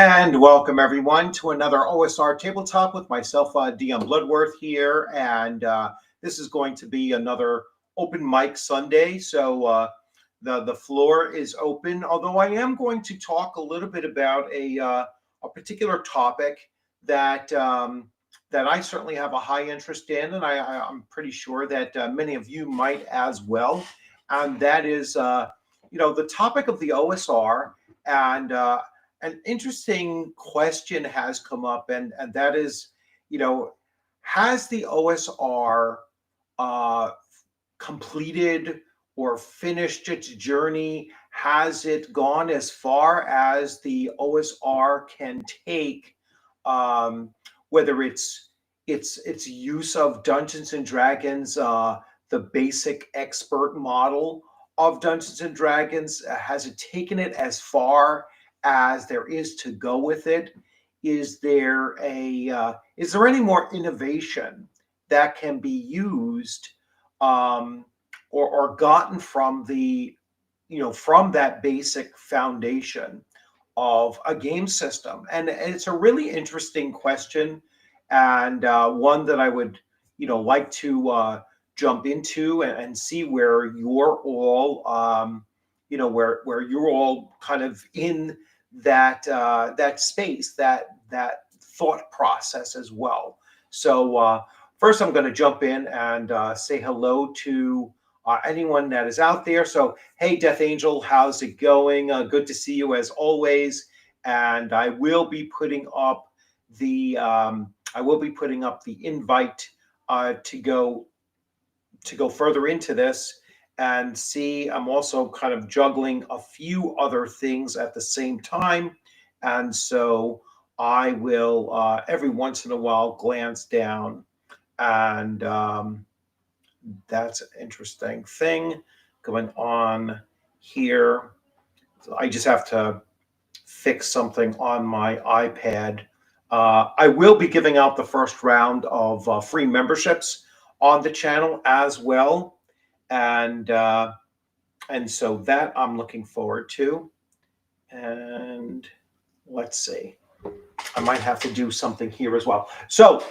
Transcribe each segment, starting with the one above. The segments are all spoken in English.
And welcome everyone to another OSR Tabletop with myself, Dion Bloodworth here. And this is going to be another open mic Sunday. So the floor is open, although I am going to talk a little bit about a particular topic that that I certainly have a high interest in, and I'm pretty sure that many of you might as well. And that is, the topic of the OSR. And an interesting question has come up, and that is, has the OSR completed or finished its journey? Has it gone as far as the OSR can take? Whether it's use of Dungeons and Dragons, the basic expert model of Dungeons and Dragons, has it taken it as far as there is to go with it? Is there any more innovation that can be used or gotten from from that basic foundation of a game system? And it's a really interesting question, and one that I would like to jump into and see where you're all where you're all kind of in that space, that thought process as well. So first, I'm going to jump in and say hello to anyone that is out there. So, hey, Death Angel, how's it going? Good to see you as always. And I will be putting up the invite to go further into this and see. I'm also kind of juggling a few other things at the same time, and so I will every once in a while glance down, and that's an interesting thing going on here. So I just have to fix something on my iPad. I will be giving out the first round of free memberships on the channel as well, and so that I'm looking forward to. And let's see, I might have to do something here as well. So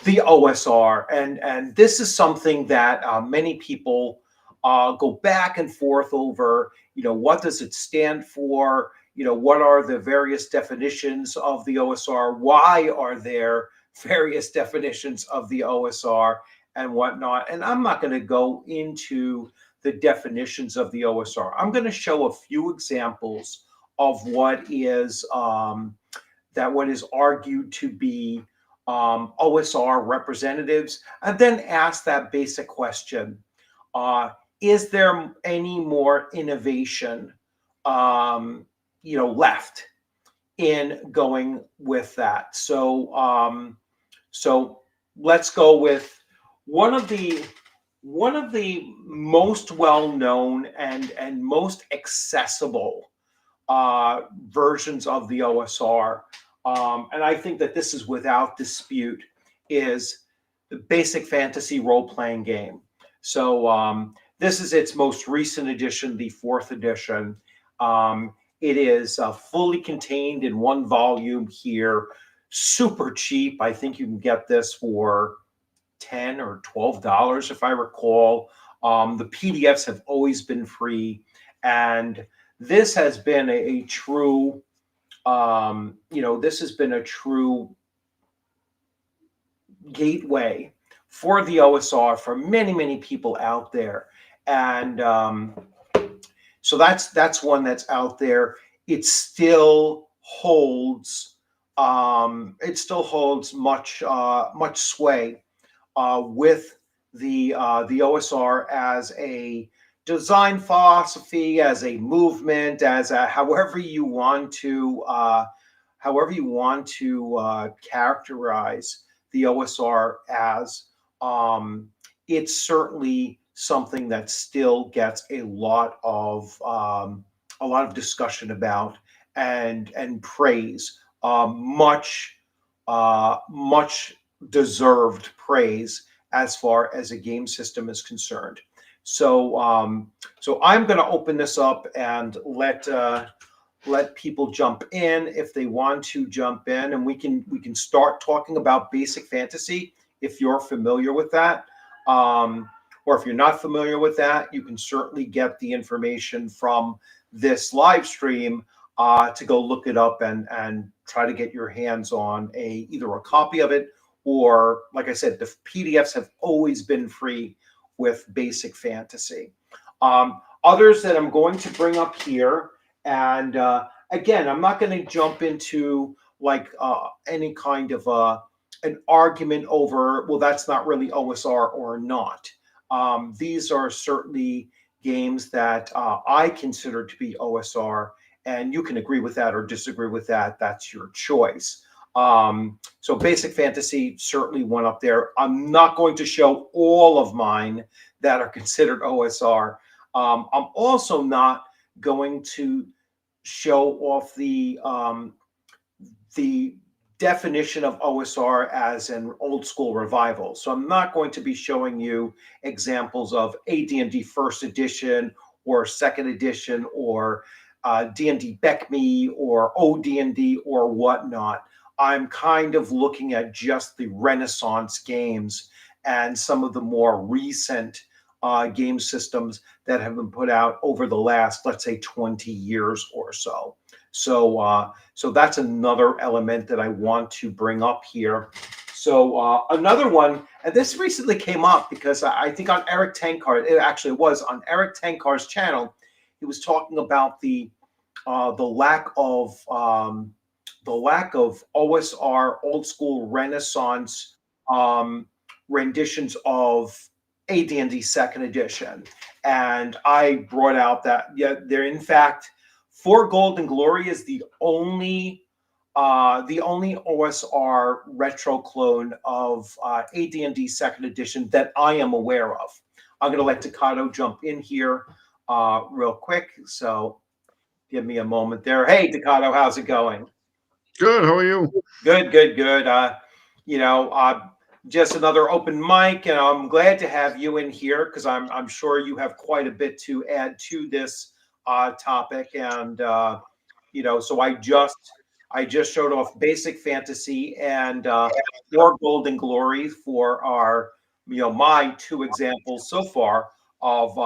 the OSR, and this is something that many people go back and forth over. What does it stand for? What are the various definitions of the OSR? Why are there various definitions of the OSR and whatnot? And I'm not going to go into the definitions of the OSR. I'm going to show a few examples of what is argued to be OSR representatives, and then ask that basic question: is there any more innovation left in going with that? So let's go with one of the most well-known and most accessible versions of the OSR, and I think that this is without dispute, is the basic fantasy role-playing game. So this is its most recent edition, the 4th edition. It is fully contained in one volume here, super cheap. I think you can get this for $10 or $12, if I recall. The PDFs have always been free, and this has been a true, gateway for the OSR for many, many people out there. And so that's one that's out there. It still holds much sway with the OSR as a design philosophy, as a movement, as a however you want to characterize the OSR as. It's certainly something that still gets a lot of discussion about and praise, much deserved praise as far as a game system is concerned. So I'm going to open this up and let let people jump in if they want to jump in, and we can start talking about basic fantasy if you're familiar with that. Um, or if you're not familiar with that, you can certainly get the information from this live stream to go look it up and try to get your hands on either a copy of it, or like I said, the PDFs have always been free with basic fantasy. Others that I'm going to bring up here, and again, I'm not going to jump into like any kind of an argument over, well, that's not really OSR or not. These are certainly games that I consider to be OSR, and you can agree with that or disagree with that. That's your choice. So basic fantasy certainly went up there. I'm not going to show all of mine that are considered OSR. I'm also not going to show off the definition of OSR as an old school revival. So I'm not going to be showing you examples of AD&D first edition or second edition or D&D BECME or OD&D or whatnot. I'm kind of looking at just the Renaissance games and some of the more recent game systems that have been put out over the last, let's say, 20 years or so. So that's another element that I want to bring up here. So another one, and this recently came up because I think on Eric Tankard, it actually was on Eric Tankard's channel, he was talking about the lack of OSR old school Renaissance renditions of AD&D second edition, and I brought out that they're in fact For Gold and Glory is the only OSR retro clone of AD&D second edition that I am aware of. I'm going to let Takato jump in here real quick, so give me a moment there. Hey, Takato, how's it going? Good. How are you? Good, good, good. Just another open mic, and I'm glad to have you in here because I'm sure you have quite a bit to add to this topic. And so I just showed off basic fantasy and War Gold and Glory for our my two examples so far of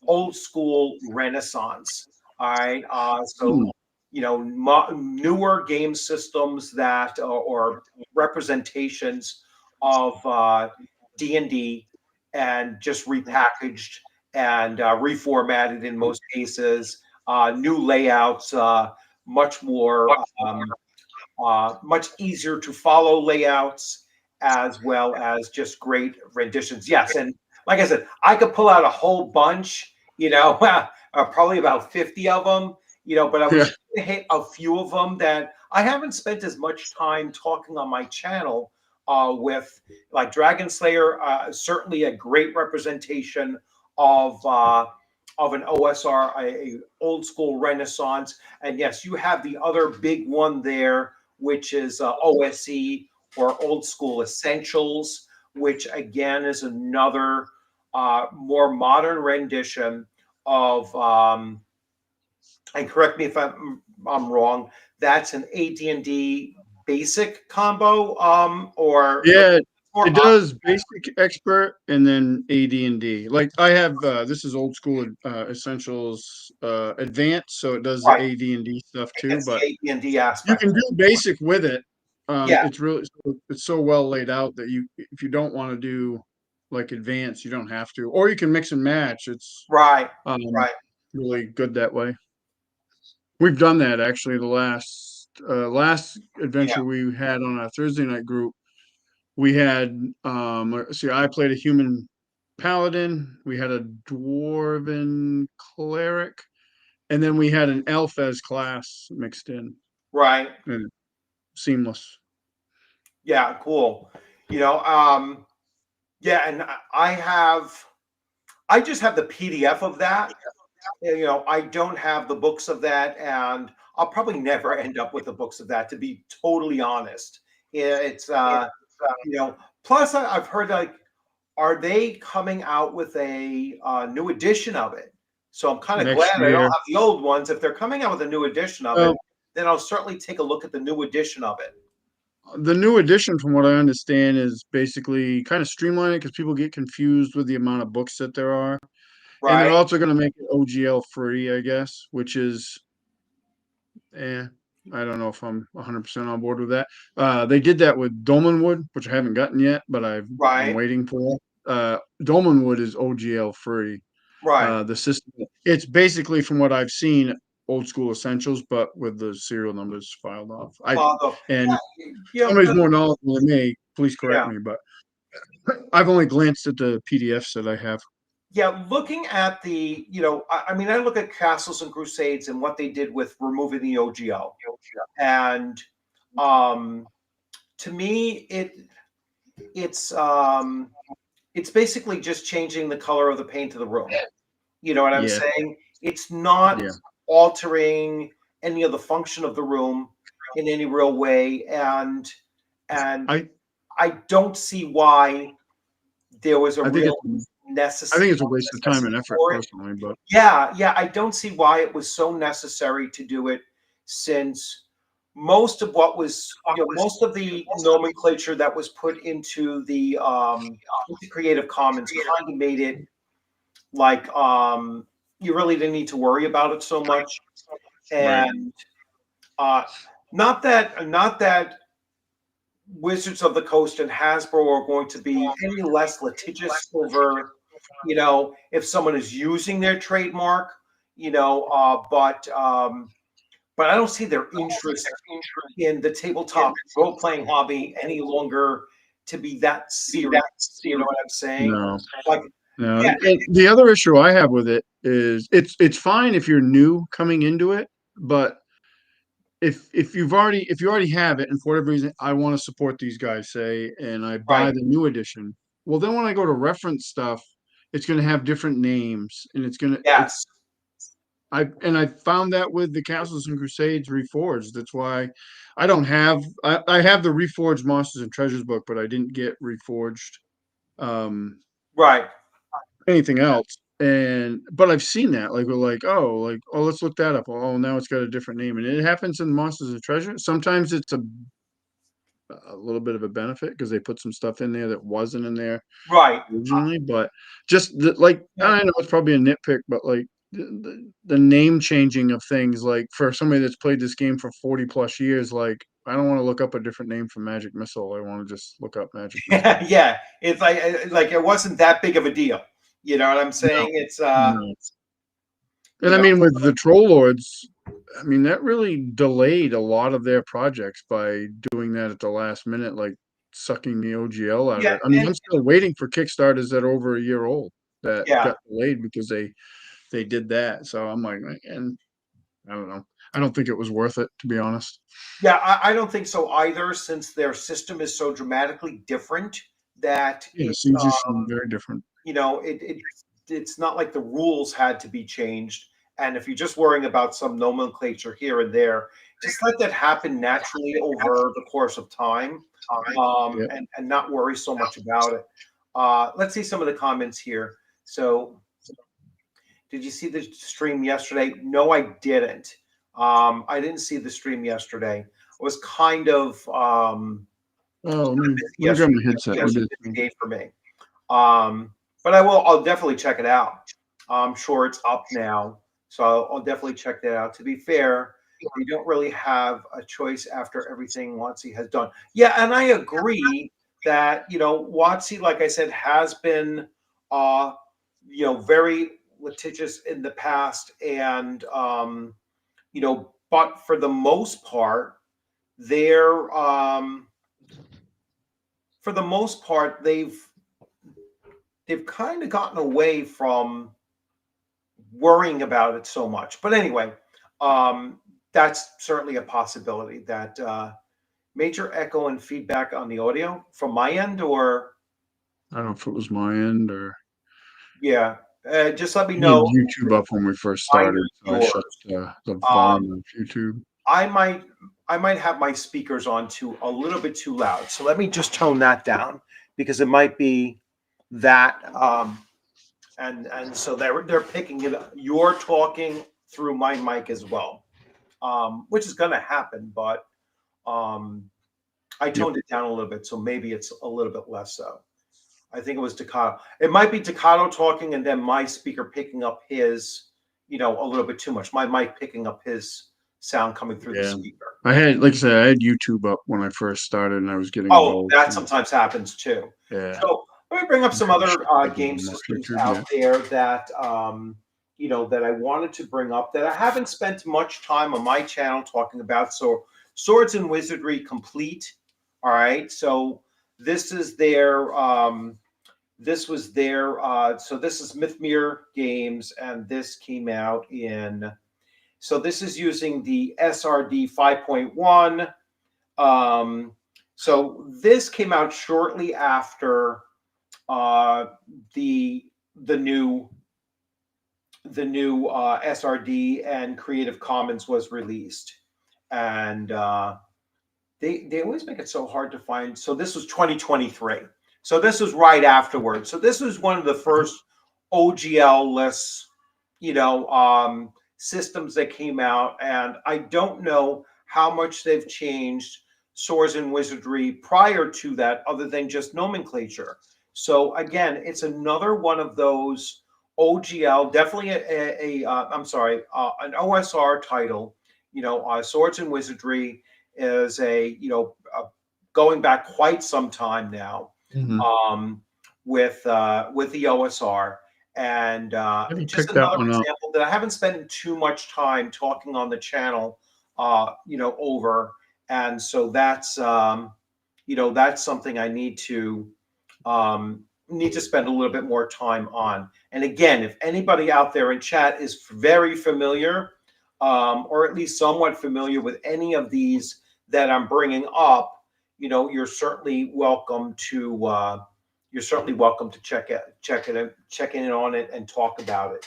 old school Renaissance. All right, so newer game systems that or representations of D&D and just repackaged and reformatted in most cases, new layouts, much more much easier to follow layouts, as well as just great renditions. Yes, and like I said, I could pull out a whole bunch, probably about 50 of them, but I was Yeah. going to hit a few of them that I haven't spent as much time talking on my channel with, like Dragon Slayer, certainly a great representation of an OSR, a old school Renaissance. And yes, you have the other big one there, which is OSE or Old School Essentials, which again is another more modern rendition of, and correct me if I'm wrong, that's an AD&D basic combo, or Yeah. more It does basic, expert, and then AD&D. Like I have, this is old school essentials, advanced, so it does the right. AD&D stuff It too. gets But the AD&D you aspect. can do basic with it. Yeah, It's really it's so well laid out that if you don't want to do like advanced, you don't have to, or you can mix and match. It's right, um, right. really good that way. We've done that actually. The last Yeah, adventure we had on our Thursday night group, we had see, I played a human paladin, we had a dwarven cleric, and then we had an elf as class mixed in, right. and seamless. Yeah, cool. Yeah, and I just have the PDF of that. I don't have the books of that, and I'll probably never end up with the books of that, to be totally honest. It's plus I've heard, like, are they coming out with a new edition of it? So I'm kind of glad next I don't year. have the old ones. If they're coming out with a new edition of it, Well, then I'll certainly take a look at the new edition of it. the new edition, from what I understand, is basically kind of streamlining because people get confused with the amount of books that there are. And they're Right, also going to make it OGL free, I guess, which is, eh, I don't know if I'm 100% on board with that. They did that with Dolmenwood, which I haven't gotten yet, but I'm right, waiting for. Dolmenwood is OGL free. right. The system, it's basically, from what I've seen, old school essentials, but with the serial numbers filed off. Although, And yeah, somebody's more knowledgeable than me, please correct yeah, me, but I've only glanced at the PDFs that I have. yeah. Looking at the, I mean, I look at Castles and Crusades and what they did with removing the OGO, and um, to me, it's it's basically just changing the color of the paint of the room. You know what I'm Yeah, saying? It's not yeah. altering any of the function of the room in any real way, and I I don't see why there was a I think real it's I think it's a waste of time necessity and effort for it. personally, but Yeah, yeah, I don't see why it was so necessary to do it, since most of what was, most of the nomenclature that was put into Creative Commons kind of made it like you really didn't need to worry about it so much. right. And uh not that Wizards of the Coast and Hasbro are going to be any less litigious over, if someone is using their trademark, but I don't see their interest in the tabletop role playing hobby any longer to be that serious. You know what I'm saying? No, Like, no. yeah, And the other issue I have with it is it's fine if you're new coming into it, but if you already have it and for whatever reason I want to support these guys, say, and I buy right. the new edition, well then when I go to reference stuff, it's going to have different names and it's Yes. I found that with the Castles and Crusades Reforged. That's why I have the Reforged Monsters and Treasures book, but I didn't get Reforged um Right. anything else. And but I've seen that, like, we're like, oh, let's look that up. Oh, now it's got a different name, and it happens in Monsters and Treasure. Sometimes it's a little bit of a benefit because they put some stuff in there that wasn't in there Right. originally, but just like, I know it's probably a nitpick, but like the name changing of things, like for somebody that's played this game for 40 plus years, like I don't want to look up a different name for Magic Missile. I want to just look up Magic Missile. Yeah. It's like it wasn't that big of a deal. You know what I'm No, saying? It's no. you And I know, mean, with the Troll Lords, I mean, that really delayed a lot of their projects by doing that at the last minute, like sucking the OGL out of yeah, it. I mean, and I'm still waiting for Kickstarters that are over a year old that yeah. got delayed because they did that. So I'm like, and I don't know. I don't think it was worth it, to be honest. Yeah, I don't think so either, since their system is so dramatically different that Yeah, Sieges are very different. you know, it's not like the rules had to be changed. And if you're just worrying about some nomenclature here and there, just let that happen naturally over the course of time, Yeah. and not worry so much about it. Let's see some of the comments here. So, did you see the stream yesterday? No, I didn't. I didn't see the stream yesterday. I was kind of Oh, busy let me grab yesterday. my headset. It was Maybe a busy day for me. But I'll definitely check it out. I'm sure it's up now, so I'll definitely check that out. To be fair, they don't really have a choice after everything WotC has done. Yeah, and I agree that, WotC, like I said, has been uh, very litigious in the past, and but for the most part, they're for the most part they've kind of gotten away from worrying about it so much. But anyway, that's certainly a possibility. That major echo and feedback on the audio from my end, or I don't know if it was my end or yeah, just let me I had know. YouTube up when we first Mine started, or so I shut yours. the Um, volume of YouTube. I might I might have my speakers on too a little bit too loud. So let me just tone that down, because it might be that and so they're picking it up. You're talking through my mic as well, which is going to happen, but um, I Yep. toned it down a little bit, so maybe it's a little bit less so. I think it was Takato. It might be Takato talking and then my speaker picking up his, a little bit too much. My mic picking up his sound coming through the Yeah. speaker. I had, like I said, I had YouTube up when I first started, and I was getting Oh, low. that sometimes happens too. Yeah. So let me bring up some other I gave game them off systems YouTube. out Yeah. there that that I wanted to bring up that I haven't spent much time on my channel talking about. So Swords and Wizardry Complete. All right. So this is their this was their so this is Mythmere Games, and this came out in, so this is using the SRD 5.1. So this came out shortly after uh, the the new SRD and Creative Commons was released, and they always make it so hard to find. So this was 2023. So this was right afterwards. So this was one of the first OGL-less, systems that came out, and I don't know how much they've changed Swords and Wizardry prior to that, other than just nomenclature. So again, it's another one of those OGL, definitely I'm sorry, an OSR title. Swords and Wizardry is going back quite some time now, Mhm. with the OSR, and Haven't just picked that another one up. example that I haven't spent too much time talking on the channel, over, and so that's something I need to spend a little bit more time on. And again, if anybody out there in chat is very familiar, or at least somewhat familiar with any of these that I'm bringing up, you're certainly welcome to check in on it and talk about it.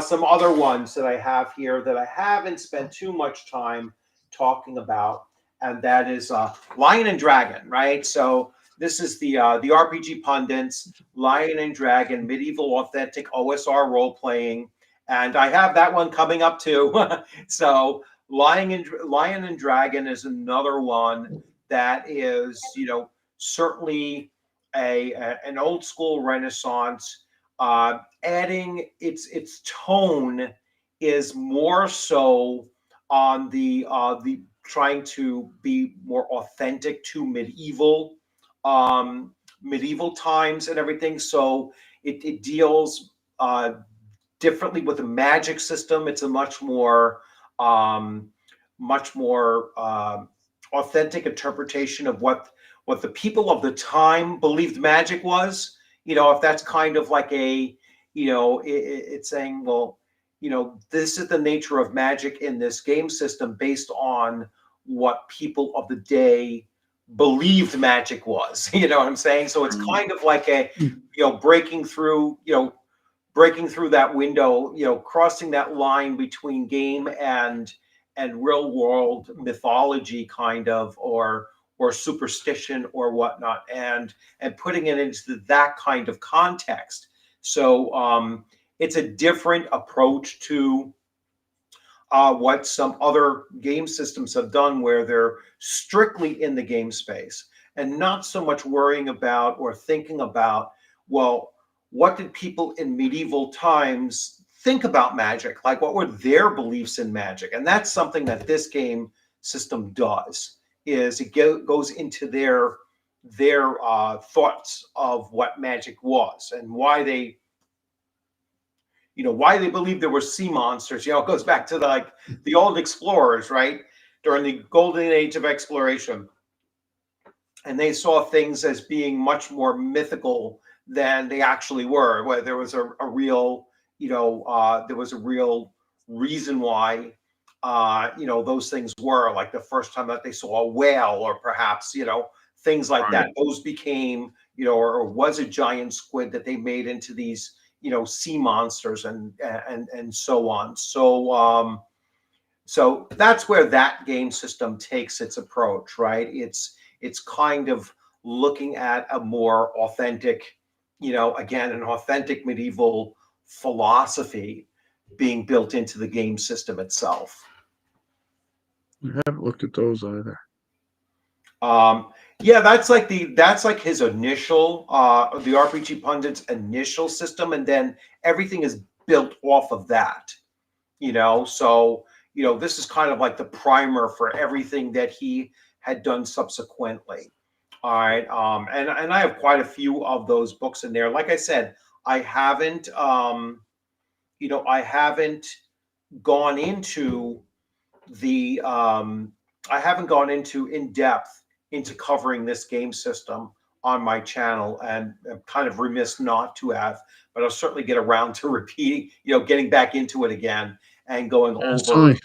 Some other ones that I have here that I haven't spent too much time talking about, and that is Lion and Dragon, right? So this is the RPG Pundits, Lion and Dragon, medieval authentic OSR role playing, and I have that one coming up too. So Lion and Dragon is another one that is, certainly an old school Renaissance. Adding its tone is more so on the trying to be more authentic to medieval times and everything. So it deals differently with the magic system. It's a um, much more authentic interpretation of what the people of the time believed magic was. If that's kind of like it's saying, well, this is the nature of magic in this game system based on what people of the day believed magic was. You know what I'm saying? So it's kind of like breaking through, that window, crossing that line between game and real world mythology, kind of, or superstition or whatnot, and putting it into that kind of context. So it's a different approach to what some other game systems have done, where they're strictly in the game space and not so much worrying about or thinking about, well, what did people in medieval times think about magic? Like, what were their beliefs in magic? And that's something that this game system does, is it goes into their thoughts of what magic was and why they believe there were sea monsters. It goes back to the old explorers, right? During the golden age of exploration. And they saw things as being much more mythical than they actually were, where there was a real, there was a real reason why, those things were, like the first time that they saw a whale, or perhaps, things like Right. that. Those became, or was a giant squid that they made into these, sea monsters, and so on. So that's where that game system takes its approach, right? It's kind of looking at a more authentic, again, an authentic medieval philosophy being built into the game system itself. I haven't looked at those either. Yeah, that's like his initial the RPG Pundit's initial system, and then everything is built off of that. So this is kind of like the primer for everything that he had done subsequently. All right. And I have quite a few of those books in there. Like I said, I haven't I haven't gone into the I haven't gone into in depth into covering this game system on my channel, and I'm kind of remiss not to have, but I'll certainly get around to repeating, getting back into it again and going over. There's only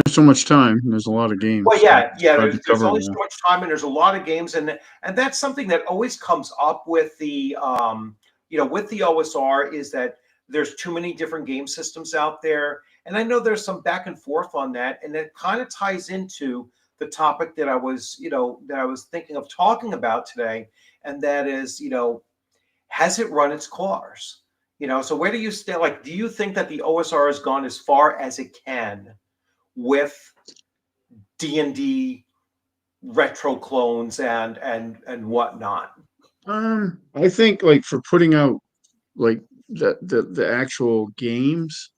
so much time. And there's a lot of games. Well, So yeah, it's yeah. hard to There's cover only them so all. much time, and there's a lot of games, and that's something that always comes up with the with the OSR, is that there's too many different game systems out there, and I know there's some back and forth on that, and it kind of ties into the topic that I was thinking of talking about today, and that is, has it run its course? So where do you stand? Like, do you think that the OSR has gone as far as it can with D&D retro clones and whatnot? I think like for putting out like the actual games.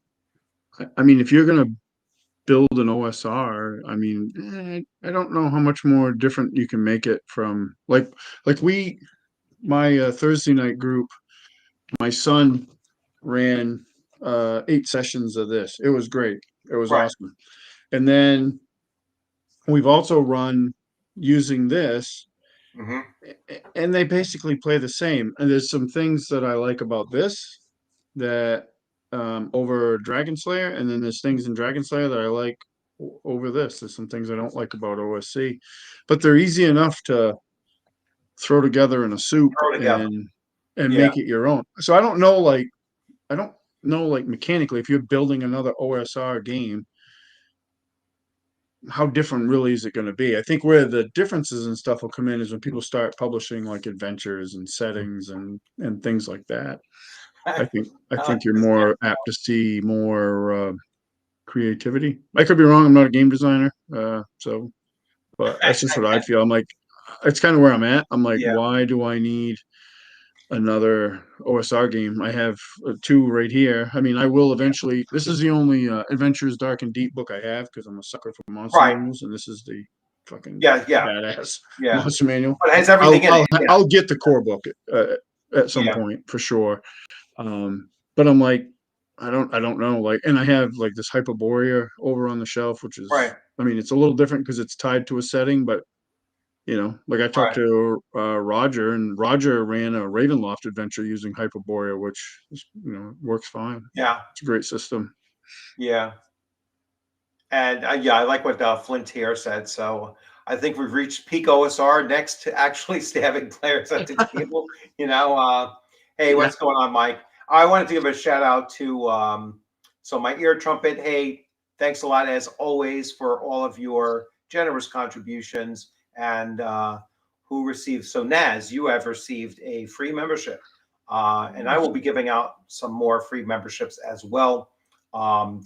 I mean, if you're gonna build an OSR, I mean, I don't know how much more different you can make it from like my Thursday night group. My son ran 8 sessions of this. It was great. It was Right. awesome. And then we've also run using this, Mm-hmm. and they basically play the same. And there's some things that I like about this that over Dragon Slayer, and then there's things in Dragon Slayer that I like over this. There's some things I don't like about OSC, but they're easy enough to throw together in a soup Throw together. and Yeah. make it your own. So I don't know mechanically, if you're building another OSR game, how different really is it going to be? I think where the differences and stuff will come in is when people start publishing like adventures and settings and things like that. I think you're more apt to see more creativity. I could be wrong. I'm not a game designer, but that's just what I feel. I'm like, it's kind of where I'm at. I'm like, Yeah. why do I need another OSR game? I have two right here. I mean, I will eventually. This is the only Adventures Dark and Deep book I have because I'm a sucker for monster Right. manuals, and this is the fucking Yeah. Yeah. badass Yeah. monster manual. But it has I'll everything in it. I'll Yeah. I'll get the core book at some Yeah. point for sure. But I'm like, I don't know. Like, and I have like this Hyperborea over on the shelf, which is, Right. I mean, it's a little different because it's tied to a setting, but like I talked Right. to Roger, and Roger ran a Ravenloft adventure using Hyperborea, which works fine. Yeah. It's a great system. Yeah. And yeah, I like what Flint here said. So I think we've reached peak OSR. Next to actually stabbing players at the table. Hey, Yeah. what's going on, Mike? I wanted to give a shout out to so my ear trumpet. Hey, thanks a lot as always for all of your generous contributions, and who received. So Naz, you have received a free membership, and I will be giving out some more free memberships as well.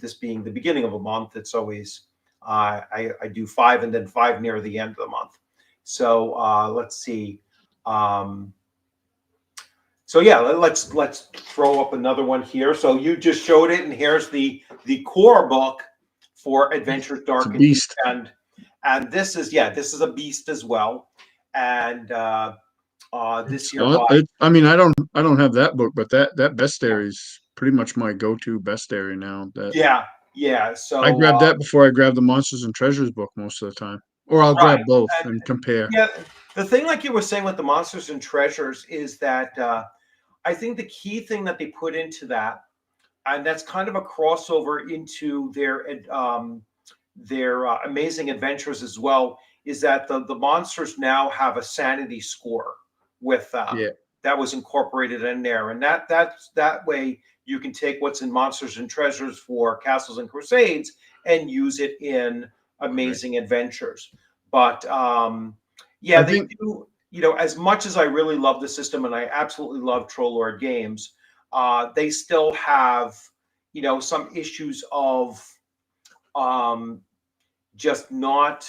This being the beginning of a month, it's always I do 5 and then 5 near the end of the month. So let's see. So yeah, let's throw up another one here. So you just showed it, and here's the core book for Adventures It's a Dark and Deep, beast. and this is a beast as well. And this year Well, by I mean, I don't have that book, but that bestiary is pretty much my go-to bestiary now. That yeah. I So grab that before I grab the Monsters and Treasures book most of the time, or I'll right. grab both And and compare. yeah, the thing, like you were saying with the Monsters and Treasures, is that I think the key thing that they put into that, and that's kind of a crossover into their amazing adventures as well, is that the monsters now have a sanity score with them Yeah, that was incorporated in there, and that way you can take what's in Monsters and Treasures for Castles and Crusades and use it in right. Amazing Adventures. But yeah, I they think do. as much as I really love the system and I absolutely love Troll Lord Games, they still have, some issues of um, just not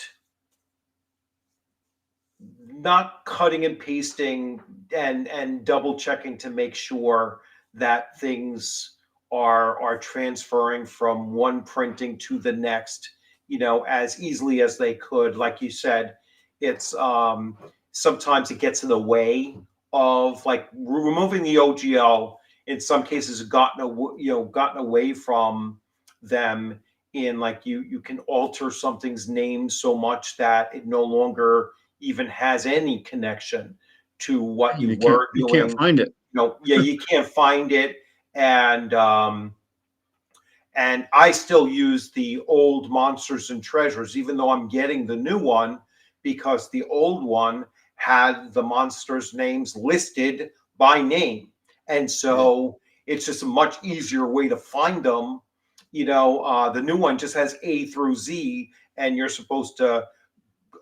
cutting and pasting and double checking to make sure that things are transferring from one printing to the next, as easily as they could. Like you said, it's sometimes it gets in the way of, like, removing the OGL. In some cases, gotten away from them, in, like, you can alter something's name so much that it no longer even has any connection to what you were You can't doing. find it. Yeah, you can't find it. And I still use the old Monsters and Treasures, even though I'm getting the new one, because the old one had the monsters' names listed by name. And Yeah. so it's just a much easier way to find them. The new one just has A through Z, and you're supposed to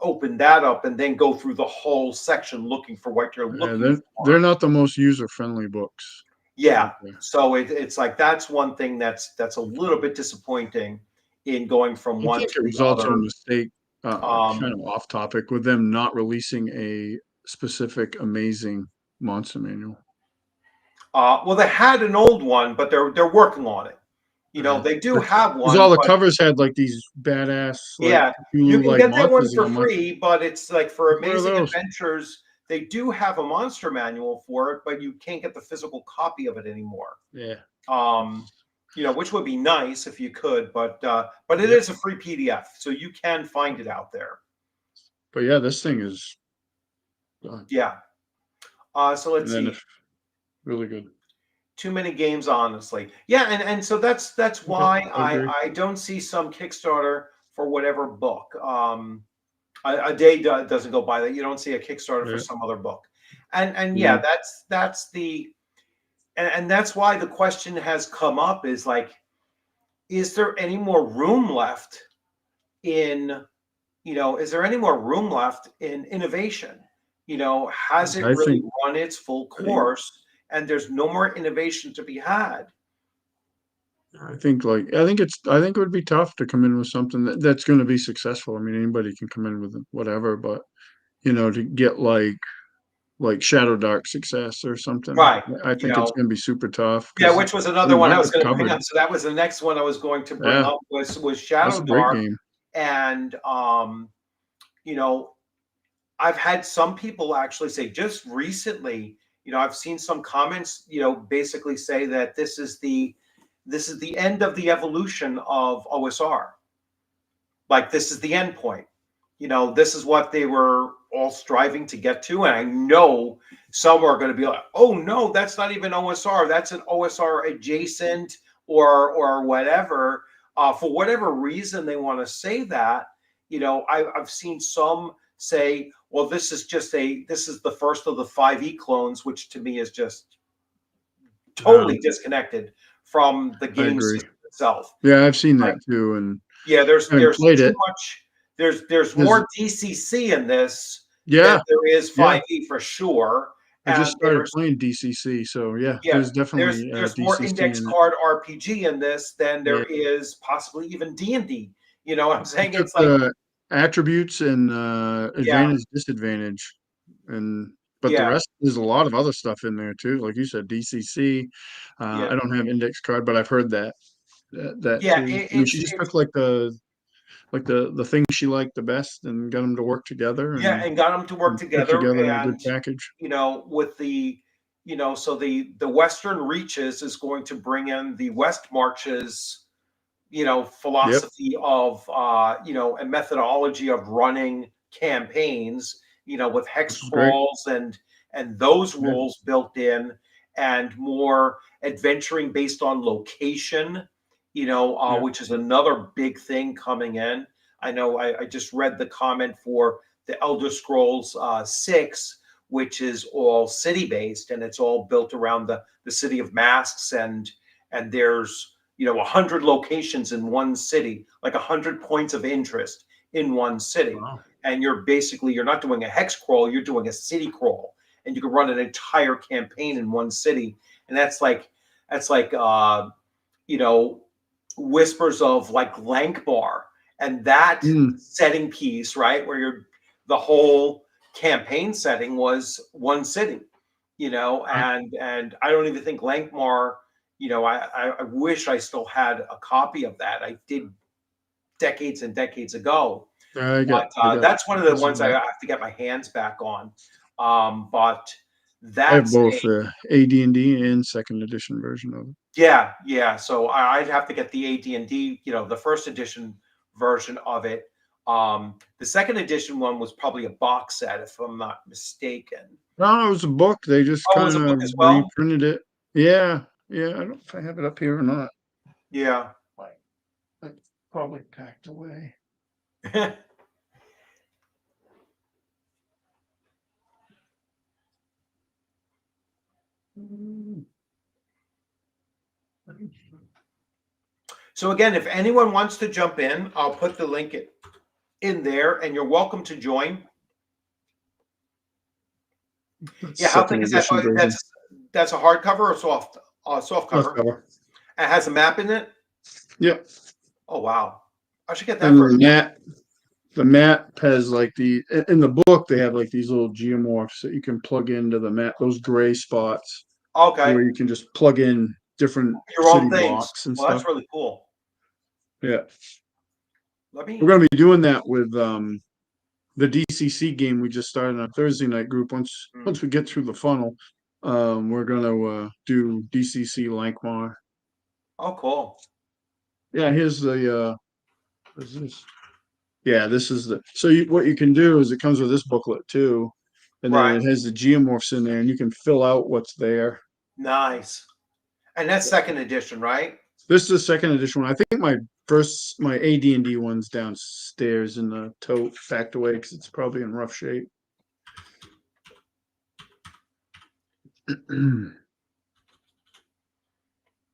open that up and then go through the whole section looking for what you're looking They're for. not the most user friendly books Yeah. out there. So it's like, that's one thing that's a little bit disappointing in going from I one think to it the was also a other. mistake, kind Um, of off topic, with them not releasing a specific amazing monster manual. well, they had an old one, but they're working on it. Yeah. They do have Because all one, the but covers had like these badass, like yeah, you Cthulhu can like get that one monsters, and for I'm like, free. But it's like, for where are Amazing those? Adventures, they do have a monster manual for it, but you can't get the physical copy of it anymore. Yeah. um, which would be nice if you could, but it Yep. is a free PDF, so you can find it out there. But yeah, this thing is done. Yeah. So And let's then see. if really good. Too many games, honestly. Yeah, and so that's Okay, why I agree. I don't see some Kickstarter for whatever book. A day doesn't go by that you don't see a Kickstarter for Yeah. some other book, and yeah, Agreed. that's the and that's why the question has come up, is like, is there any more room left in is there any more room left in innovation? Has it I really think run its full I think course and there's no more innovation to be had? I think it would be tough to come in with something that's going to be successful. I mean, anybody can come in with whatever, but to get like Shadow Dark success or something, Right. I You think it's know, going to be super tough yeah, because which was I another mean one you I have was it going to bring covered. up. So that was the next one I was going to bring Yeah, up, was that's Shadow a great Dark. game. And you know, I've had some people actually say just recently, I've seen some comments, basically say that this is the end of the evolution of OSR. Like, this is the end point. This is what they were all striving to get to. And I know some are going to be like, oh no, that's not even OSR, that's an OSR adjacent, or whatever. For whatever reason they want to say that. I've seen some say, well, this is the first of the 5e clones, which to me is just Um, totally disconnected from the I game agree. system itself. Yeah, I've seen Like, that too, and yeah, there's I haven't there's played too it much. There's because more DCC in this than yeah, there is yeah. 5e, for sure. I just And started playing DCC, so yeah, yeah, there's there's definitely there's more DCC index in it. card RPG in this than Yeah, there is possibly even D&D. You know what I'm I saying? took It's like, the attributes and yeah, advantage disadvantage, and but the yeah, rest, there's a lot of other stuff in there too. Like you said, DCC. yeah, I don't have index card, but I've heard that yeah. too. It, I mean, she it's just it's took like the things she liked the best and got them to work together yeah, and got them to work and put together. together a good And package. with so the Western Reaches is going to bring in the West Marches, Yep, philosophy of, and methodology of running campaigns, with hex which is great. crawls and those Yeah, rules built in, and more adventuring based on location, yeah, which is another big thing coming in. I know I just read the comment for the Elder Scrolls 6, which is all city based, and it's all built around the city of Masks, and there's 100 locations in one city, like 100 points of interest in one city. wow. and you're not doing a hex crawl, you're doing a city crawl, and you can run an entire campaign in one city, and that's like you know, Whispers of like Lankbar, and that setting piece, right, where the whole campaign setting was one city, you know, and I don't even think Lankmar, you know, I wish I still had a copy of that. I did decades and decades ago. I But got that's one of the ones I that. have to get my hands back on. But I have that's both the AD&D and second edition version of it. yeah. So I'd have to get the AD&D, you know, the first edition version of it. The second edition one was probably a box set, if I'm not mistaken. No, it was a book. They just Oh, it was kind a book of as well. reprinted it. Yeah. I don't know if I have it up here or not. Yeah. It's probably packed away. So again, if anyone wants to jump in, I'll put the link in there, and you're welcome to join. Yeah, how thick is that? That's a hardcover or soft cover? Cover. It has a map in it. Yep. Oh wow, I should get that And for. the map has like in the book they have like these little geomorphs that you can plug into the map. Those gray spots Okay, where you can just plug in different your city own things. blocks and Well, that's stuff. really cool. Yeah. Let me. We're gonna be doing that with the DCC game we just started on Thursday night group. Once we get through the funnel, we're gonna do DCC Lankmar. Oh, cool. Yeah, here's the what is this? Yeah, this is the what you can do is it comes with this booklet too, and then Right. it has the geomorphs in there, and you can fill out what's there. Nice. And that's second edition, right? This is the second edition one. I think my AD&D one's downstairs in the tote, packed away because it's probably in rough shape.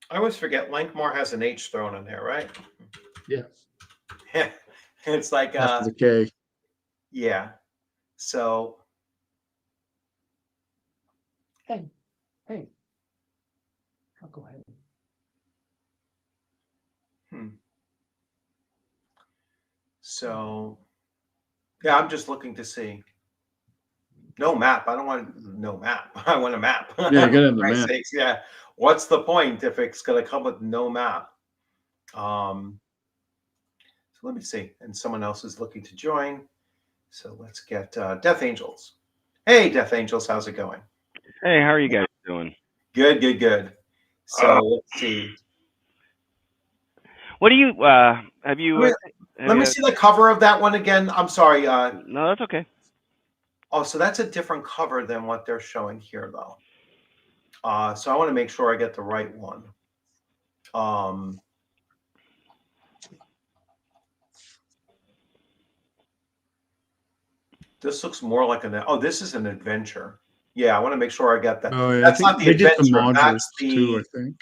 I always forget Lankmar has an H thrown in there, right? Yeah. It's like After the K. Yeah. So Hey. I'll go ahead. So yeah, I'm just looking to see. No map. I don't want no map. I want a map. Yeah, you gotta have the Christ's map. sakes, yeah. What's the point if it's gonna come with no map? So let me see. And someone else is looking to join. So let's get Death Angels. Hey, Death Angels, how's it going? Hey, how are you guys doing? Good. So let's see. What do you have you? Let me see the cover of that one again. I'm sorry. No, that's okay. Oh, so that's a different cover than what they're showing here, though. So I want to make sure I get the right one. This looks more like this is an adventure. Yeah, I want to make sure I get that. Oh, yeah, That's not the they did the adventure. modules That's too, I think.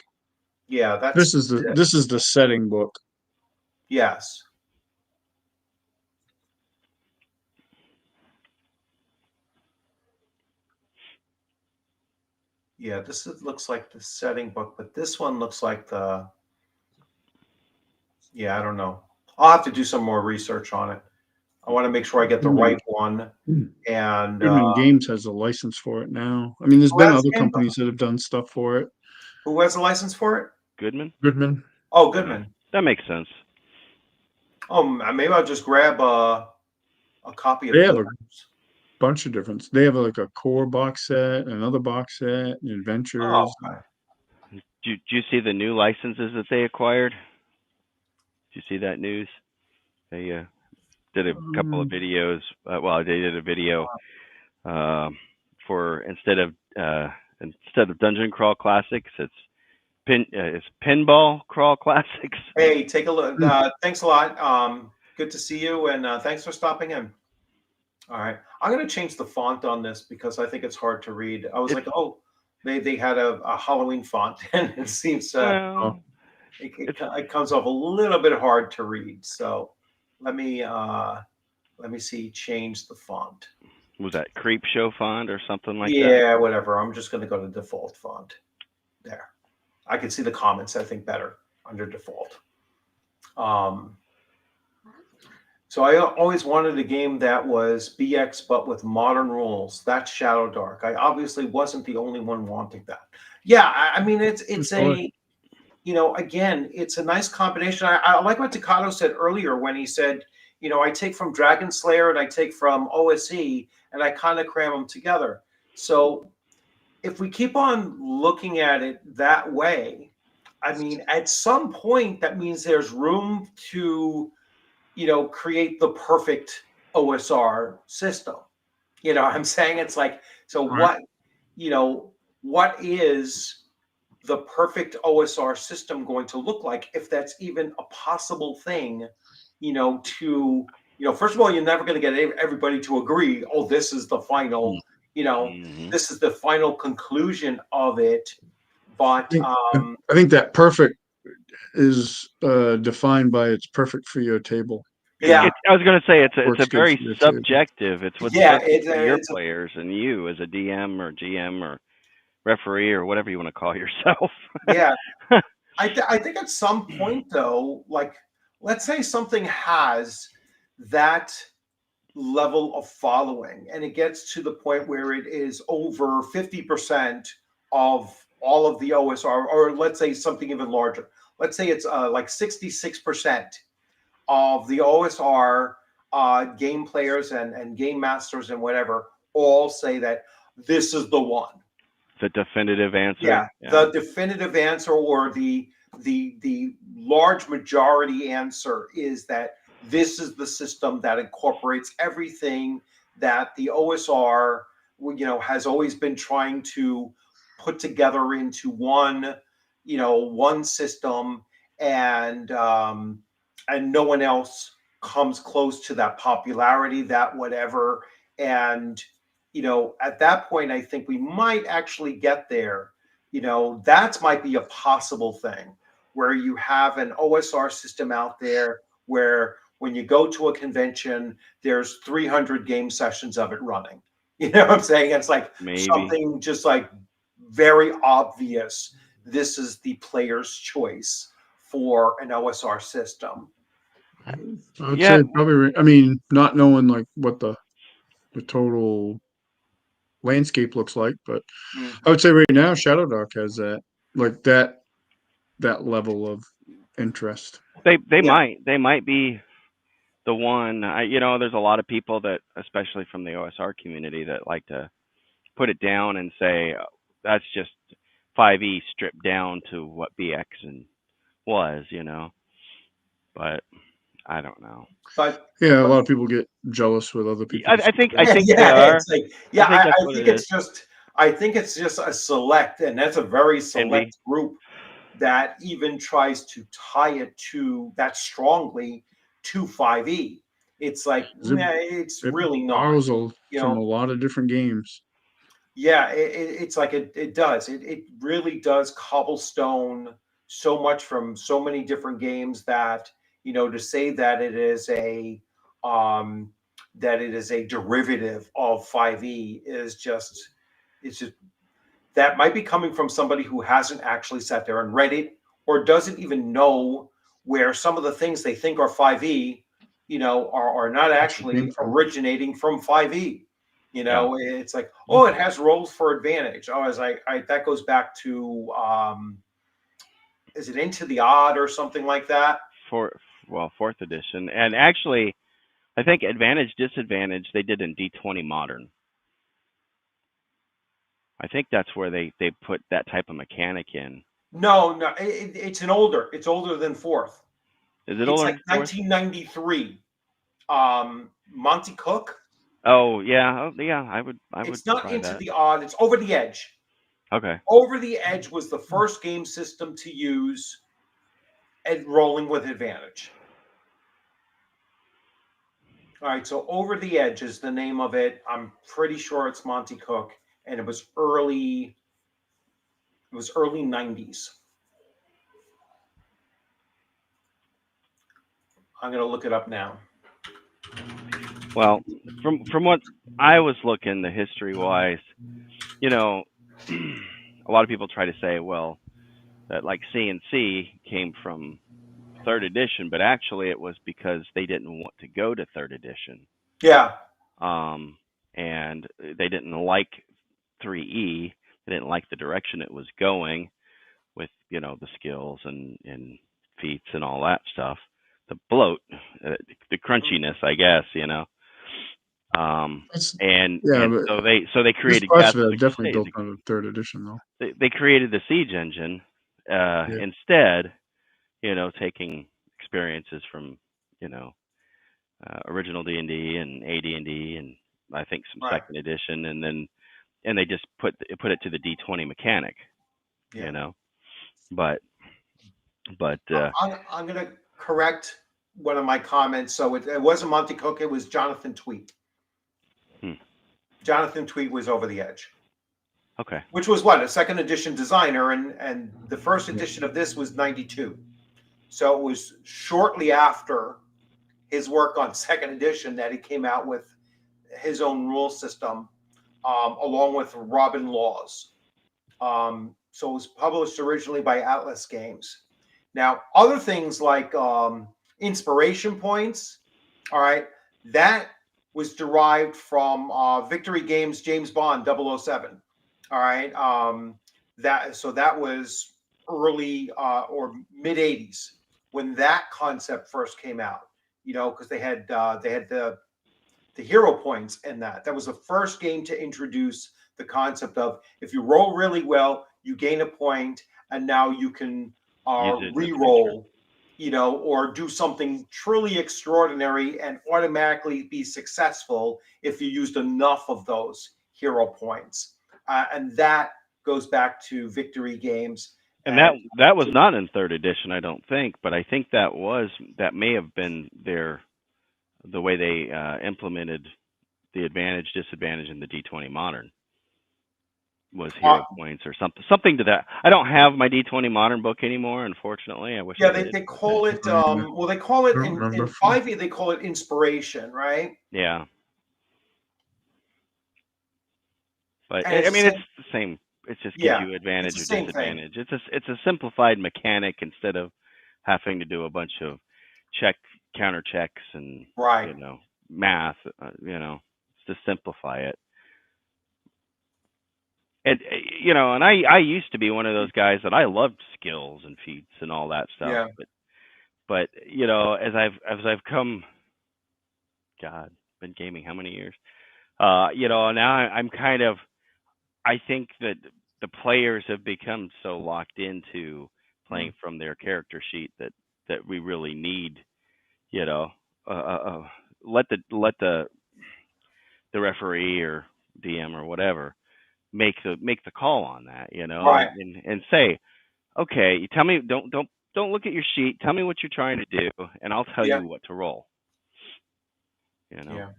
Yeah, that's This is the setting book. Yes. Yeah, looks like the setting book, but this one looks like yeah, I don't know. I'll have to do some more research on it. I want to make sure I get the right one. And Goodman Games has a license for it now. I mean, there's been other companies that have done stuff for it. Who has a license for it? Goodman. Oh, Goodman. That makes sense. Oh, maybe I'll just grab a copy of They have a bunch of different. They have like a core box set, another box set, and adventures. Oh, okay. Did you see the new licenses that they acquired? Did you see that news? They did a couple of videos. Well, they did a video for instead of Dungeon Crawl Classics, it's Pinball Crawl Classics. Hey, take a look. Thanks a lot. Good to see you, and thanks for stopping in. All right, I'm going to change the font on this because I think it's hard to read. I was like, oh, they had a Halloween font, and it seems it comes off a little bit hard to read. So let me let me see, change the font. Was that Creep Show font or something like that? Yeah, whatever. I'm just going to go to default font. There. I can see the comments, I think, better under default. Um, so I always wanted a game that was BX but with modern rules. That's Shadow Dark. I obviously wasn't the only one wanting that. Yeah, I mean it's a, again, it's a nice combination. I like what Takato said earlier when he said, I take from Dragon Slayer and I take from OSE and I kind of cram them together. So if we keep on looking at it that way, I mean, at some point, that means there's room to, create the perfect OSR system. I'm saying it's like, so Right. what is the perfect OSR system going to look like if that's even a possible thing, first of all, you're never going to get everybody to agree, oh, this is the final, Mm-hmm. this is the final conclusion of it. But I think that perfect is defined by it's perfect for your table. yeah, I was going to say it's Works a good very for your table. subjective. It's what's yeah, perfect for your it's a players and you as a DM or GM or referee or whatever you want to call yourself. yeah. I think at some point though, like let's say something has that level of following and it gets to the point where it is over 50% of all of the OSR, or let's say something even larger. Let's say it's like 66% of the OSR game players and game masters and whatever all say that this is the one. The definitive answer. Yeah, the definitive answer, or the large majority answer, is that this is the system that incorporates everything that the OSR, has always been trying to put together into one system, and no one else comes close to that popularity, that whatever. And at that point, I think we might actually get there. That might be a possible thing where you have an OSR system out there where when you go to a convention, there's 300 game sessions of it running. You know what I'm saying? It's like Maybe. something just like very obvious. This is the player's choice for an OSR system. I would Yeah. say probably. I mean, not knowing like what the total landscape looks like, but Mm. I would say right now Shadow Dark has that like that level of interest. They Yeah. might be the one. There's a lot of people that, especially from the OSR community, that like to put it down and say that's just 5e stripped down to what BX and was. But I don't know. But Yeah, a lot of people get jealous with other people I think I yeah, think they yeah, are. it's like, I yeah, think that's I what think it is. it's just a select, and that's a very Envy. select group that even tries to tie it to that strongly to 5e. It's like, it, nah, it's it really not. borrows You from a know, lot of different games. yeah, it's like it does. It really does cobblestone so much from so many different games that, to say that um it is a derivative of 5e is just, it's just, that might be coming from somebody who hasn't actually sat there and read it, or doesn't even know where some of the things they think are 5e, are not Actually came actually from. originating from 5e. Yeah. It's like, oh, it has rolls for advantage. Oh, as I that goes back to, is it Into the Odd or something like that? Fourth edition, and actually, I think advantage disadvantage they did in D20 modern. I think that's where they put that type of mechanic in. No, no, it's older than fourth. Is it It's older like than fourth? 1993. Monty Cook. Oh yeah, I would It's not buy Into that. the Odd. It's Over the Edge. Okay. Over the Edge was the first game system to use rolling with advantage. All right, so Over the Edge is the name of it. I'm pretty sure it's Monty Cook, and it was early 90s. I'm gonna look it up now. Well, from what I was looking, the history wise, you know, a lot of people try to say, well, that like CNC came from third edition, but actually it was because they didn't want to go to third edition, Yeah, um, and they didn't like 3E. They didn't like the direction it was going with, the skills and feats and all that stuff. The bloat, the crunchiness, I guess. Um, It's and yeah, and but so they this created parts of Castle it of are the definitely Crusade. built on the third edition though. They created the Siege engine Yeah. instead, taking experiences from you know original D&D and AD&D and I think some right. second edition, and they just put it to the D20 mechanic, Yeah. you know. But but I'm going to correct one of my comments. So it wasn't Monty Cook, it was Jonathan Tweet. hmm, Jonathan Tweet was over the edge, okay, which was what, a second edition designer, and the first edition of this was 92. So it was shortly after his work on second edition that he came out with his own rule system, along with Robin Laws. So it was published originally by Atlas Games. Now, other things like inspiration points, all right, that was derived from Victory Games James Bond 007. All right, that was early or mid 80s when that concept first came out. Because they had the hero points in that. That was the first game to introduce the concept of if you roll really well, you gain a point, and now you can use it in the future. re-roll, or do something truly extraordinary and automatically be successful if you used enough of those hero points. And that goes back to Victory Games. And And that was not in third edition, I don't think, but I think that may have been the way they implemented the advantage disadvantage in the D20 modern was uh, hero points or something to that. I don't have my D20 modern book anymore, unfortunately. I wish I yeah, they, did. they call it I well, they call it don't in remember. 5e, they call it inspiration, right? Yeah, but And it's I the mean it's same. the same. It just gives Yeah, you it's advantage the or same thing. disadvantage. It's a simplified mechanic instead of having to do a bunch of counter checks and Right. math. To simplify it. And and I used to be one of those guys that I loved skills and feats and all that stuff. Yeah. But as I've come, God, been gaming how many years? Now I'm kind of, I think that the players have become so locked into playing from their character sheet that we really need, you know, uh, uh, uh, let the referee or DM or whatever make the call on that, Right. and say, okay, you tell me, don't look at your sheet. Tell me what you're trying to do, and I'll tell Yeah. you what to roll. You know. Yeah.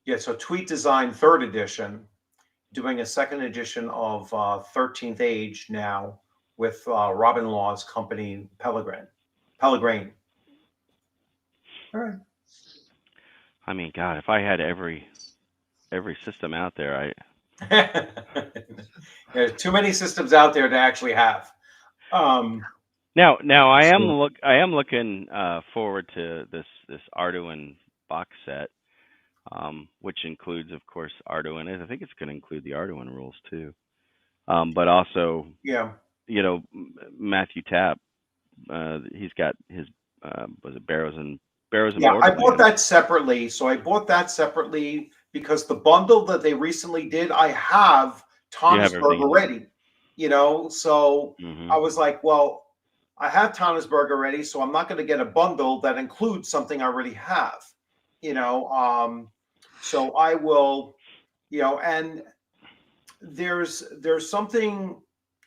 Yeah. So Tweet Design third edition, doing a second edition of 13th Age now with Robin Law's company Pellegrin. Pellegrin. All right. I mean, God, if I had every system out there, There's too many systems out there to actually have. Um, now So I am looking forward to this Arduin box set, which includes, of course, Arduin. I think it's going to include the Arduin rules too, but also, yeah. Matthew Tapp. He's got his was it Barrows and Yeah. I bought Borderlands. that separately. So I bought that separately because the bundle that they recently did, I have You have Thomas everything Burger in it. ready, so Hmm. I was like, well, I have Thomas Burger ready, so I'm not going to get a bundle that includes something I already have, you know. So I will, and there's something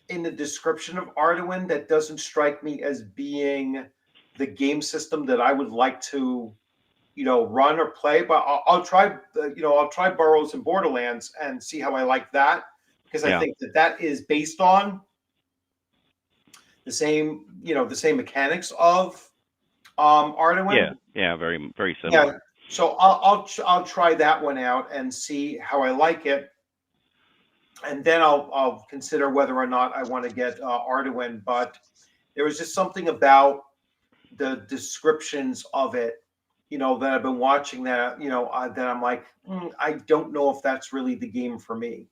in the description of Arduin that doesn't strike me as being the game system that I would like to, run or play. But I'll try, I'll try Burrows and Borderlands and see how I like that, because I Yeah, think that is based on the same mechanics of Arduin. yeah, very very Yeah, similar. So I'll try that one out and see how I like it, and then I'll consider whether or not I want to get Arduin. But there was just something about the descriptions of it, that I've been watching that, that I'm like, I don't know if that's really the game for me.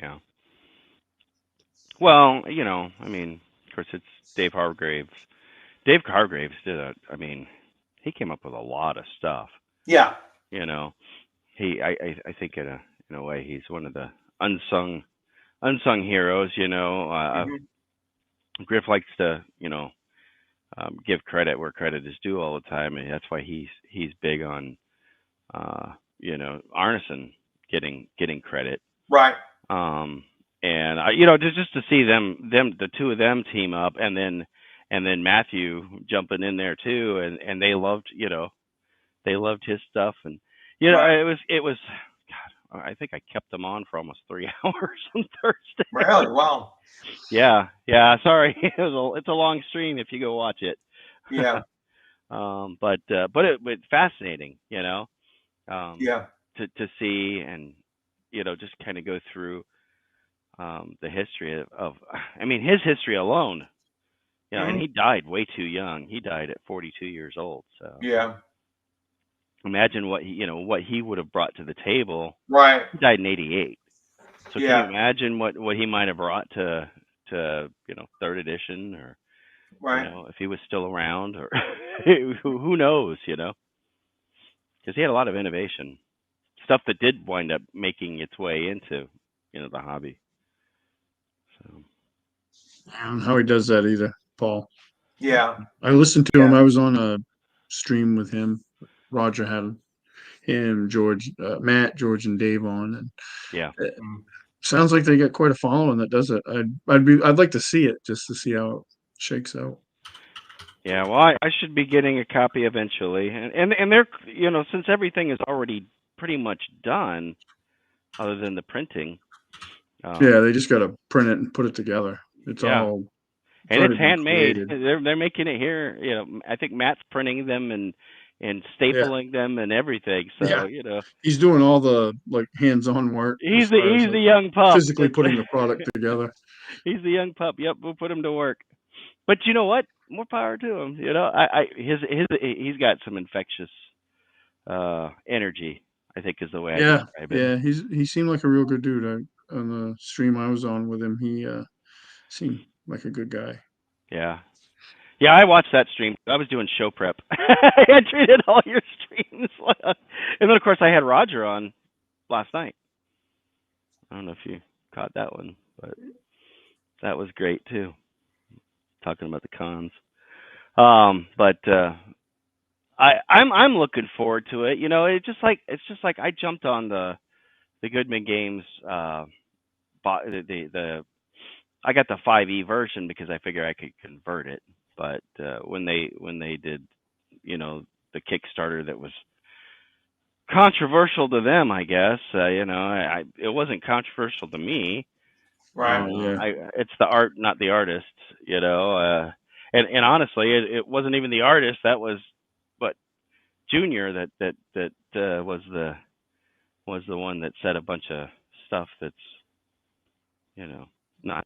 Yeah. Well, I mean, of course, it's Dave Hargraves. Dave Hargraves did I mean, he came up with a lot of stuff. Yeah. You know, I think in a way he's one of the unsung heroes. Hmm. Griff likes to give credit where credit is due all the time, and that's why he's big on Arneson getting credit. Right. Um, and just to see the two of them team up, and then Matthew jumping in there too, and they loved his stuff, and Right. it was God, I think I kept them on for almost 3 hours on Thursday. Really? Wow. Yeah. Sorry, it's a long stream if you go watch it. Yeah. But fascinating, um, Yeah. to see and just kind of go through the history of I mean his history alone, and Hmm. he died way too young. He died at 42 years old. So Yeah. imagine what he would have brought to the table. Right. He died in 88. So can you Yeah. imagine what he might have brought to third edition, or Right. if he was still around, or who knows, because he had a lot of innovation, stuff that did wind up making its way into the hobby. So I don't know how he does that either, Paul. Yeah. I listened to him. Yeah. I was on a stream with him. Roger had him, George, Matt, George, and Dave on, and yeah. it Mm. sounds like they got quite a following that does it. I'd like to see it just to see how it shakes out. Yeah, well, I should be getting a copy eventually, and they're since everything is already pretty much done, other than the printing. Yeah, Um, they just got to print it and put it together. yeah, It's and it's already been handmade. created. They're making it here. I think Matt's printing them and Yeah, stapling them and everything. yeah. So He's doing all the like hands-on work as he's the far as he's the like young pup. physically putting the product together. He's the young pup. Yep, we'll put him to work. But you know what? More power to him. He's got some infectious energy, I think is the way I Yeah, describe it. yeah. He seemed like a real good dude. On the stream I was on with him, he seemed like a good guy. Yeah. Yeah, I watched that stream. I was doing show prep. I treated all your streams. And then, of course, I had Roger on last night. I don't know if you caught that one, but that was great too, talking about the cons. But I'm looking forward to it. It's just like I jumped on the Goodman Games. The I got the 5e version because I figured I could convert it. But when they did, the Kickstarter that was controversial to them, I guess. It wasn't controversial to me. Right. Yeah, It's the art, not the artist. And honestly, it wasn't even the artist. That was, but Junior that was the one that said a bunch of stuff that's not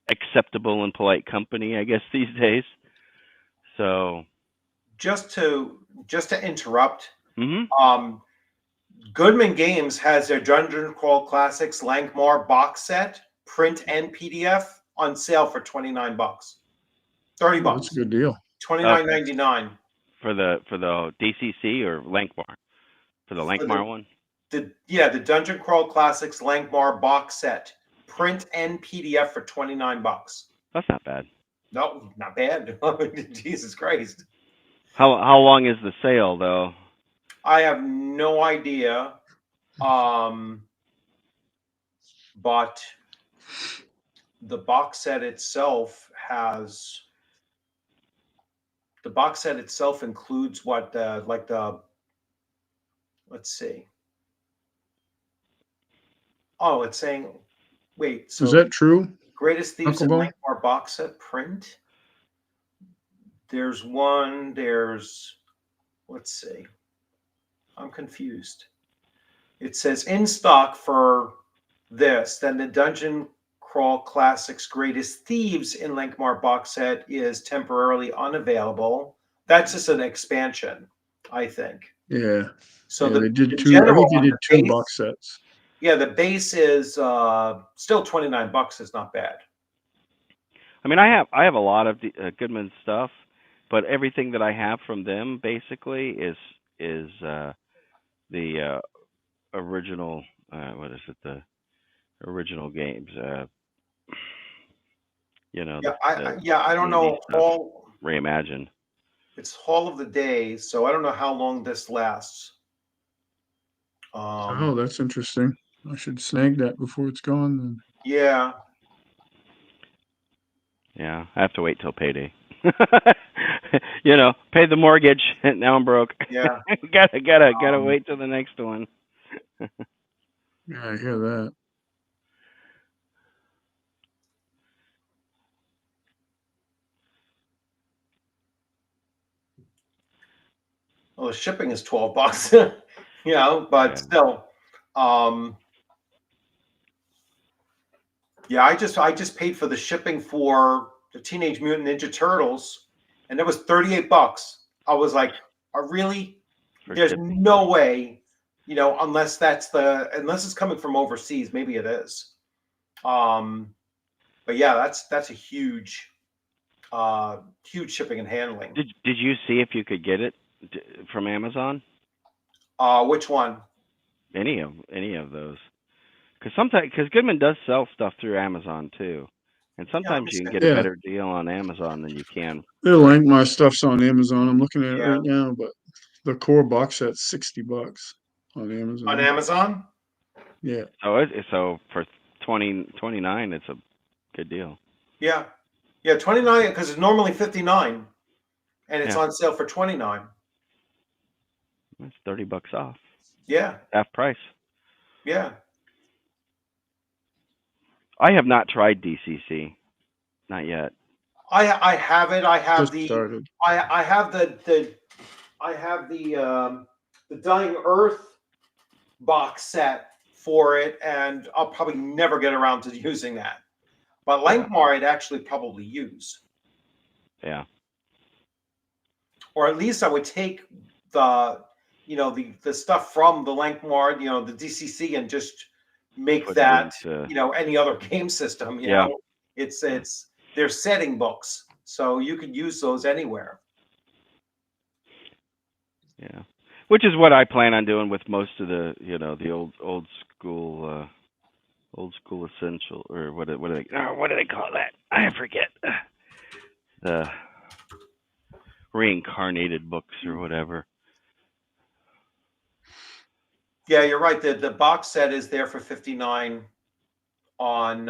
acceptable in polite company, I guess these days. So, Just to interrupt, mhm. um, Goodman Games has their Dungeon Crawl Classics Lankmar box set, print and PDF on sale for $29. 30 oh, that's a bucks. good deal. Uh, 29.99 for the DCC or Lankmar, for the for Lankmar one. the Dungeon Crawl Classics Lankmar box set, print and PDF for 29 bucks. That's not bad. No, not bad. Jesus Christ. How long is the sale though? I have no idea. But the box set itself includes what let's see. Oh, it's saying, wait, Is so that true, Greatest Thieves in Knuckleball? Lankmar box set print. There's one, let's see. I'm confused. It says in stock for this. Then the Dungeon Crawl Classics Greatest Thieves in Lankmar box set is temporarily unavailable. That's just an expansion, I think. Yeah. So Yeah, they did in two. I general, think they on did the two base, box sets. yeah, the base is still $29 is not bad. I mean, I have a lot of the, Goodman stuff, but everything that I have from them basically is the original. What is it? The original games. You know, I don't D&D know. stuff reimagined. It's Hall of the Day, so I don't know how long this lasts. Oh, that's interesting. I should snag that before it's gone then. Yeah. Yeah, I have to wait till payday. You know, pay the mortgage. Now I'm broke. Yeah. Gotta Um, wait till the next one. Yeah, I hear that. well, the shipping is $12, but Yeah. still, um, yeah, I just paid for the shipping for the Teenage Mutant Ninja Turtles, and it was $38. I was like, really? For There's shipping. no way, unless unless it's coming from overseas, maybe it is. But yeah, that's a huge shipping and handling. Did you see if you could get it from Amazon? Which one? Any of those? Because Goodman does sell stuff through Amazon too, and Yeah, let sometimes me you see. can get a Yeah, better deal on Amazon than you can. their Lankmar stuff's on Amazon. I'm looking at it Yeah, right now, but the core box set's $60 on on Amazon. Amazon. Yeah. So for 29, it's a good deal. Yeah, yeah, 29 because it's normally 59, and it's Yeah, on sale for 29. that's $30 off, Yeah, half price. yeah. I have not tried DCC, not yet. I have it. I have Just the started. I have the Dying Earth box set for it, and I'll probably never get around to using that. But Yeah, Lankmar, I'd actually probably use, yeah. or at least I would take the the stuff from the Lankmar, the DCC, and just make Put it that into any other game system. yeah, It's yeah, they're setting books, so you could use those anywhere. yeah. Which is what I plan on doing with most of the the old school essential, or what do they call that? I forget. The reincarnated books or whatever. Yeah, you're right. The box set is there for 59 on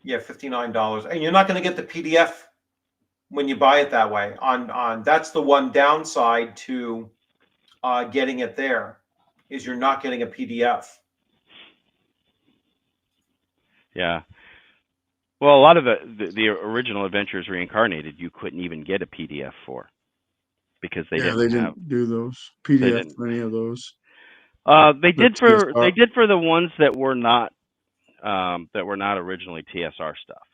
$59, and you're not going to get the PDF when you buy it that way. On That's the one downside to getting it there, is you're not getting a PDF. Yeah. Well, a lot of the original Adventures Reincarnated, you couldn't even get a PDF for because they Yeah, didn't they have didn't do those they PDF didn't. for any of those. They The TSR. did for the ones that were not originally TSR stuff.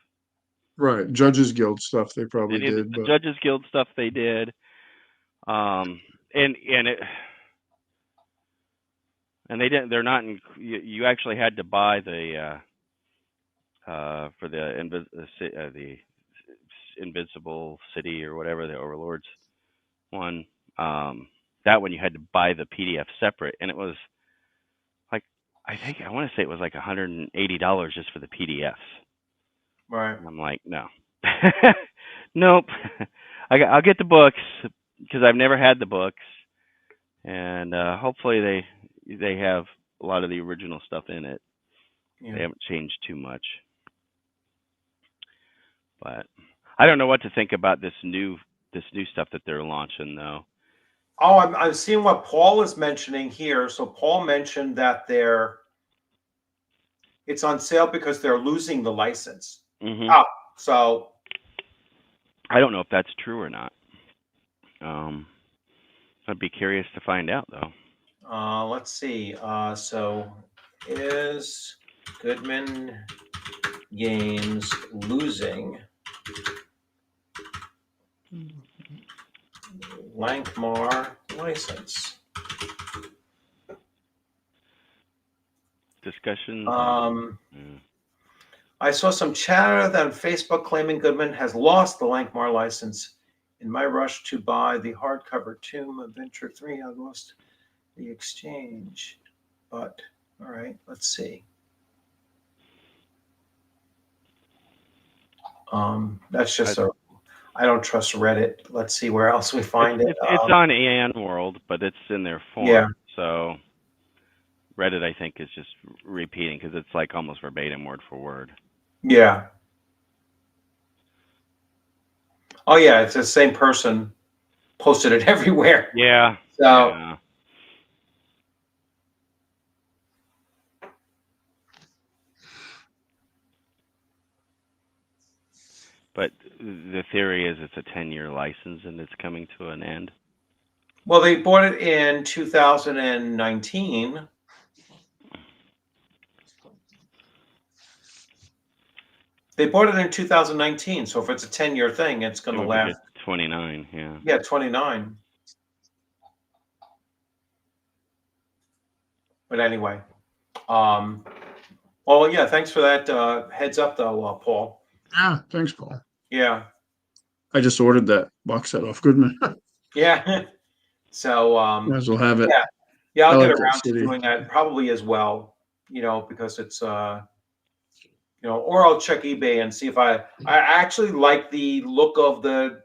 Right. Judges Guild stuff they probably Any of did, the but Judges Guild stuff they did, and they didn't. They're not. You actually had to buy the for the Invincible City or whatever, the Overlords one. That one you had to buy the PDF separate, and it was like I want to say it was like $180 just for the PDFs. Right. And I'm like, no, nope. I'll get the books because I've never had the books, and hopefully they have a lot of the original stuff in it. Yeah. They haven't changed too much, but I don't know what to think about this new stuff that they're launching though. Oh, I'm seeing what Paul is mentioning here. So Paul mentioned that it's on sale because they're losing the license. Hmm. Oh, so I don't know if that's true or not. Um, I'd be curious to find out though. Let's see. So is Goodman Games losing Lankmar license? Discussions. Yeah. I saw some chatter that on Facebook claiming Goodman has lost the Lankmar license. In my rush to buy the hardcover Tomb Adventure 3, I lost the exchange. But, all right, let's see. That's just I don't trust Reddit. Let's see where else we find it. It's on AN World, but it's in their form. Yeah. So Reddit, I think, is just repeating because it's like almost verbatim, word for word. Yeah. Oh yeah, it's the same person posted it everywhere. Yeah. So. Yeah. But the theory is it's a 10-year license and it's coming to an end. Well, they bought it in 2019. They bought it in 2019, so if it's a 10-year thing, it's going to last. 29, yeah. Yeah, 29. But anyway, well, yeah, thanks for that heads up, though, Paul. Yeah, thanks, Paul. Yeah. I just ordered that box set off Goodman. Yeah. So, Might as well have it. Yeah, I'll I get like that around to city. doing that probably as well, because it's, or I'll check eBay and see if I actually like the look of the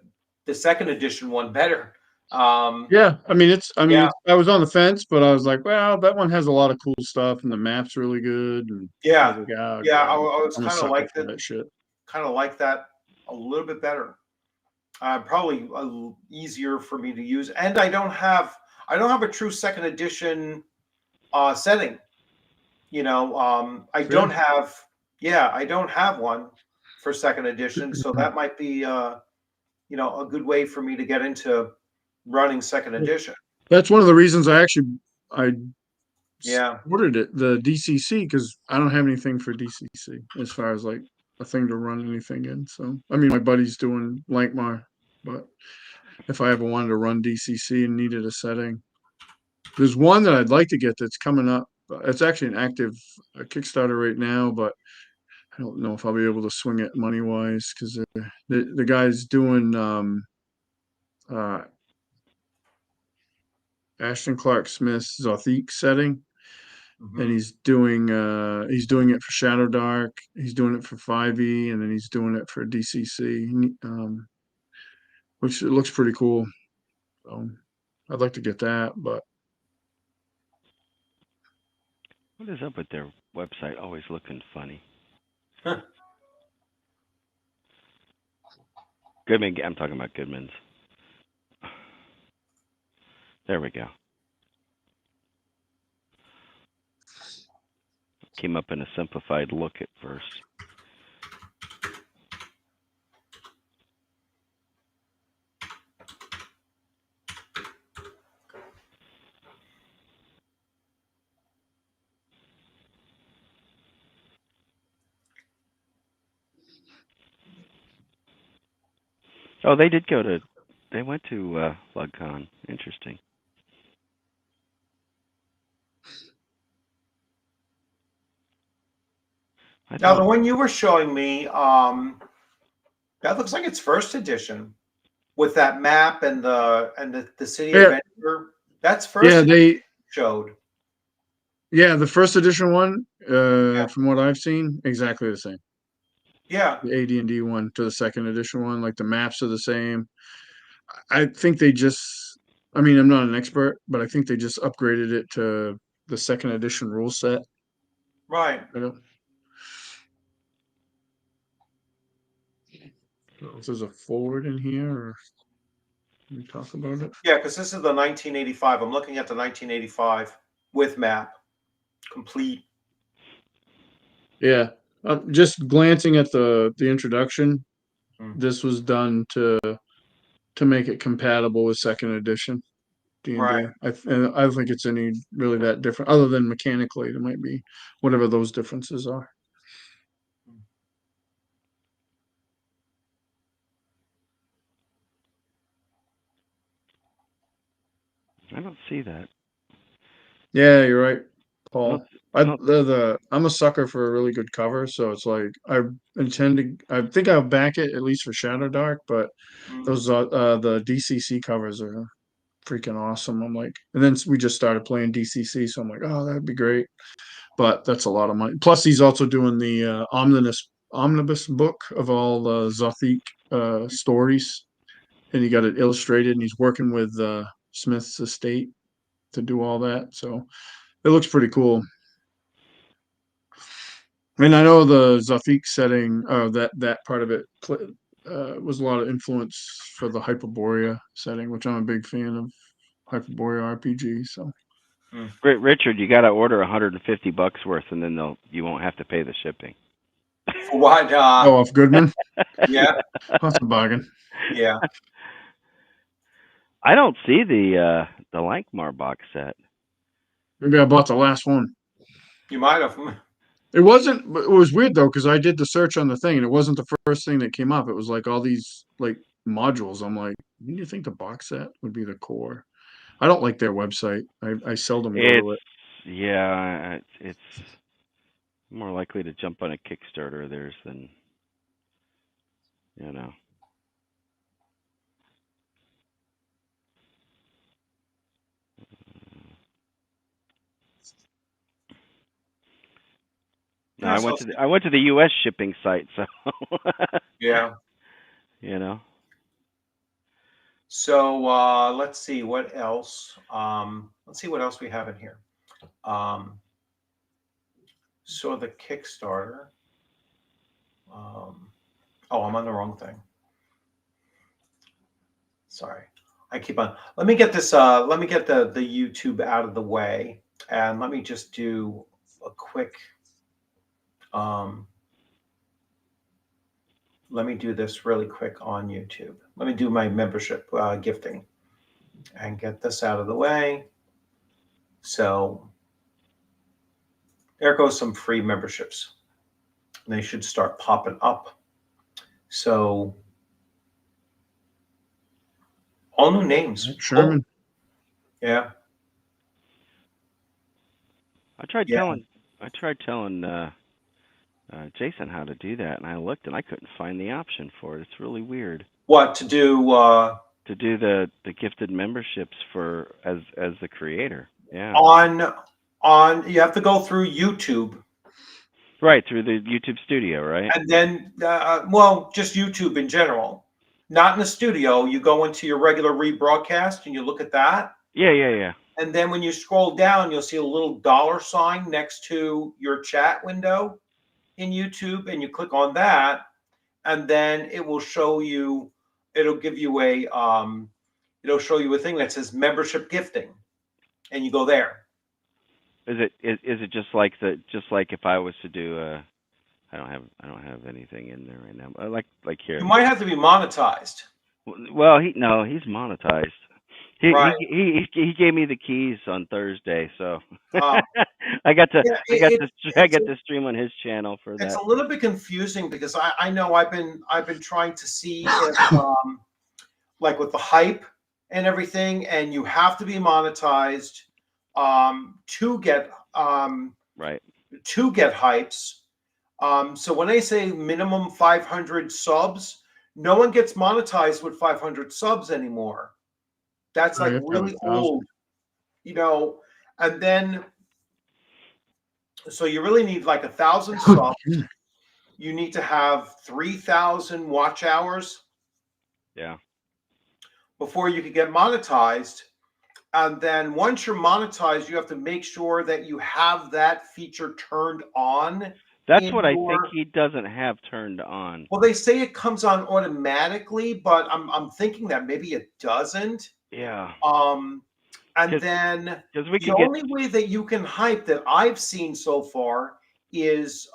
second edition one better. Yeah, I mean, Yeah. I was on the fence, but I was like, well, that one has a lot of cool stuff, and the map's really good. And I Yeah. was like, oh, Yeah, God, I was I'm a kind of sucker like for that shit. kind of like that a little bit better. Probably easier for me to use, and I don't have a true second edition setting. I don't have I don't have one for second edition, so that might be a good way for me to get into running second edition. That's one of the reasons I Yeah. ordered it, the DCC, because I don't have anything for DCC as far as like a thing to run anything in. So, I mean, my buddy's doing Lankmar, but if I ever wanted to run DCC and needed a setting, there's one that I'd like to get that's coming up. It's actually an active Kickstarter right now, but I don't know if I'll be able to swing it money wise because the guy's doing uh, Ashton Clark Smith's Zothique setting, and he's doing it for Shadow Dark. He's doing it for 5e, and then he's doing it for DCC, which it looks pretty cool. So I'd like to get that, but What is up with their website always looking funny? Huh. Goodman, I'm talking about Goodman's. There we go. Came up in a simplified look at first. Oh, they went to LugCon. Interesting. Now the one you were showing me, that looks like it's first edition with that map and the city adventure. That's first. Yeah, they showed. Yeah, the first edition one, from what I've seen, exactly the same. Yeah. The AD&D one to the second edition one, like the maps are the same. I think they just, I mean, I'm not an expert, but I think they just upgraded it to the second edition rule set. Right. If there's a forward in here, or can we talk about it? Yeah, because this is the 1985. I'm looking at the 1985 with map, complete. Yeah, just glancing at the introduction, this was done to make it compatible with second edition, D&D. Right. I don't think it's any really that different, other than mechanically, there might be whatever those differences are. I don't see that. Yeah, you're right, I Paul. don't. I don't. I'm a sucker for a really good cover, so it's like I think I'll back it at least for Shadow Dark, but Mm. those the DCC covers are freaking awesome. I'm like, and then we just started playing DCC, so I'm like, oh, that'd be great. But that's a lot of money. Plus, he's also doing the omnibus book of all the Zothic stories, and he got it illustrated, and he's working with Smith's estate to do all that. So it looks pretty cool. And I know the Zafik setting, that part of it was a lot of influence for the Hyperborea setting, which I'm a big fan of Hyperborea RPG. So Mm. Richard, you got to order $150 worth, and then you won't have to pay the shipping. For what? off Goodman, Yeah, that's a bargain. yeah. I don't see the Lankmar box set. Maybe I bought the last one. You might have. It wasn't. It was weird though because I did the search on the thing, and it wasn't the first thing that came up. It was like all these like modules. I'm like, wouldn't you think the box set would be the core? I don't like their website. I seldom go to it. It's more likely to jump on a Kickstarter of theirs than you know. No, Yeah, I went to the U.S. shipping site, so yeah. you know. So let's see what else. Let's see what else we have in here. So the Kickstarter. Oh, I'm on the wrong thing. Sorry, I keep on. Let me get this. Let me get the YouTube out of the way, and let me just do a quick. Let me do this really quick on YouTube. Let me do my membership gifting, and get this out of the way. So there goes some free memberships. They should start popping up. So all new names. Sherman. Yeah. I tried Yeah. telling Jason how to do that, and I looked and I couldn't find the option for it. It's really weird. What to do? To do the gifted memberships for as the creator. Yeah. On you have to go through YouTube. Right, through the YouTube studio, right? And then well, just YouTube in general. Not in the studio. You go into your regular rebroadcast and you look at that. Yeah. And then when you scroll down, you'll see a little dollar sign next to your chat window in YouTube, and you click on that, and then it will show you. It'll give you it'll show you a thing that says membership gifting, and you go there. Is it just like if I was to do I don't have anything in there right now. Like here. You might have to be monetized. Well, he's monetized. Right. He gave me the keys on Thursday, so Oh. I got to Yeah, to stream on his channel for that. It's a little bit confusing because I know I've been trying to see if like with the hype and everything, and you have to be monetized to get right. to get hypes. So when they say minimum 500 subs, no one gets monetized with 500 subs anymore. That's like really old, and then so you really need like 1,000 subs. You need to have 3,000 watch hours. Yeah. Before you could get monetized. And then once you're monetized, you have to make sure that you have that feature turned on. That's what I think he doesn't have turned on. Well, they say it comes on automatically, but I'm thinking that maybe it doesn't. Yeah. And then the only way that you can hype that I've seen so far is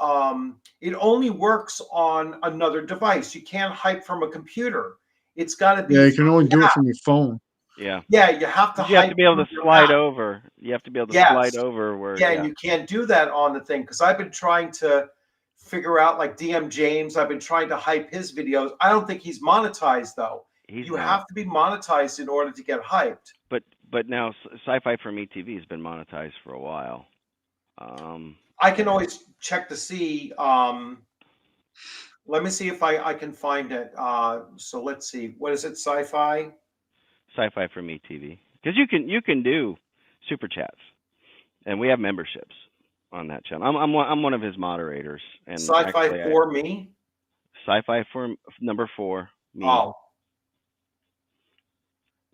it only works on another device. You can't hype from a computer. It's got to be. Yeah, you can only do it from your phone. Yeah. Yeah, you have to 'Cause you have hype to be able through to your slide app. over. You have to be able to slide Yes. over where, Yeah, and yeah. you can't do that on the thing because I've been trying to figure out like DM James. I've been trying to hype his videos. I don't think he's monetized though. He's You not. have to be monetized in order to get hyped. But now Sci-Fi for Me TV has been monetized for a while. I can And always check to see. Let me see if I can find it. So let's see. What is it? Sci-fi? Sci-Fi for Me TV, because you can do super chats, and we have memberships on that channel. I'm one of his moderators, and Sci-fi actually, for me? Sci-Fi for number 4 me. Oh,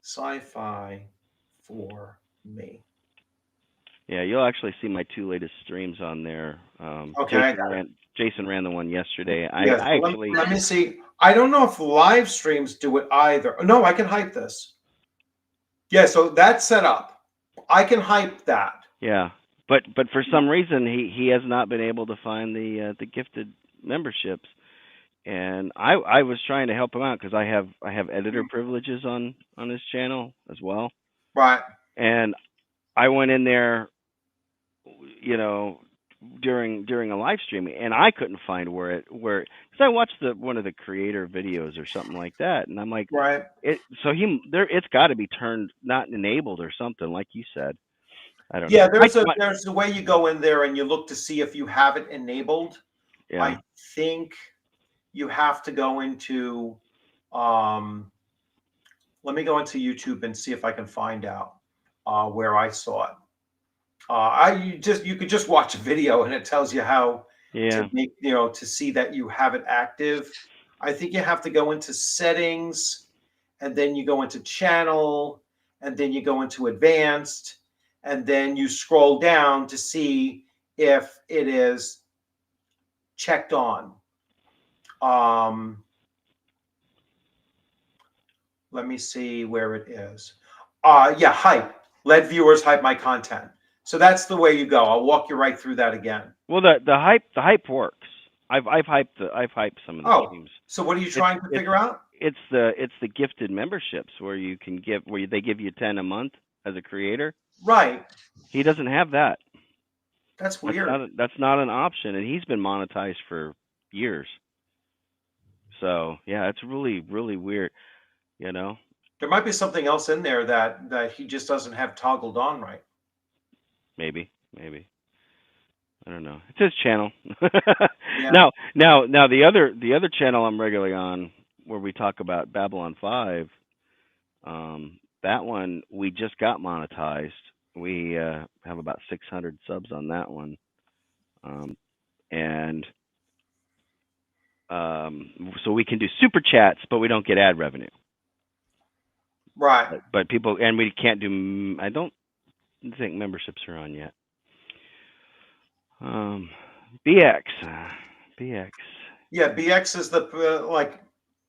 sci-fi for me. Yeah, you'll actually see my 2 latest streams on there. Okay, I got it. Jason ran the one yesterday. I Yes, I actually, let me see. I don't know if live streams do it either. No, I can hype this. Yeah, so that's set up. I can hype that. yeah, but for some reason he has not been able to find the gifted memberships, and I was trying to help him out because I have editor privileges on his channel as well, Right. and I went in there, you know, during a live stream, and I couldn't find where because I watched one of the creator videos or something like that, and I'm like, Right. it's got to be turned not enabled or something like you said. I don't Yeah, know. there's a way you go in there and you look to see if you have it enabled. Yeah. I think you have to go into um let me go into YouTube and see if I can find out where I saw it. You could just watch a video and it tells you how to Yeah. make to see that you have it active. I think you have to go into settings and then you go into channel and then you go into advanced and then you scroll down to see if it is checked on. Um, Let me see where it is. Yeah, hype. Let viewers hype my content. So that's the way you go. I'll walk you right through that again. Well, the hype works. I've hyped some of the Oh, streams. so what are you It's trying to it's figure out? it's the gifted memberships where you can give where they give you 10 a month as a creator. Right. He doesn't have that. That's That's weird. not an option, and he's been monetized for years. So yeah, it's really weird. You know, There might be something else in there that he just doesn't have toggled on right. maybe I don't know. It's his channel. Yeah. Now the other channel I'm regularly on where we talk about Babylon 5. That one we just got monetized. We have about 600 subs on that one, and so we can do super chats, but we don't get ad revenue. Right. But people, and we can't do. I don't think memberships are on yet. Um, BX, BX. Yeah, BX is the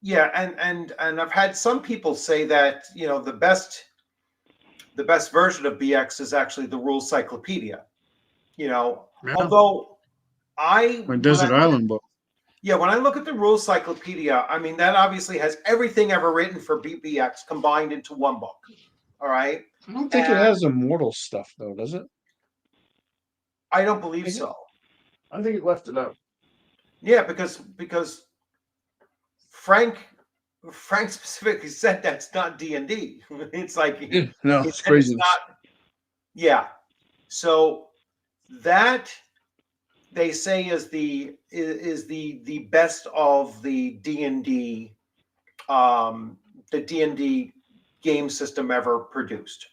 yeah, and I've had some people say that, the best version of BX is actually the Rule Cyclopedia. Yeah. Although I My when I Desert Island book. yeah, when I look at the Rule Cyclopedia, I mean that obviously has everything ever written for BX combined into one book. All right. I don't think it And has immortal stuff though, does it? I don't believe so. I think it left it out. Yeah, because Frank specifically said that's not D&D. It's like Yeah, no, he it's said it's crazy. not. Yeah. So that they say is the best of the D&D the D&D game system ever produced.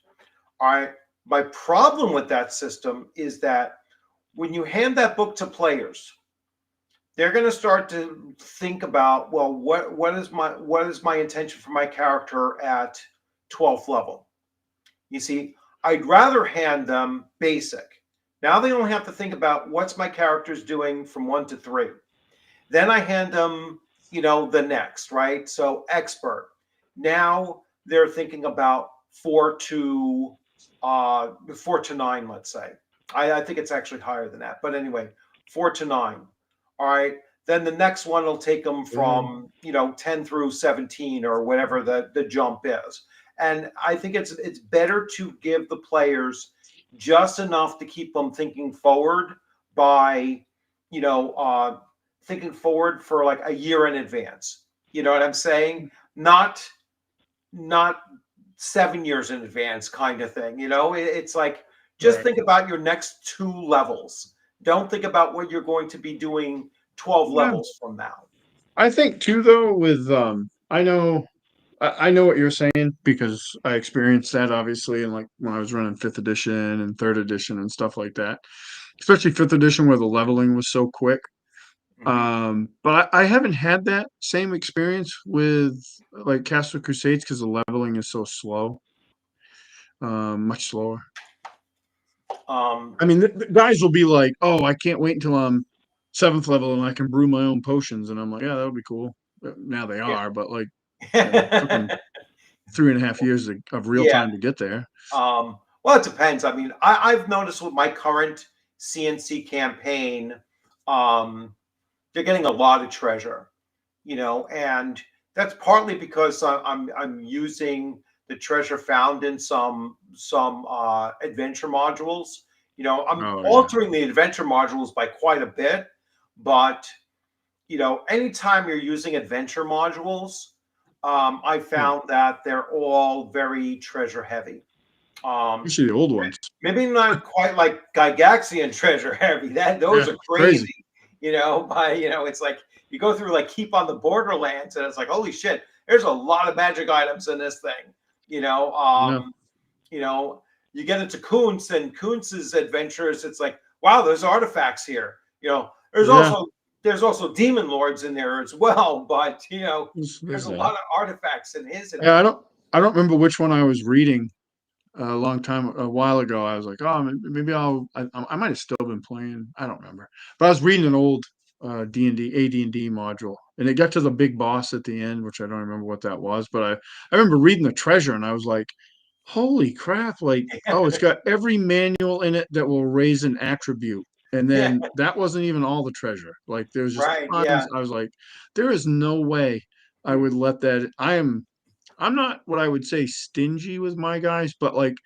All right. My problem with that system is that when you hand that book to players, they're going to start to think about, well, what is my intention for my character at 12th level? You see, I'd rather hand them basic. Now they only have to think about what's my character's doing from 1 to 3. Then I hand them, the next, right? So expert. Now they're thinking about 4 to 9, let's say. I think it's actually higher than that, but anyway, 4 to 9. All right. Then the next one will take them from 10 through 17 or whatever the jump is. And I think it's better to give the players just enough to keep them thinking forward by, you know, thinking forward for like a year in advance. You know what I'm saying? Not 7 years in advance kind of thing. You know, it's like just Right. think about your next 2 levels. Don't think about what you're going to be doing 12 Yeah. levels from now. I think too, though, with I know what you're saying because I experienced that obviously, and like when I was running fifth edition and third edition and stuff like that, especially fifth edition where the leveling was so quick. Mhm. But I haven't had that same experience with like Castle Crusades because the leveling is so slow, much slower. Um, I mean, the guys will be like, "Oh, I can't wait until I'm seventh level and I can brew my own potions," and I'm like, "Yeah, that would be cool." Now they are, but like, it took them yeah. 3.5 years of real Yeah. time to get there. Well, it depends. I mean, I've noticed with my current CNC campaign, um, they're getting a lot of treasure, you know, and that's partly because I'm using the treasure found in some adventure modules. You know, I'm Oh yeah, altering the adventure modules by quite a bit, but you know, anytime you're using adventure modules, I yeah. found that they're all very treasure heavy. Um, Especially the old ones. maybe not quite like Gygaxian treasure heavy. Those Yeah, are crazy. crazy. You know, but you know, it's like you go through like Keep on the Borderlands, and it's like, holy shit, there's a lot of magic items in this thing. You know, Yeah, you know, you get into Kuntz and Kuntz's adventures. It's like, wow, there's artifacts here. You know, yeah. there's also demon lords in there as well. But you know, there's There's a that. lot of artifacts in his Yeah, adventure. I don't remember which one I was reading a while ago. I was like, oh, maybe I might have still been playing. I don't remember, but I was reading an old D&D AD&D module, and it got to the big boss at the end, which I don't remember what that was, but I remember reading the treasure, and I was like, holy crap! Like, oh, it's got every manual in it that will raise an attribute. And Yeah, then that wasn't even all the treasure. Like there's just right. Yeah. tons. I was like, there is no way I would let that. I'm not what I would say stingy with my guys, but like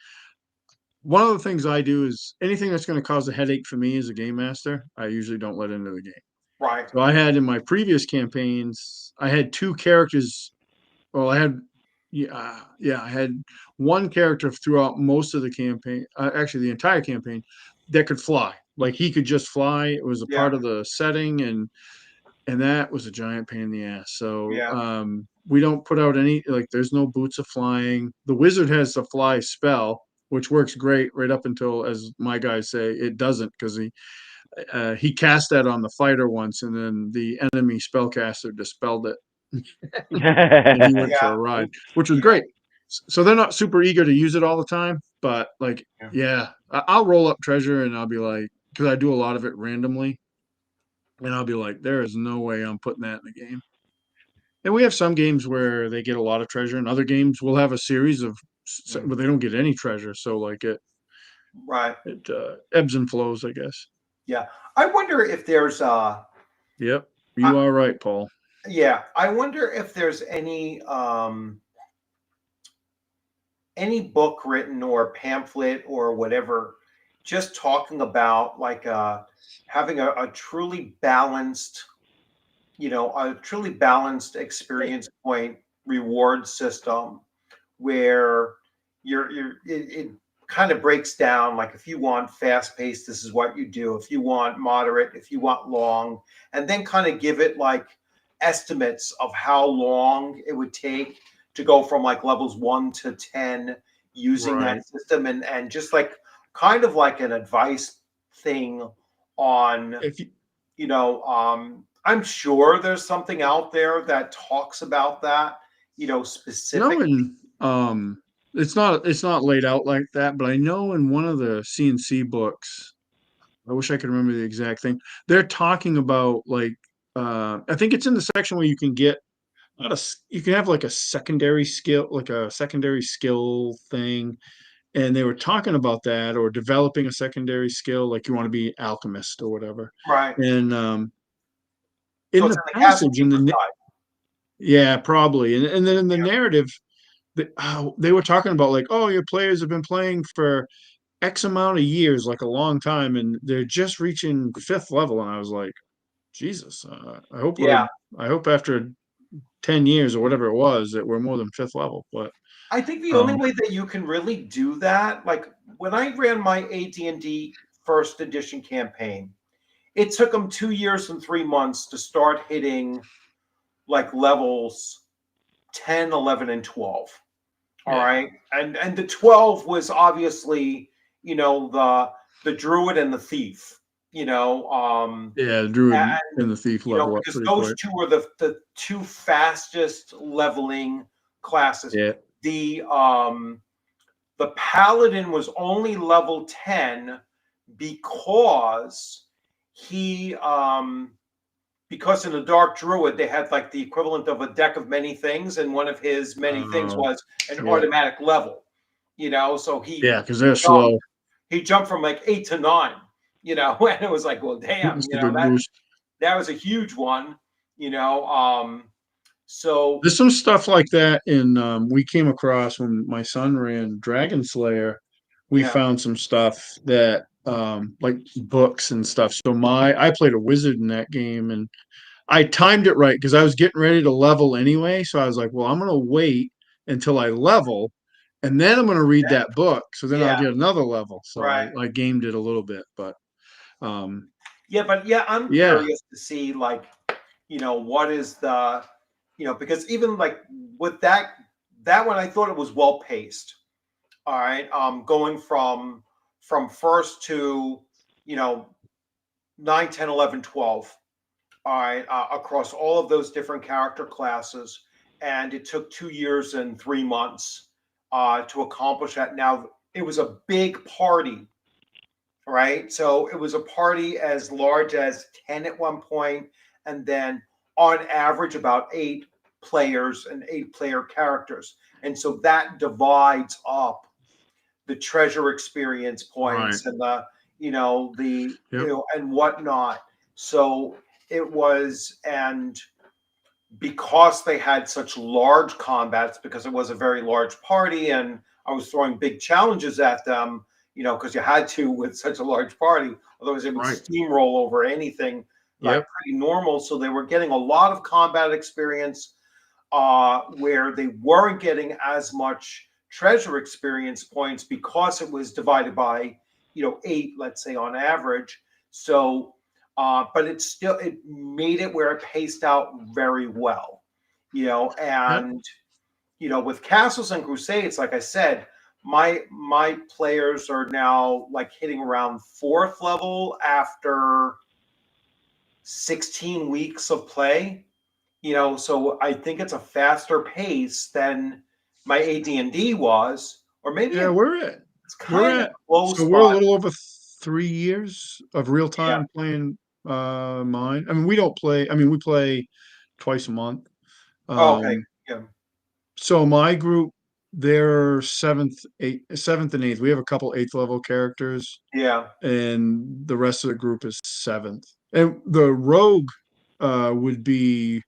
one of the things I do is anything that's going to cause a headache for me as a game master, I usually don't let into the game. Right. So I had in my previous campaigns, I had two characters. Well, I had, yeah, I had one character throughout most of the campaign, actually the entire campaign, that could fly. Like he could just fly. It was a Yeah. part of the setting, and that was a giant pain in the ass. So Yeah. we don't put out any like there's no boots of flying. The wizard has the fly spell, which works great right up until, as my guys say, it doesn't because he cast that on the fighter once, and then the enemy spellcaster dispelled it, and he went for Yeah. a ride, which was Yeah. great. So they're not super eager to use it all the time, but like, Yeah. yeah, I'll roll up treasure and I'll be like, because I do a lot of it randomly, and I'll be like, there is no way I'm putting that in the game. And we have some games where they get a lot of treasure, and other games will have a series of Mm. where they don't get any treasure. So like Right. it ebbs and flows, I guess. Yeah. I wonder if there's Yep, you I, are right, Paul. yeah, I wonder if there's any book written or pamphlet or whatever just talking about like having a truly balanced, you know, a truly balanced experience point reward system where it kind of breaks down like if you want fast paced, this is what you do. If you want moderate, if you want long, and then kind of give it like estimates of how long it would take to go from like levels 1 to 10 using Right. that system, and just like kind of like an advice thing on, If you you know, I'm sure there's something out there that talks about that, you know, specific. know in it's not laid out like that, but I know in one of the CNC books, I wish I could remember the exact thing. They're talking about like I think it's in the section where you can get not a you can have like a secondary skill, like a secondary skill thing, and they were talking about that or developing a secondary skill, like you want to be alchemist or whatever. Right. And So in it's the in the Castle passage, Keeper's Guide. yeah, probably, and then in the Yeah. narrative, they were talking about like, oh, your players have been playing for X amount of years, like a long time, and they're just reaching fifth level. And I was like, Jesus, Yeah, I hope after 10 years or whatever it was that we're more than fifth level. But I think the only um, way that you can really do that, like when I ran my AD&D first edition campaign, it took them 2 years and 3 months to start hitting like levels 10, 11, and 12. All yeah, right. And the 12 was obviously, the druid and the thief, yeah, the druid and and the thief level up because pretty those quick. two are the two fastest leveling classes. Yeah. The paladin was only level 10 because he because in the Dark Druid they had like the equivalent of a deck of many things, and one of his many things Um, was an yeah, automatic level. So he yeah, because they're jumped slow. he jumped from like 8 to 9. And it was like, well, damn, It's a big that boost. that was a huge one. You know, so There's some stuff like that in we came across when my son ran Dragon Slayer. We yeah, found some stuff that like books and stuff. So I played a wizard in that game and I timed it right because I was getting ready to level anyway. So I was like, well, I'm gonna wait until I level and then I'm gonna read that book. So then I'll yeah, get another level. So right. I gamed it a little bit, but um Yeah, but yeah, I'm yeah. curious to see like, what is the, because even like with that one, I thought it was well paced. All right, going from first to, you know 9, 10, 11, 12. All right, across all of those different character classes, and it took 2 years and 3 months to accomplish that. Now it was a big party, right? So it was a party as large as 10 at one point, and then on average about 8 players and 8 player characters. And so that divides up the treasure experience Right. points and the Yep. and whatnot. So it was, and because they had such large combats, because it was a very large party, and I was throwing big challenges at them, because you had to with such a large party, otherwise they would Right. steamroll over anything like Yep. pretty normal. So they were getting a lot of combat experience, where they weren't getting as much treasure experience points because it was divided by 8, let's say, on average. So but it made it where it paced out very well. Yep. And with Castles and Crusades, like I said, my players are now like hitting around fourth level after 16 weeks of play. So I think it's a faster pace than my AD&D was, or maybe Yeah, it's we're kind of at close, so we're a but little over 3 years of real yeah. time playing mine. I mean, we don't play, I mean, we play twice a month. Oh, okay. Um, Yeah. so my group, they're seventh and eighth. We have a couple eighth level characters, Yeah. and the rest of the group is seventh. And the rogue would be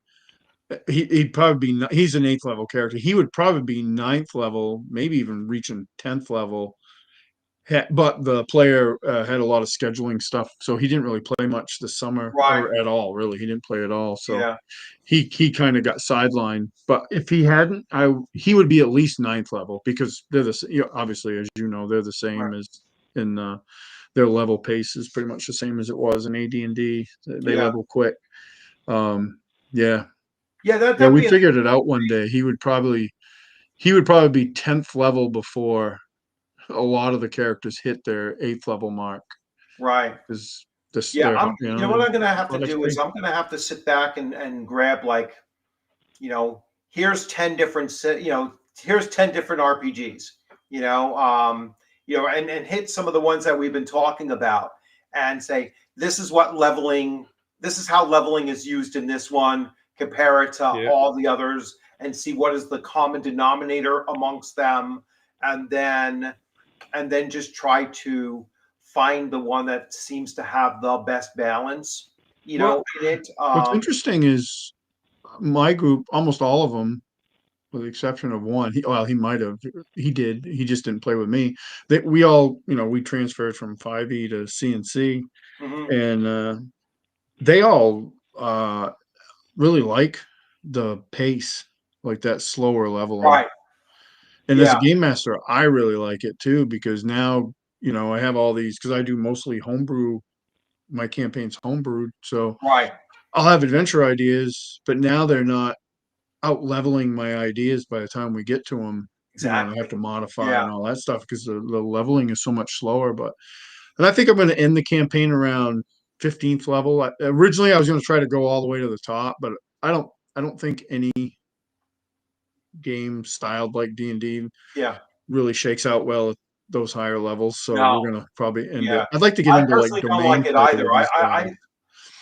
he'd probably be he's an eighth level character. He would probably be ninth level, maybe even reaching 10th level. But the player had a lot of scheduling stuff, so he didn't really play much this summer Right. or at all. Really, he didn't play at all. So Yeah. he kind of got sidelined. But if he hadn't, he would be at least ninth level because they're obviously, as you know, they're the Right. same as in their level pace is pretty much the same as it was in AD&D. They Yeah. level quick. Um, yeah, Yeah. yeah, That'd we be an figured it out one day. He would probably be 10th level before a lot of the characters hit their eighth level mark right. because this Yeah. they're What I'm gonna have to hot do is XP. I'm gonna have to sit back and grab like, here's 10 different here's 10 different RPGs, and hit some of the ones that we've been talking about and say, this is how leveling is used in this one, compare it to Yeah. all the others and see what is the common denominator amongst them, and then just try to find the one that seems to have the best balance, Well, in it. what's interesting is my group, almost all of them with the exception of one. He might have. He did. He just didn't play with me. We all, we transferred from 5e to CNC, Mhm. and they all really like the pace, like that slower leveling. Right. And as a Yeah. game master, I really like it too, because now, I have all these, because I do mostly homebrew. My campaign's homebrewed, so Right. I'll have adventure ideas, but now they're not out leveling my ideas by the time we get to them. I have Exactly. to modify Yeah. and all that stuff because the leveling is so much slower. And I think I'm going to end the campaign around 15th level. Originally, I was going to try to go all the way to the top, but I don't think any game styled like D&D Yeah. really shakes out well at those higher levels. So No. we're going to probably end it. Yeah. I'd like to get I into like personally don't domain like it play either. with these guys.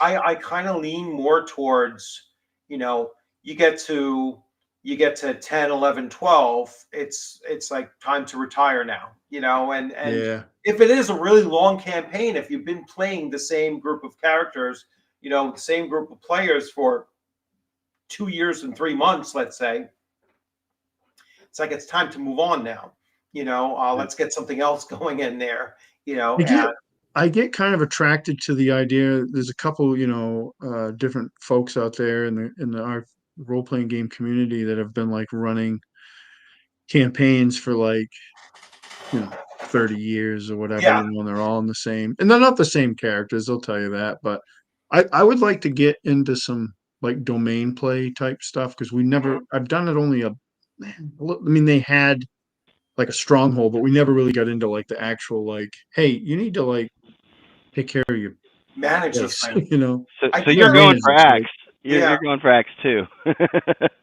I kind of lean more towards, you know, you get to you get to 10, 11, 12, it's like time to retire now, and Yeah. if it is a really long campaign, if you've been playing the same group of characters, the same group of players for 2 years and 3 months, let's say, it's like it's time to move on now. Let's get something else going in there, I and get I get kind of attracted to the idea. There's a couple, different folks out there in our role playing game community that have been like running campaigns for like, 30 years or whatever, yeah. and they're all in the same, and they're not the same characters, they'll tell you that, but I would like to get into some like domain play type stuff, because I've done it only man, I mean, they had like a stronghold, but we never really got into like the actual, like, hey, you need to like take care of your Manage this place, thing. I So think you you're gotta there going manage is. for this place. Axe. You're Yeah. going for Axe too.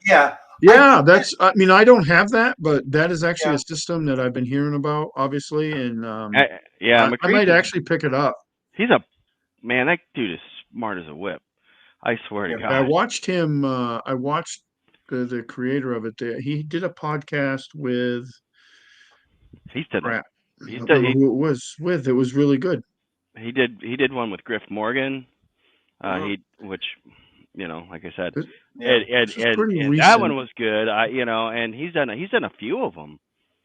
Yeah. I Yeah, think that. I mean, I don't have that, but that is actually Yeah. a system that I've been hearing about, obviously, and Yeah, I might McCreasy's actually pick it up. he's a man. That dude is smart as a whip. I swear to Yeah. I God, watched him. I watched the creator of it. He did a podcast with he's done a crap. I he's don't done, remember who it was with. It was really good. he did one with Griff Morgan. Mhm. Which like I said, This, Yeah. this was pretty and that one recent. was good. And he's done a few of them.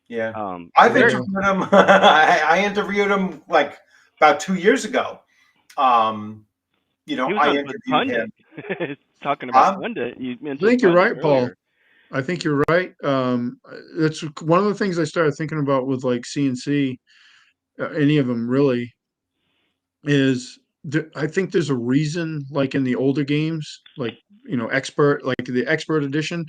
Yeah. And I've they're interviewed him. I interviewed him like about 2 years ago. Um, he was I on with interviewed Pundit him. talking about Um, Pundit. You I mentioned think you're Pundit right, Paul. earlier. I think you're right. That's one of the things I started thinking about with like CNC, any of them really, is I think there's a reason, like in the older games, like, expert, like the expert edition,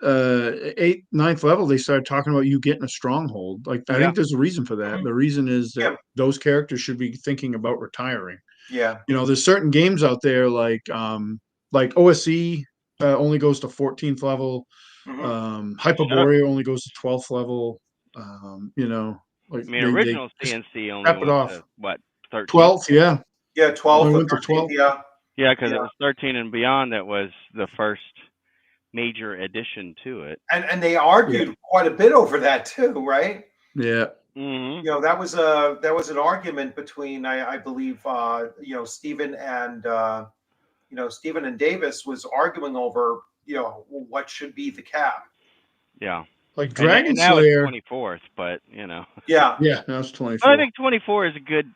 eighth, ninth level, they started talking about you getting a stronghold. Like, I Yeah, think there's a reason for that. mhm. The reason is that Yeah. those characters should be thinking about retiring. Yeah. There's certain games out there like OSE only goes to 14th level. Mhm. shut up. Hyperborea only goes to 12th level. Like I mean, they original just CNC only cap it went off. to what 13th. 12th, yeah. Yeah. Only 12th or went to 13th. 12th. Yeah. Yeah, because Yeah. it was 13 and beyond that was the first major addition to it. And they Yeah. argued quite a bit over that too, right? Yeah. Hmm. That was an argument between I believe Stephen and Davis was arguing over what should be the cap. Yeah, Like and Dragon now it's Slayer. 24th, but Yeah. Yeah, that was but I 24. think 24 is a good.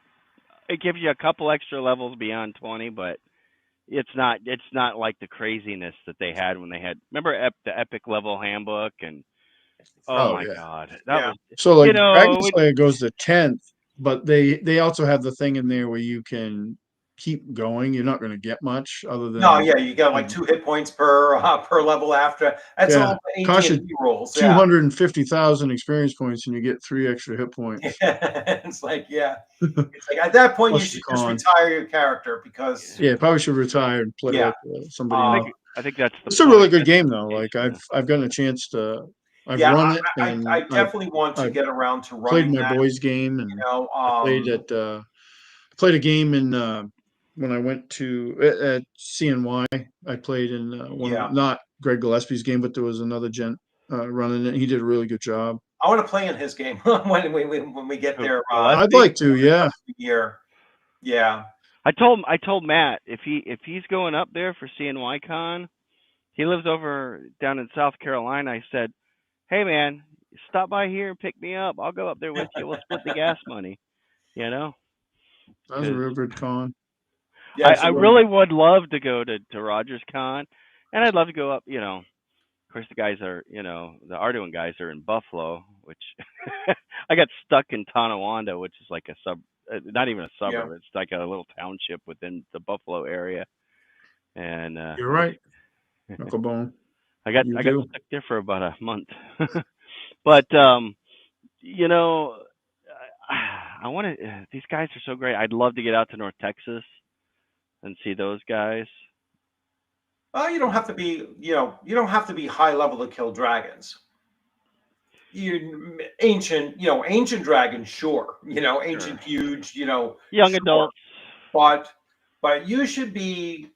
It gives you a couple extra levels beyond 20, but it's not like the craziness that they had when they had. Remember the Epic Level Handbook and oh Oh my yeah. God, that Yeah. was So like Dragon it, Slayer goes to 10th, but they also have the thing in there where you can keep going. You're not going to get much other No, than, yeah, you get like 2 hit points per level after. That's yeah, all cost AT&T you rules. Yeah. 250,000 experience points and you get 3 extra hit points. It's like, yeah. It's like at that point you Plus the should just con. retire your character because Yeah, probably should retire and play yeah. like somebody I new. think Um, I think that's the It's a really point. good That's game the though. Like dedication. I've gotten a chance to, I've yeah, run it, I and definitely want to I've get around to played running my that, boys' game, you and know. I played a game in when I went to at CNY. I played in one of, Yeah. not Greg Gillespie's game, but there was another gent running it. He did a really good job. I want to play in his game when we get there I'd Gillespie. like to, yeah. year. Yeah. I told Matt if he's going up there for CNY Con, He lives over down in South Carolina. I said, "Hey man, stop by here and pick me up. I'll go up there with you. We'll split the gas money." You know, That's a because real good con. Yeah, I so really would love to go to Rogers Con, and I'd love to go up. Of course, the guys are, the Arduin guys are in Buffalo, which I got stuck in Tonawanda, which is like a not even a yeah. suburb. It's like a little township within the Buffalo area, and You're right, Knucklebone. You I got do. stuck there for about a month. But you know, I want to. These guys are so great. I'd love to get out to North Texas and see those guys. You don't have to be, you don't have to be high level to kill dragons. Ancient dragons, sure. Sure. Ancient, huge, Young sure. adults. But you should be,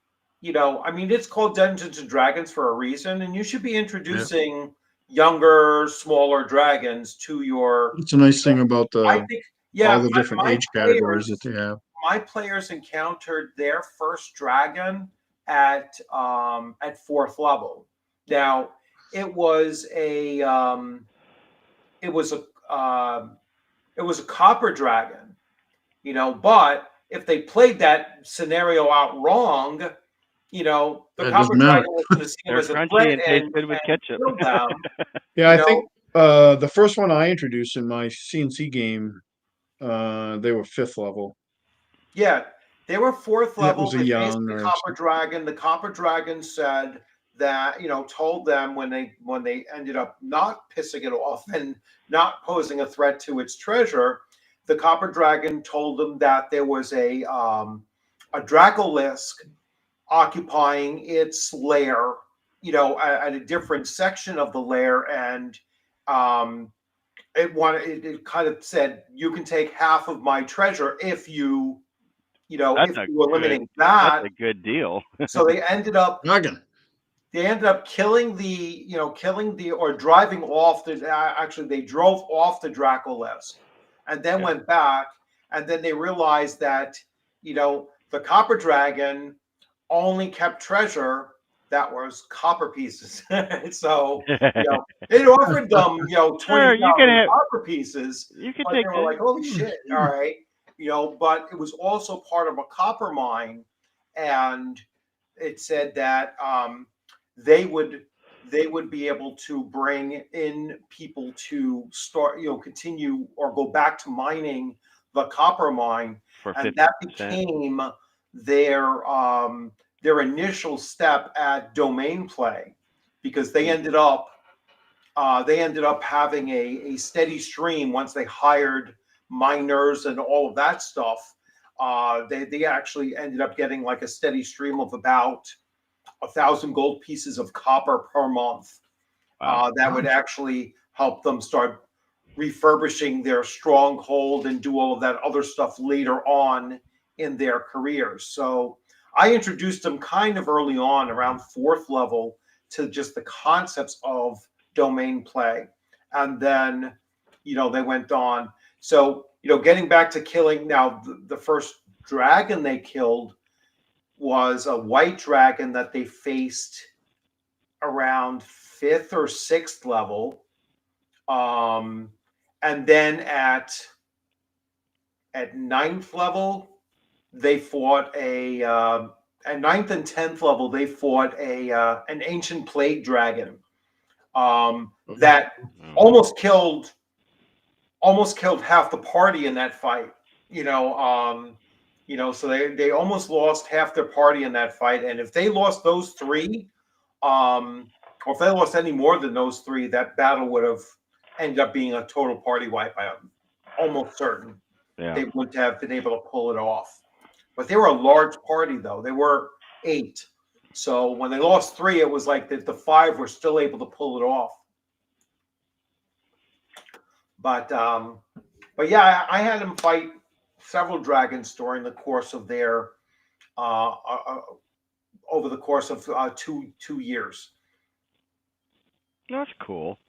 I mean, it's called Dungeons and Dragons for a reason, and you should be Yeah. introducing younger, smaller dragons to your. It's a nice thing about I the think, all yeah, the different my age categories that players, they have. my players encountered their first dragon at fourth level. Now, it was a it was a it was a copper dragon, but if they played that scenario out wrong, the That copper doesn't matter. dragon was going to see them They're as a threat crunchy and taste and good with ketchup. kill them. Yeah, You I know, think the first one I introduced in my CNC game, they were fifth level. yeah, they were fourth And it level. was a They faced young the or copper dragon. The copper dragon said that, told them when they ended up not pissing it off and not posing a threat to its treasure, the copper dragon told them that there was a Dracolisk occupying its lair, at a different section of the lair, and um, it kind of said, you can take half of my treasure if you That's if a you good. eliminate That's that. a good deal. So dragon. they ended up killing the or driving off the actually they drove off the Dracolisk and then Yeah. went back, and then they realized that the copper dragon only kept treasure that was copper pieces. So it offered them Sure, 20,000 copper pieces, you can but take they were like, it. holy shit, all right. But it was also part of a copper mine, and it said that they would be able to bring in people to start, continue or go back to mining the copper mine, For and that 50%. became their initial step at domain play, because they ended up having a steady stream once they hired miners and all of that stuff. They actually ended up getting like a steady stream of about 1,000 gold pieces of copper per month. Wow. That would actually help them start refurbishing their stronghold and do all of that other stuff later on in their careers. So I introduced them kind of early on, around fourth level, to just the concepts of domain play. And then, they went on. So, getting back to killing now, the first dragon they killed was a white dragon that they faced around fifth or sixth level. And then at ninth level, they fought at ninth and 10th level, they fought an ancient plague dragon that Mm. almost killed half the party in that fight. So they almost lost half their party in that fight. And if they lost those three, or if they lost any more than those three, that battle would have ended up being a total party wipe. I'm almost certain Yeah. they wouldn't have been able to pull it off. But they were a large party, though. They were 8. So when they lost 3, it was like the 5 were still able to pull it off. But yeah, I had them fight several dragons during the course of their over the course of 2 years. That's cool.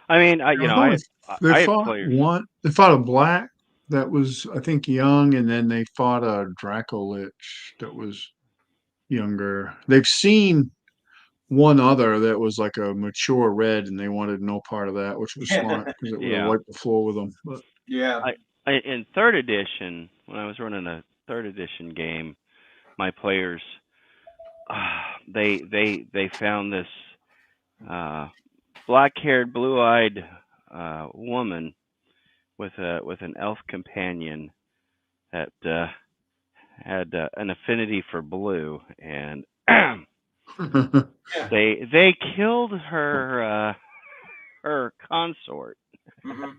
I mean, I was only they I had fought players. one. They fought a black that was, I think, young, and then they fought a Draco Lich that was younger. They've seen one other that was like a mature red, and they wanted no part of that, which was smart because it would have Yeah. wiped the floor with them. But Yeah. In third edition, when I was running a third edition game, my players they found this black-haired, blue-eyed woman with an elf companion that had an affinity for blue, and Yeah. they killed her consort. Hmm.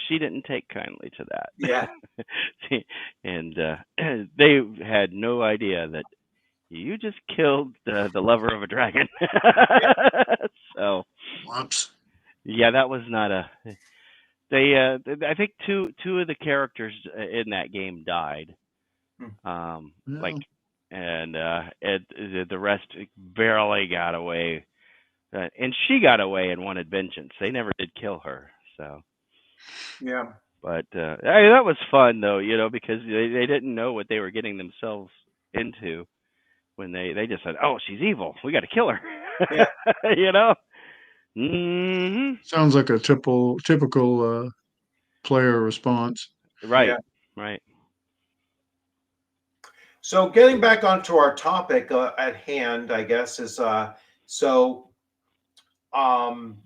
She didn't take kindly to Yeah. that, and they had no idea that you just killed the lover of a dragon. So whoops. yeah, that was not a. They I think two of the characters in that game died. Like, Well, and the rest barely got away, and she got away and wanted vengeance. They never did kill her. So, Yeah. but hey, that was fun though, because they didn't know what they were getting themselves into when they just said, "Oh, she's evil. We got to kill her." Yeah. you know. Hmm. sounds like a typical player response. Right. Yeah. Right. So getting back onto our topic at hand, I guess is so um,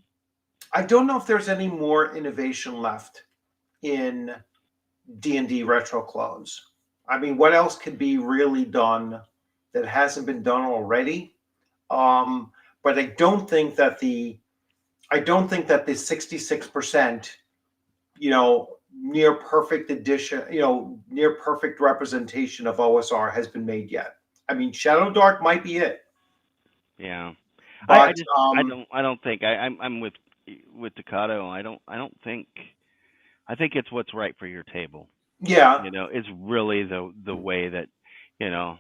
I don't know if there's any more innovation left in D&D retro clones. I mean, what else could be really done that hasn't been done already? But I don't think that the 66%, near perfect edition, near perfect representation of OSR has been made yet. I mean, Shadow Dark might be it, Yeah. I but just I don't think I'm with Ducato. I don't think I think it's what's right for your table. yeah, It's really the way that you know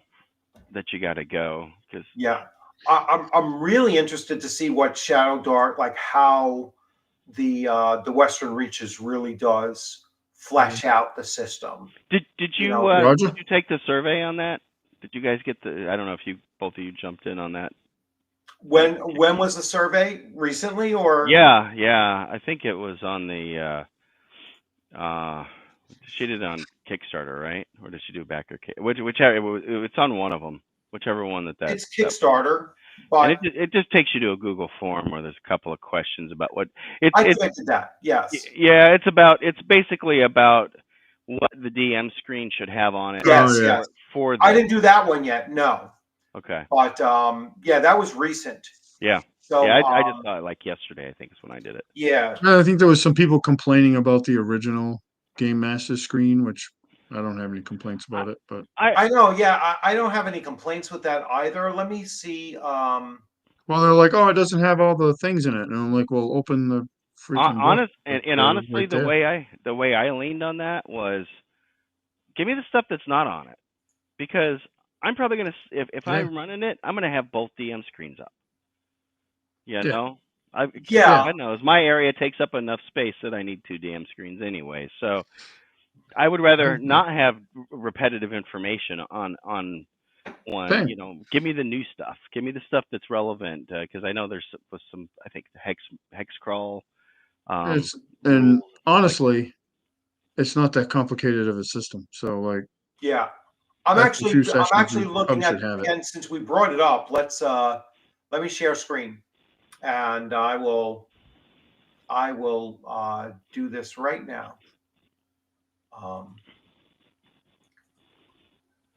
that you got to go because yeah. I'm really interested to see what Shadow Dark, like how the Western Reaches really does flesh out the system. did You you know, the, Roger? did you take the survey on that? Did you guys get the? I don't know if you both of you jumped in on that. when was the survey? Recently or Yeah, yeah. I think it was on the she did it on Kickstarter, right? Or did she do backer? Whichever it's on one of them. Whichever one that it's was. Kickstarter, And but it just takes you to a Google form where there's a couple of questions about what it's I it's clicked that. Yes, yeah, it's basically about what the DM screen should have on it Oh yes, yeah. yes. for I this. didn't do that one yet. No, Okay. but yeah, that was recent. Yeah. Yeah, So I just saw it like yesterday, I think is when I did it. yeah, I think there was some people complaining about the original Game Master screen, which I don't have any complaints I about it, but I I know. Yeah, I don't have any complaints with that either. Let me see. well, they're like, oh, it doesn't have all the things in it, and I'm like, well, open the freaking book. honest and They're honestly right there. the way I leaned on that was give me the stuff that's not on it because I'm probably going to if Yeah, I'm running it, I'm going to have both DM screens up. You yeah, know, yeah. Yeah, God knows my area takes up enough space that I need two DM screens anyway. So I would rather I'm not have repetitive information on one. same. Give me the new stuff. Give me the stuff that's relevant because I know was some I think the hex crawl It's and rules and stuff like that. honestly, it's not that complicated of a system. So like yeah. after two I'm sessions, actually you probably looking should at have it. again since we brought it up. Let me share screen, and I will do this right now.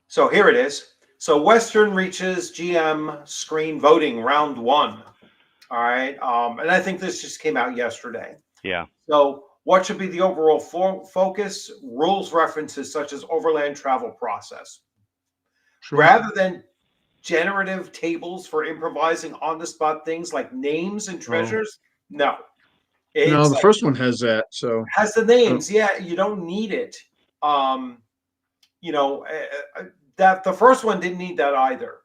So here it is. So Western Reaches GM screen voting round one. All right, and I think this just came out yesterday. Yeah. So what should be the overall focus? Rules references such as overland travel process. Sure. Rather than generative tables for improvising on the spot things like names and Oh treasures, no. no, It's the like first one has that. So has the uh, names. Yeah, you don't need it. Um, you know, that the first one didn't need that either.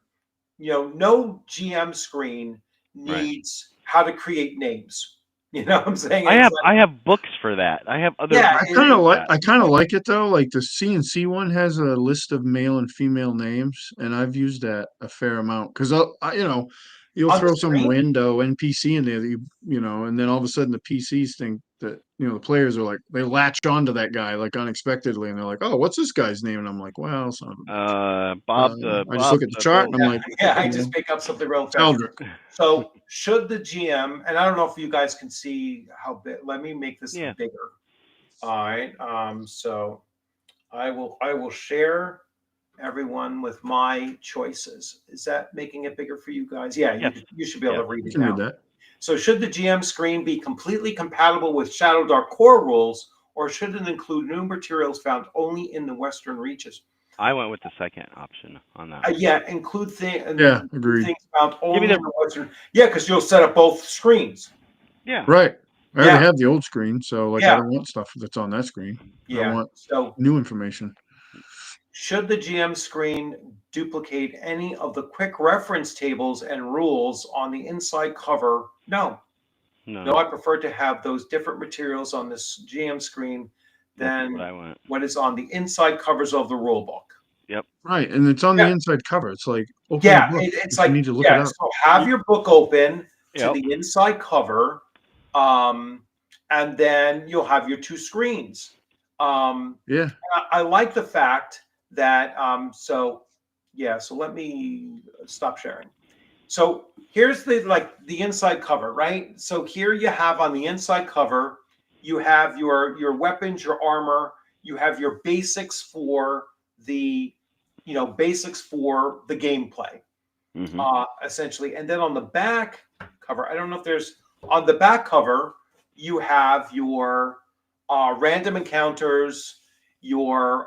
No GM screen Right. needs how to create names. You know what I'm saying? It's like, I have books for that. I have other yeah, books for that. I kind of like it though. Like the CNC one has a list of male and female names, and I've used that a fair amount because you'll On the throw some screen? rando NPC in there that you know, and then all of a sudden the PCs think that, you know, the players are like, they latch onto that guy like unexpectedly, and they're like, oh, what's this guy's name? And I'm like, well, son of a bitch. I just look at the chart and I'm Yeah, like, yeah, I you just know, pick up something real fast. Eldrick. So should the GM, and I don't know if you guys can see how big, let me make this Yeah. bigger. All right. So I will share everyone with my choices. Is that making it bigger for you guys? Yeah, Yes. you should be able Yeah. to read You it can read now. that. So should the GM screen be completely compatible with Shadow Dark core rules, or should it include new materials found only in the Western reaches? I went with the second option on that. Yeah, include Yeah, agreed. things found Give me only in the Western. Yeah, because you'll set up both screens. Yeah. Right. I Yeah. already have the old screen, so like I Yeah. don't want stuff that's on that screen. I Yeah. want So new information. should the GM screen duplicate any of the quick reference tables and rules on the inside cover? No. No, I prefer to have those different materials on this GM screen That's what than I went. what is on the inside covers of the rule book. Yep. Right, and it's on Yeah. the inside cover. It's like open Yeah, the book it's if you like, need to look it yeah, up. so have your book open to Yep. the inside cover, and then you'll have your two screens. Yeah. I like the fact that, so let me stop sharing. So here's the inside cover, right? So here you have on the inside cover, you have your weapons, your armor, you have your basics for the gameplay, essentially. And then on the back cover, I don't know if there's on the back cover, you have your random encounters, your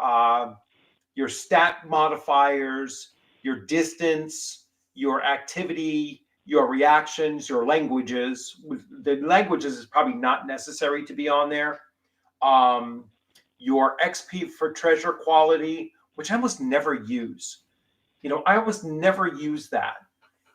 stat modifiers, your distance, your activity, your reactions, your languages. The languages is probably not necessary to be on there. Your XP for treasure quality, which I almost never use. I almost never use that.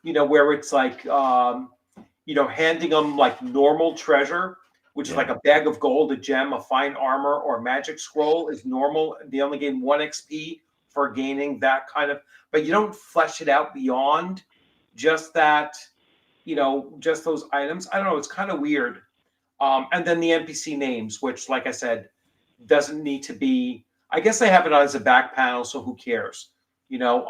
Where it's like, handing them like normal treasure, which is like a bag of gold, a gem, a fine armor, or a magic scroll is normal. They only gain 1 XP for gaining that kind of, but you don't flesh it out beyond just that, just those items. I don't know. It's kind of weird. And then the NPC names, which, like I said, doesn't need to be, I guess I have it as a back panel, so who cares? Now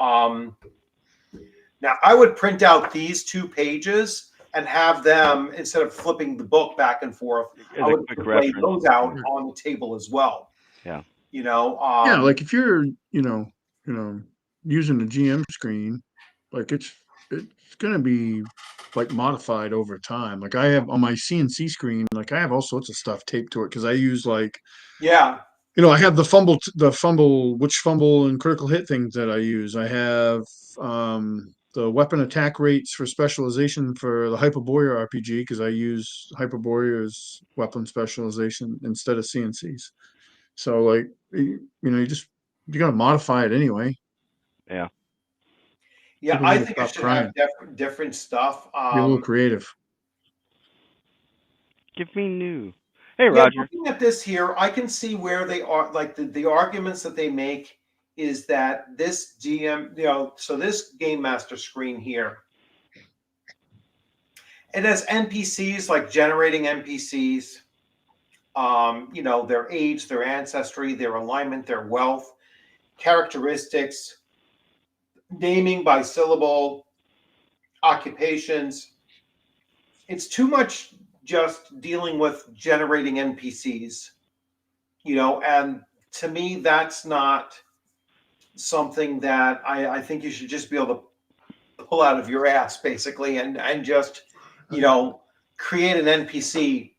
I would print out these 2 pages and have them, instead of flipping the book back and forth, I would lay those out on the table as well. Yeah. Yeah, like if you're, using the GM screen, like it's gonna be like modified over time. Like I have on my CNC screen, like I have all sorts of stuff taped to it because I use like, I have the fumble and critical hit things that I use. I have the weapon attack rates for specialization for the Hyperborea RPG because I use Hyperborea's weapon specialization instead of CNC's. So like you gotta modify it anyway. Yeah. Yeah, People I need to think it stop should crying. have different stuff. Be a little creative. Give me new. Hey, Roger. Looking at this here, I can see where they are. Like the arguments that they make is that this GM, so this Game Master screen here, it has NPCs, like generating NPCs. Their age, their ancestry, their alignment, their wealth, characteristics, naming by syllable, occupations. It's too much just dealing with generating NPCs, and to me, that's not something that I think you should just be able to pull out of your ass, basically, and just, create an NPC,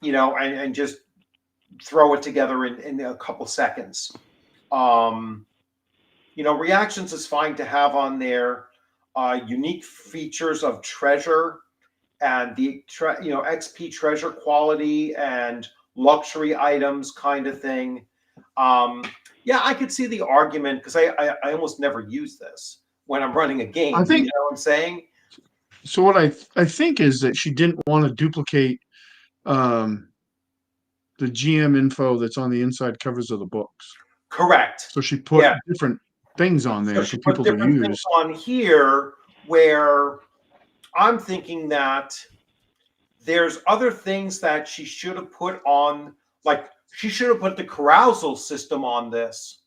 and just throw it together in a couple seconds. Reactions is fine to have on there. Unique features of treasure and the XP treasure quality and luxury items kind of thing. I could see the argument because I almost never use this when I'm running a game. I think, you know what I'm saying? So what I think is that she didn't want to duplicate the GM info that's on the inside covers of the books. Correct. So she put different things on there So she for put people to different things use. on here where I'm thinking that there's other things that she should have put on, like she should have put the carousal system on this.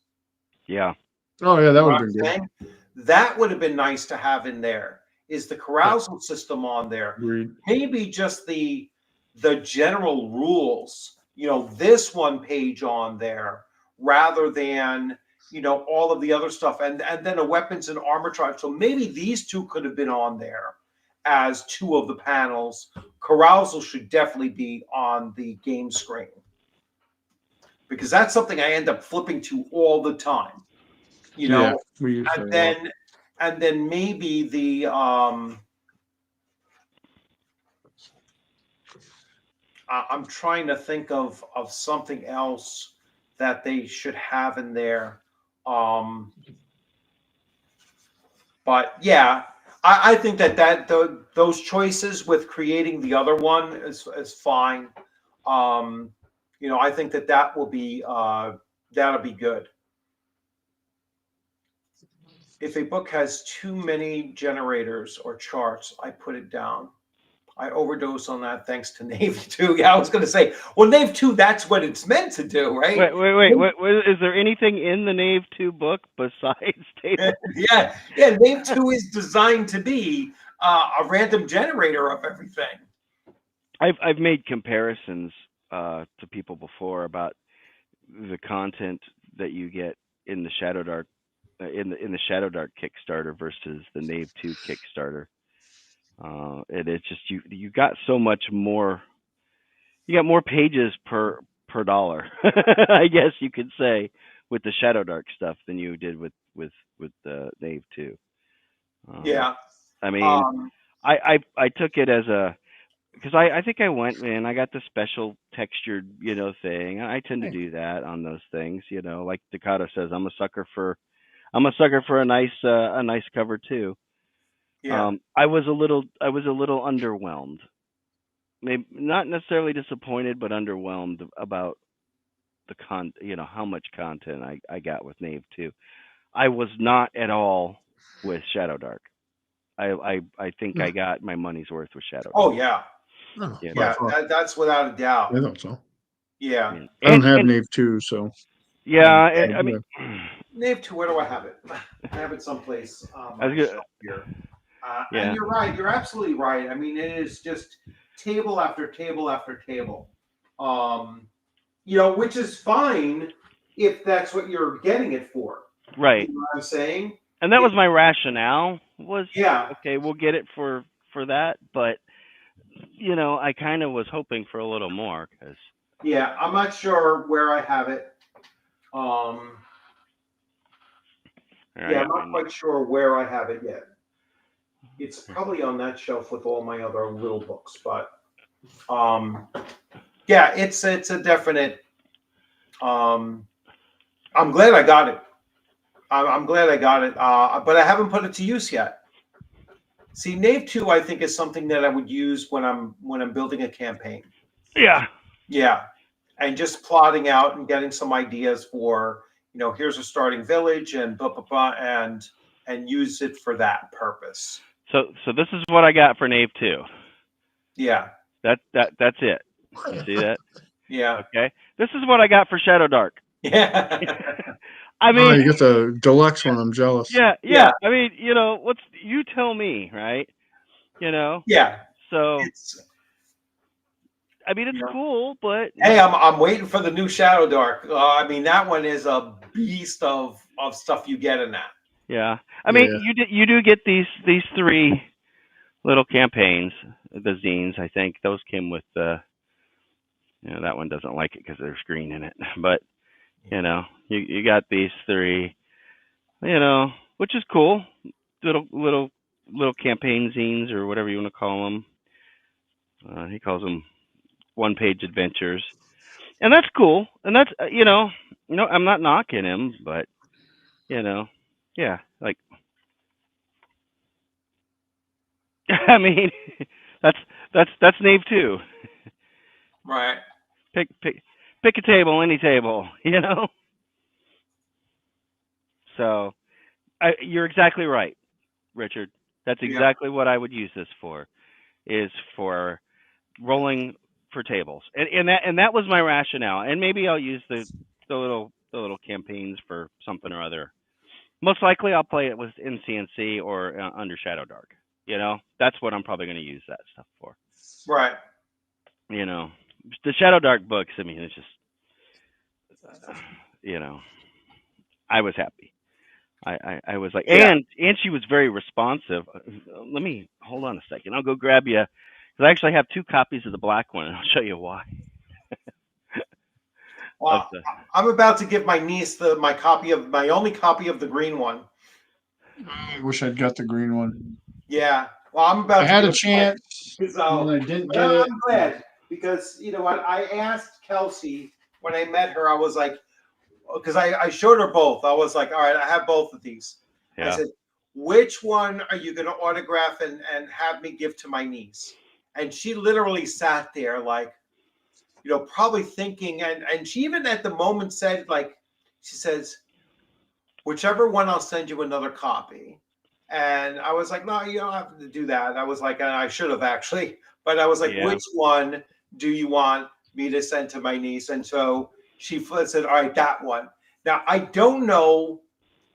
Yeah. Oh yeah, You that know would what have I'm been good. saying? That would have been nice to have in there. Is the Yeah. carousal system on there? Agreed. Maybe just the general rules, this one page on there, rather than all of the other stuff, and then a weapons and armor tribe. So maybe these two could have been on there as two of the panels. Carousal should definitely be on the game screen, because that's something I end up flipping to all the time. Yeah, we use that And a lot. then maybe the I'm trying to think of something else that they should have in there. Um, but yeah, I think those choices with creating the other one is fine. I think that will be that'll be good. If a book has too many generators or charts, I put it down. I overdose on that thanks to Nave 2. Yeah, I was going to say, well, Nave 2, that's what it's meant to do, right? Wait. Is there anything in the Nave 2 book besides table? Yeah, Nave 2 is designed to be a random generator of everything. I've made comparisons to people before about the content that you get in the Shadow Dark in the Shadow Dark Kickstarter versus the Nave 2 Kickstarter. And it's just you got so much more. You got more pages per dollar, I guess you could say, with the Shadow Dark stuff than you did with the Nave 2. Yeah. I mean, Um, I took it as a because I think I went and I got the special textured thing. I tend to do that on those things, like Dakota says. I'm a sucker for a nice cover too. yeah. I was a little underwhelmed. Maybe not necessarily disappointed, but underwhelmed about how much content I got with Nave 2. I was not at all with Shadow Dark. I think I No, got my money's worth with Shadow Oh, Dark. yeah. no, You by know, Yeah, far. that's without a doubt. I thought so. Yeah. yeah. I don't have And Nave 2, so yeah, Yeah. I mean, Nave 2, where do I have it? I have it someplace on I was my good. shelf here. And Yeah, you're right. You're absolutely right. I mean, it is just table after table after table. Which is fine if that's what you're getting it for. You right. know what I'm saying? And that was If my rationale. Was Yeah, okay. We'll get it for that, but I kind of was hoping for a little more because yeah. I'm not sure where I have it. Um, I yeah, I'm got my not quite sure where I have it yet. It's probably on that shelf with all my other little books, but um, yeah, it's a definite. Um, I'm glad I got it. I'm glad I got it, but I haven't put it to use yet. See, Nave 2, I think, is something that I would use when I'm building a campaign. yeah. Yeah, and just plotting out and getting some ideas for, here's a starting village and blah blah blah, and use it for that purpose. So this is what I got for Nave 2. Yeah, That's it. You see that? yeah, Okay. This is what I got for Shadow Dark. yeah, I oh, mean, you get the deluxe one. I'm jealous. yeah. I mean, what's you tell me, right? You know. yeah. So It's I mean, it's cool, but Hey, I'm waiting for the new Shadow Dark. I mean, that one is a beast of stuff you get in that. yeah. I mean, Yeah. you do get these three little campaigns, the zines. I think those came with that one doesn't like it because there's green in it, but you got these three, which is cool. Little campaign zines or whatever you want to call them. He calls them one-page adventures, and that's cool. And that's I'm not knocking him, but yeah, like I mean, that's that's Nave too. Right. Pick a table, any table, So you're exactly right, Richard. That's Yeah. exactly what I would use this for. Is for rolling for tables, and that was my rationale. And maybe I'll use the little campaigns for something or other. Most likely, I'll play it with in CNC or under Shadow Dark. That's what I'm probably going to use that stuff for. Right. You know, the Shadow Dark books. I mean, it's just, you know, I was happy. I was like, Yeah. and she was very responsive. Let me hold on a second. I'll go grab you because I actually have 2 copies of the black one, and I'll show you why. Of Well, the I'm about to give my niece my only copy of the green one. I wish I'd got the green one. Yeah. Well, I'm I about to had give a chance, it. and So, I didn't but get it. I'm glad because you know what? I asked Kelsey when I met her. I was like, because I showed her both. I was like, all right, I have both of these. I yeah said, which one are you going to autograph and have me give to my niece? And she literally sat there like, probably thinking, and she even at the moment said, like, she says, whichever one, I'll send you another copy. And I was like, no, you don't have to do that. I was like, and I should have actually, but I was like, yeah. which one do you want me to send to my niece? And so she said, all right, that one. Now, I don't know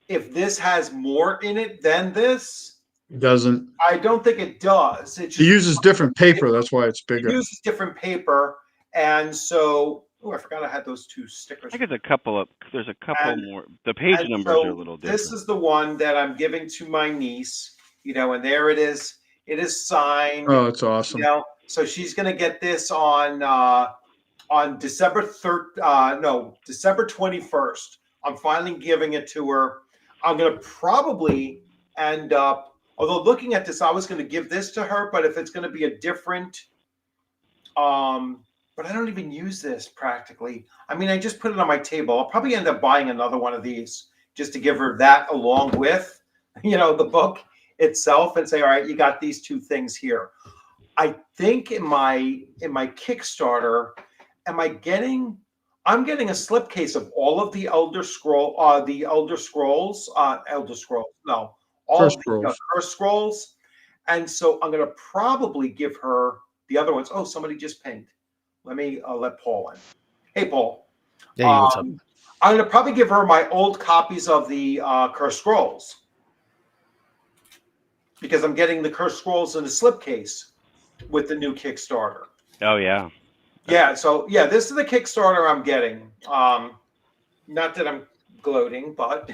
if this has more in it than this. It doesn't. I don't think it does. It It just uses different paper. That's why it's bigger. uses different paper. And so, oh, I forgot I had those 2 stickers. I think there's a couple And more. The page And numbers are a so little this different. is the one that I'm giving to my niece, and there it is. It is signed, Oh, it's awesome. So she's gonna get this on December December 21st. I'm finally giving it to her. I'm gonna probably end up, although looking at this, I was gonna give this to her, but if it's gonna be a different but I don't even use this practically. I mean, I just put it on my table. I'll probably end up buying another one of these just to give her that along with, the book itself and say, all right, you got these 2 things here. I think in my Kickstarter, I'm getting a slipcase of all of the Elder Scrolls, no, all First of the scrolls. Curse Scrolls. And so I'm going to probably give her the other ones. Oh, somebody just pinged. Let me let Paul in. Hey, Paul. Hey, what's up? I'm going to probably give her my old copies of the Curse Scrolls because I'm getting the Curse Scrolls in a slipcase with the new Kickstarter. Oh yeah. Yeah. So yeah, this is the Kickstarter I'm getting. Not that I'm gloating, but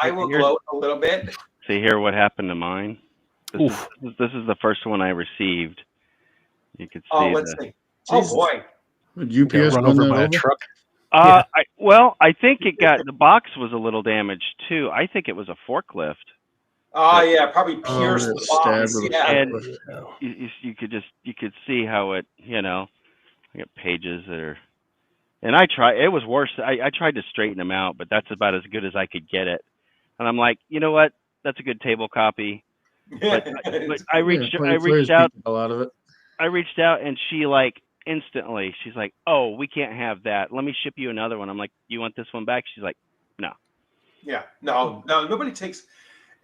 I will gloat a little bit. See here what happened to mine. Oof. This is the first one I received. You could see Let's the. see. Oh boy. Would You got UPS run run over that by a over? truck. Yeah. I think the box was a little damaged too. I think it was a forklift. Yeah, probably pierced Oh, the stabbed box. with a Yeah. And forklift. you could see how it, I got pages that are, and it was worse. I tried to straighten them out, but that's about as good as I could get it. And I'm like, you know what? That's a good table copy. But I Yeah, I players reached out beat the hell out of it. and she like instantly, she's like, oh, we can't have that. Let me ship you another one. I'm like, you want this one back? She's like, no. Yeah. No, nobody takes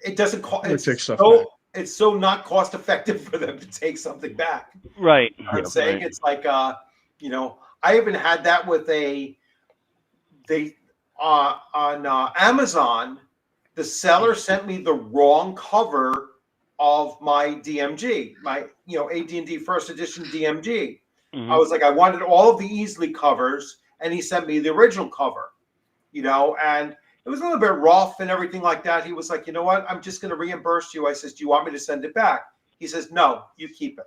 it doesn't cost Nobody takes stuff back. it's so not cost effective for them to take something back. Right. I'm saying Right. it's like I even had that with on Amazon. The seller sent me the wrong cover of my DMG, my AD&D first edition DMG. Mhm. I was like, I wanted all of the Easley covers, and he sent me the original cover. And it was a little bit rough and everything like that. He was like, you know what? I'm just going to reimburse you. I says, do you want me to send it back? He says, no, you keep it.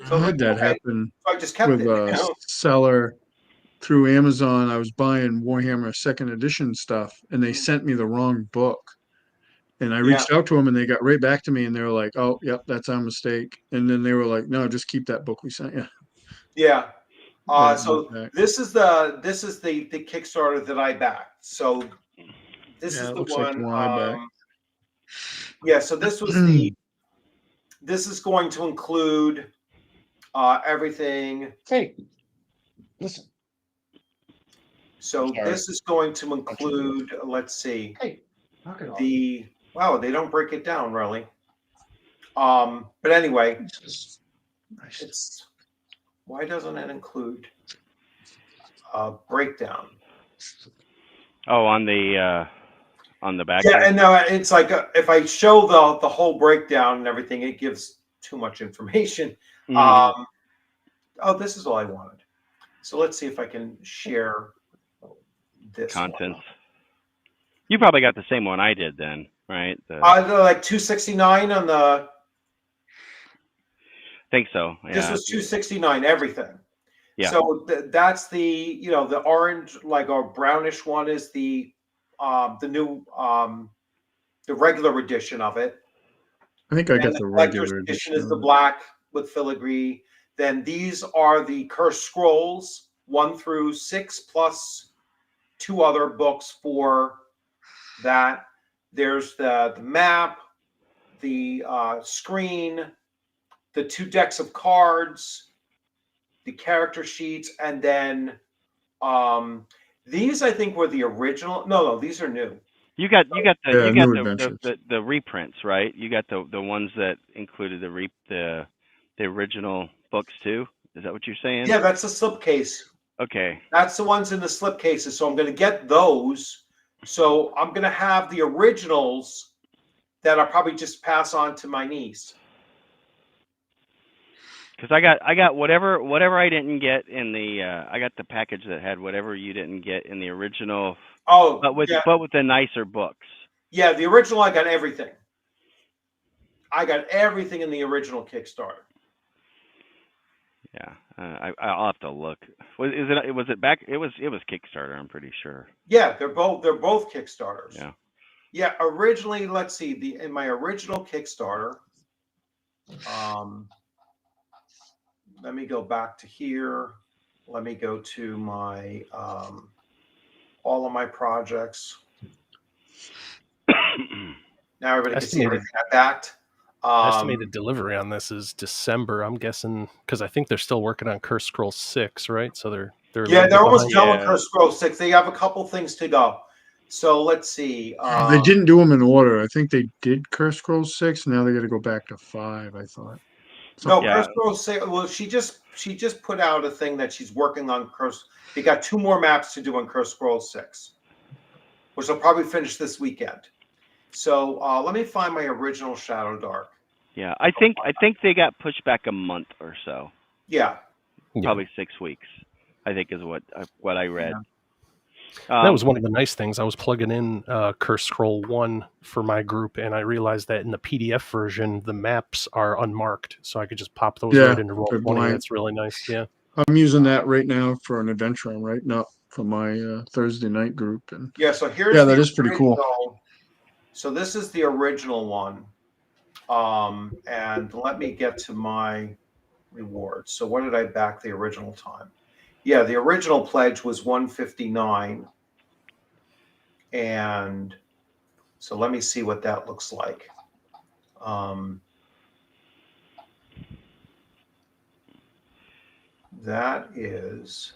So I I was had like, that okay. happen So I just kept with it. a seller through Amazon. I was buying Warhammer second edition stuff, and they sent me the wrong book. And I Yeah. reached out to them, and they got right back to me, and they were like, "Oh, yep, that's our mistake." And then they were like, "No, just keep that book we sent you." Yeah. Let it So back. this is the Kickstarter that I backed. So this Yeah, is it the looks like the one. one I backed. Yeah. So this is going to include everything. Hey, listen. So Sorry. this is going to include. Let's see. Hey, knock it off. Wow, they don't break it down really. But anyway, Nice. it's why doesn't it include a breakdown? Oh, on the back Yeah, here. and it's like if I show the whole breakdown and everything, it gives too much information. Mhm. Oh, this is all I wanted. So let's see if I can share this Contents. one. You probably got the same one I did then, right? They're like 269 on the. Think so. This Yeah. was 269 everything. Yeah. So that's the the orange, like a brownish one is the new the regular edition of it. I think I And got the the collector's regular edition edition is the of it. black with filigree. Then these are the Cursed Scrolls 1 through 6 plus 2 other books for that. There's the map, the screen, the 2 decks of cards, the character sheets, and then these I think were the original. No, these are new. You got Yeah, New Adventures. the reprints, right? You got the ones that included the original books too. Is that what you're saying? Yeah, that's the slipcase. Okay. That's the ones in the slipcases. So I'm going to get those. So I'm going to have the originals that I'll probably just pass on to my niece. Because I got whatever I didn't get in the I got the package that had whatever you didn't get in the original, Oh, but with yeah. the nicer books. Yeah, the original, I got everything. I got everything in the original Kickstarter. Yeah, I'll have to look. Was it back? It was Kickstarter. I'm pretty sure. Yeah, they're both Kickstarters. Yeah. Yeah, originally, let's see, in my original Kickstarter, let me go back to here. Let me go to my all of my projects. Now everybody can see everything I backed. Estimated delivery on this is December. I'm guessing because I think they're still working on Curse Scroll 6, right? So they're they're almost done with Yeah. Curse Scroll 6. They have a couple things to go. So let's see. They didn't do them in order. I think they did Curse Scrolls 6. Now they got to go back to 5. I thought. No, Yeah. Curse Scroll 6. Well, she just put out a thing that she's working on Curse. They got 2 more maps to do on Curse Scroll 6, which they'll probably finish this weekend. So let me find my original Shadow Dark. Yeah, I think they got pushed back a month or so. Yeah. Probably 6 weeks. I think is what I read. Yeah. That was one of the nice things. I was plugging in Curse Scroll 1 for my group, and I realized that in the PDF version, the maps are unmarked, so I could just pop those right into Roll20. That's really nice. Yeah, I'm using that right now for an adventure I'm writing up for my Thursday night group, and yeah. So here's that is pretty cool. So this is the original one, and let me get to my rewards. So what did I back the original time? Yeah, the original pledge was 159. And so let me see what that looks like. That is.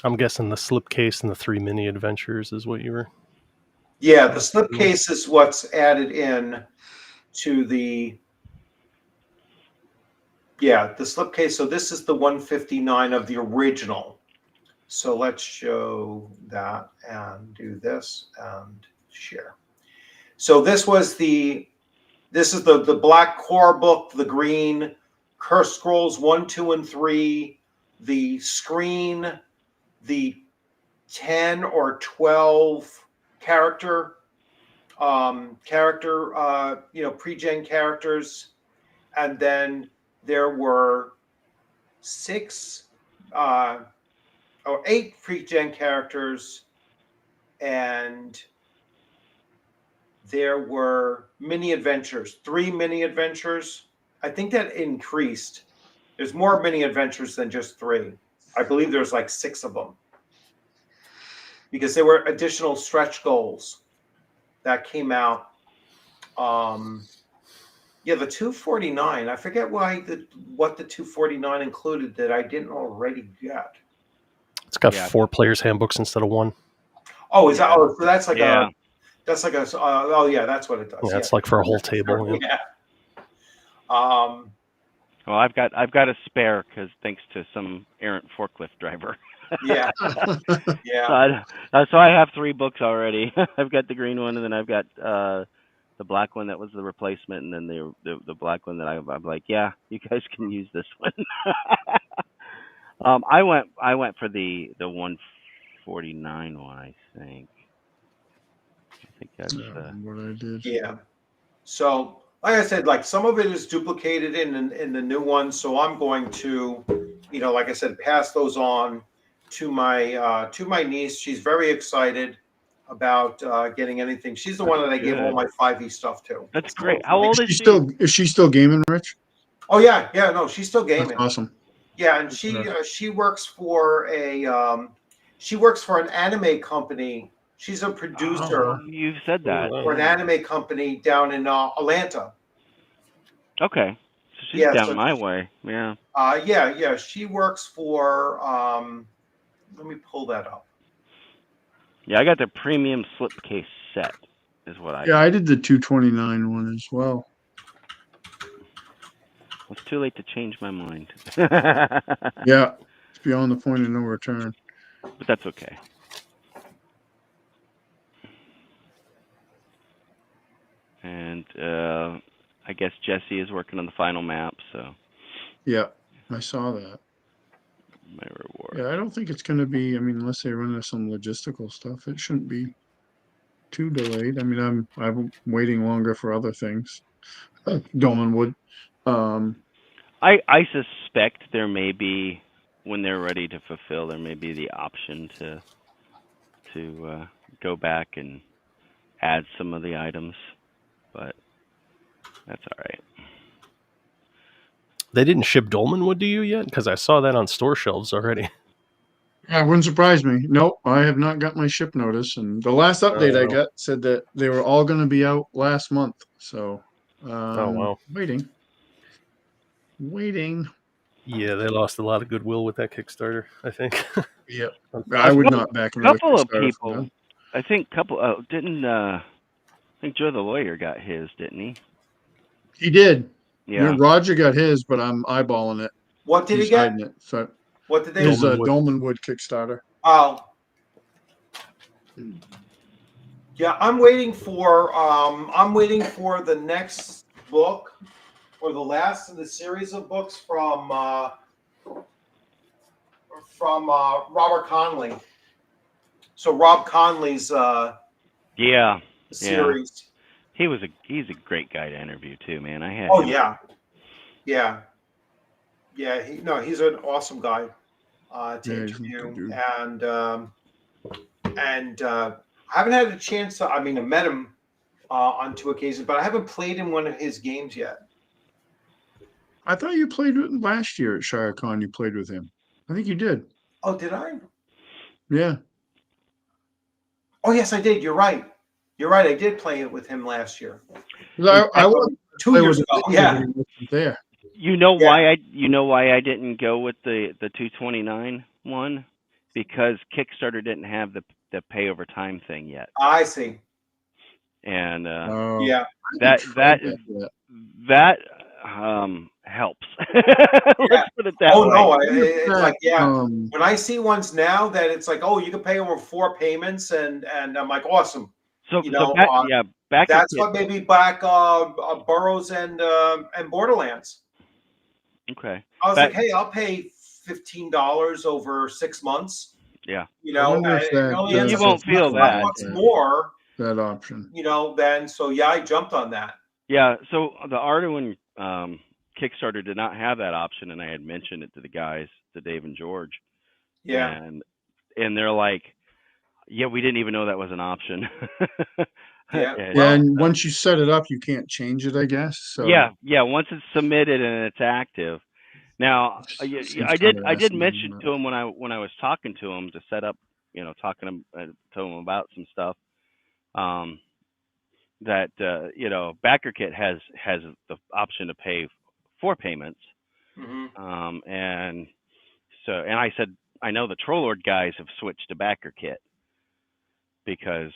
I'm guessing the slipcase and the 3 mini adventures is what you were. Yeah, the slipcase is what's added in to the. Yeah, the slipcase. So this is the 159 of the original. So let's show that and do this and share. So this is the black core book, the green, Curse Scrolls 1, 2, and 3, the screen, the 10 or 12 character pre-gen characters, and then there were 8 pre-gen characters, and there were mini adventures, 3 mini adventures. I think that increased. There's more mini adventures than just 3. I believe there's like 6 of them, because there were additional stretch goals that came out. The 249. I forget what the 249 included that I didn't already get. It's got 4 players handbooks instead of 1. Oh, is that? Oh, so that's like That's like a. Oh yeah, that's what it does. Yeah, it's like for a whole table. Yeah. Well, I've got a spare because thanks to some errant forklift driver. Yeah. Yeah. So I have 3 books already. I've got the green one, and then I've got the black one that was the replacement, and then the black one that I'm like, yeah, you guys can use this one. I went for the 149 one. I think that's what I did. Yeah. So, like I said, like some of it is duplicated in the new one. So I'm going to, like I said, pass those on to my niece. She's very excited about getting anything. She's the one that I gave all my 5e stuff to. That's great. How old is she? Is she still gaming, Rich? Oh yeah, no, she's still gaming. That's awesome. Yeah, and she works for an anime company. She's a producer. Oh, you've said that. For an anime company down in Atlanta. Okay, so she's down my way. Yeah. Yeah. She works for. Let me pull that up. Yeah, I got the premium slipcase set. Is what I. Yeah, I did the 229 one as well. It's too late to change my mind. Yeah, it's beyond the point of no return. But that's okay. And I guess Jesse is working on the final map, so. Yeah, I saw that. My reward. Yeah, I don't think it's going to be. I mean, unless they run into some logistical stuff, it shouldn't be too delayed. I mean, I'm waiting longer for other things. Dolmenwood. I suspect there may be, when they're ready to fulfill, there may be the option to go back and add some of the items, but that's all right. They didn't ship Dolmenwood to you yet? Because I saw that on store shelves already. Yeah, it wouldn't surprise me. Nope, I have not got my ship notice. And the last update I got said that they were all going to be out last month. So, wow. Waiting. Yeah, they lost a lot of goodwill with that Kickstarter, I think. Yep. I would not back another couple of Kickstarter people. I think didn't I think Joe the lawyer got his, didn't he? He did. Yeah. Roger got his, but I'm eyeballing it. What did he get? It, so what did they? His Dolmenwood Kickstarter. Oh. Yeah, I'm waiting for the next book, or the last in the series of books from Robert Conley. So Rob Conley's series. Yeah. He's a great guy to interview too, man. I had. Oh him. Yeah. He's an awesome guy to interview, and I haven't had a chance to. I mean, I met him on 2 occasions, but I haven't played in one of his games yet. I thought you played with him last year at ShireCon. You played with him. I think you did. Oh, did I? Yeah. Oh, yes, I did. You're right. I did play it with him last year. I was 2 years ago. Yeah. There. You know why I didn't go with the 229 one? Because Kickstarter didn't have the pay over time thing yet. I see. And that helps. Let's put it that way. No, it's like when I see ones now that it's like, oh, you can pay over 4 payments, and I'm like, awesome. So back that's what maybe back Burrows and Borderlands. Okay. I was like, hey, I'll pay $15 over 6 months. Yeah. You won't feel that. More that option. Then I jumped on that. Yeah. So the Arduin Kickstarter did not have that option, and I had mentioned it to the guys, to Dave and George. Yeah. And they're like, yeah, we didn't even know that was an option. And once you set it up, you can't change it, I guess. So yeah. Once it's submitted and it's active. Now, I did mention to him when I was talking to him to set up, talking to him about some stuff, that BackerKit has the option to pay 4 payments, and I said, I know the Trollord guys have switched to BackerKit because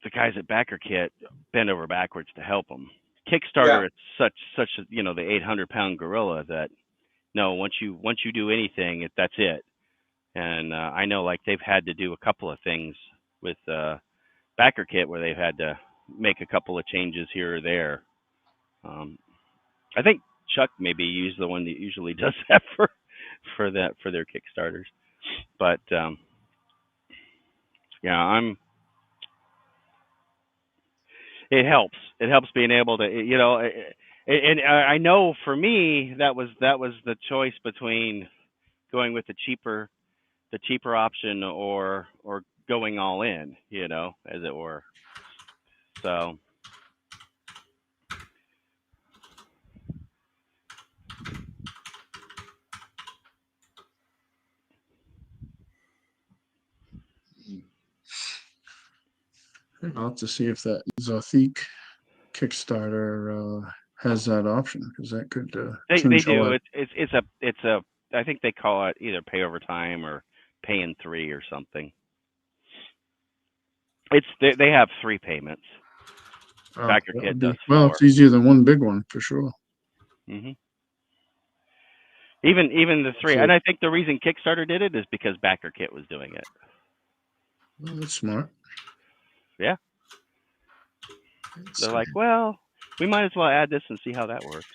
the guys at BackerKit bend over backwards to help them. Yeah. Kickstarter, it's such a, you know, the 800-pound gorilla that no, once you do anything, that's it. And I know like they've had to do a couple of things with BackerKit where they've had to make a couple of changes here or there. I think Chuck maybe is the one that usually does that for their Kickstarters. But yeah, it helps. It helps being able to, you know, and I know for me that was the choice between going with the cheaper option or going all in, you know, as it were. So I'll have to see if that Zothique Kickstarter has that option, because that could they change a do. lot. It's a I think they call it either pay over time or pay in 3 or something. They have 3 payments. BackerKit does 4. Well, it's easier than one big one for sure. hmm Even the 3, So, and I think the reason Kickstarter did it is because BackerKit was doing it. well, that's smart. Yeah, they're like, well, we might as well add this and see how that works.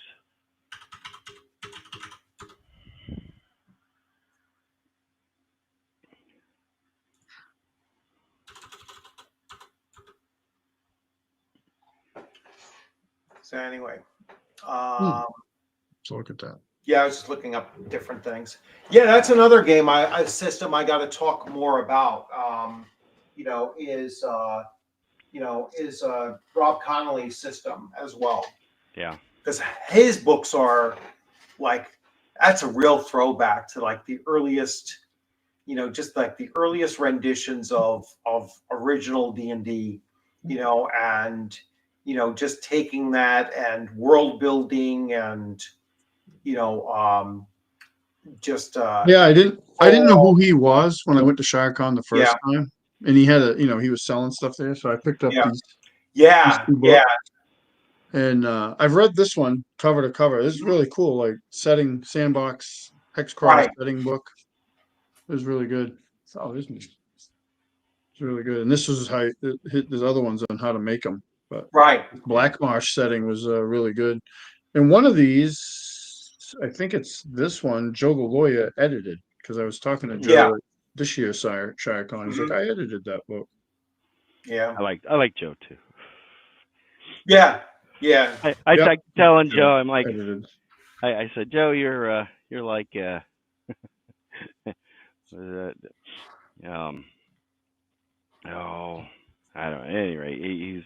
So anyway, Let's look at that. yeah, I was just looking up different things. Yeah, that's another game, a system I got to talk more about. You know, is Rob Connolly's system as well. Yeah, because his books are like, that's a real throwback to like the earliest, you know, just like the earliest renditions of original D&D, you know, and you know, just taking that and world building and you know, just Yeah, I didn't know who he was when I went to ShireCon the yeah, first time, and he had he was selling stuff there, so I picked up yeah, these yeah, two yeah, books, and I've read this one cover to cover. This is really cool, like setting sandbox hex crawl right, setting book. It was really good. Oh, this is it's really good, and this is how there's other ones on how to make them, but right, Black Marsh setting was really good. And one of these, I think it's this one, Joe Galoya edited, because I was talking to yeah, Joe this year, ShireCon. He's like, I edited that book. yeah, I like Joe too. yeah, yeah, I Yep. like telling Joe, I'm like, Edited. I said, Joe, you're like oh, I don't know. At any rate,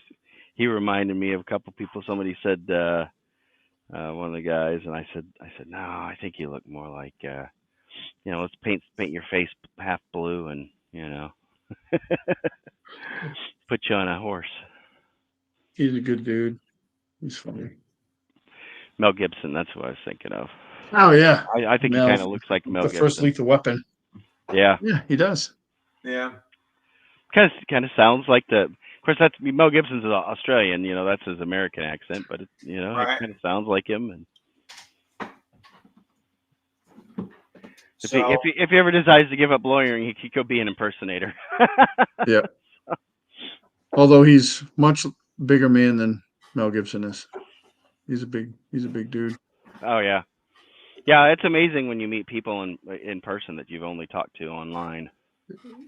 he reminded me of a couple people. Somebody said one of the guys, and I said no, I think you look more like you know, let's paint your face half blue and you know put you on a horse. He's a good dude. He's funny. Mel Gibson, that's what I was thinking of. Oh yeah. I think he kind of looks like Mel the Gibson. first Lethal Weapon. Yeah. Yeah, he does. yeah. Kind of sounds like the. Of course, that's Mel Gibson's Australian. You know, that's his American accent, but it, you know, Right. it kind of sounds like him. And So if he ever decides to give up lawyering, he could go be an impersonator. Yeah. Although he's much bigger man than Mel Gibson is. He's a big dude. Oh yeah, yeah. It's amazing when you meet people in person that you've only talked to online.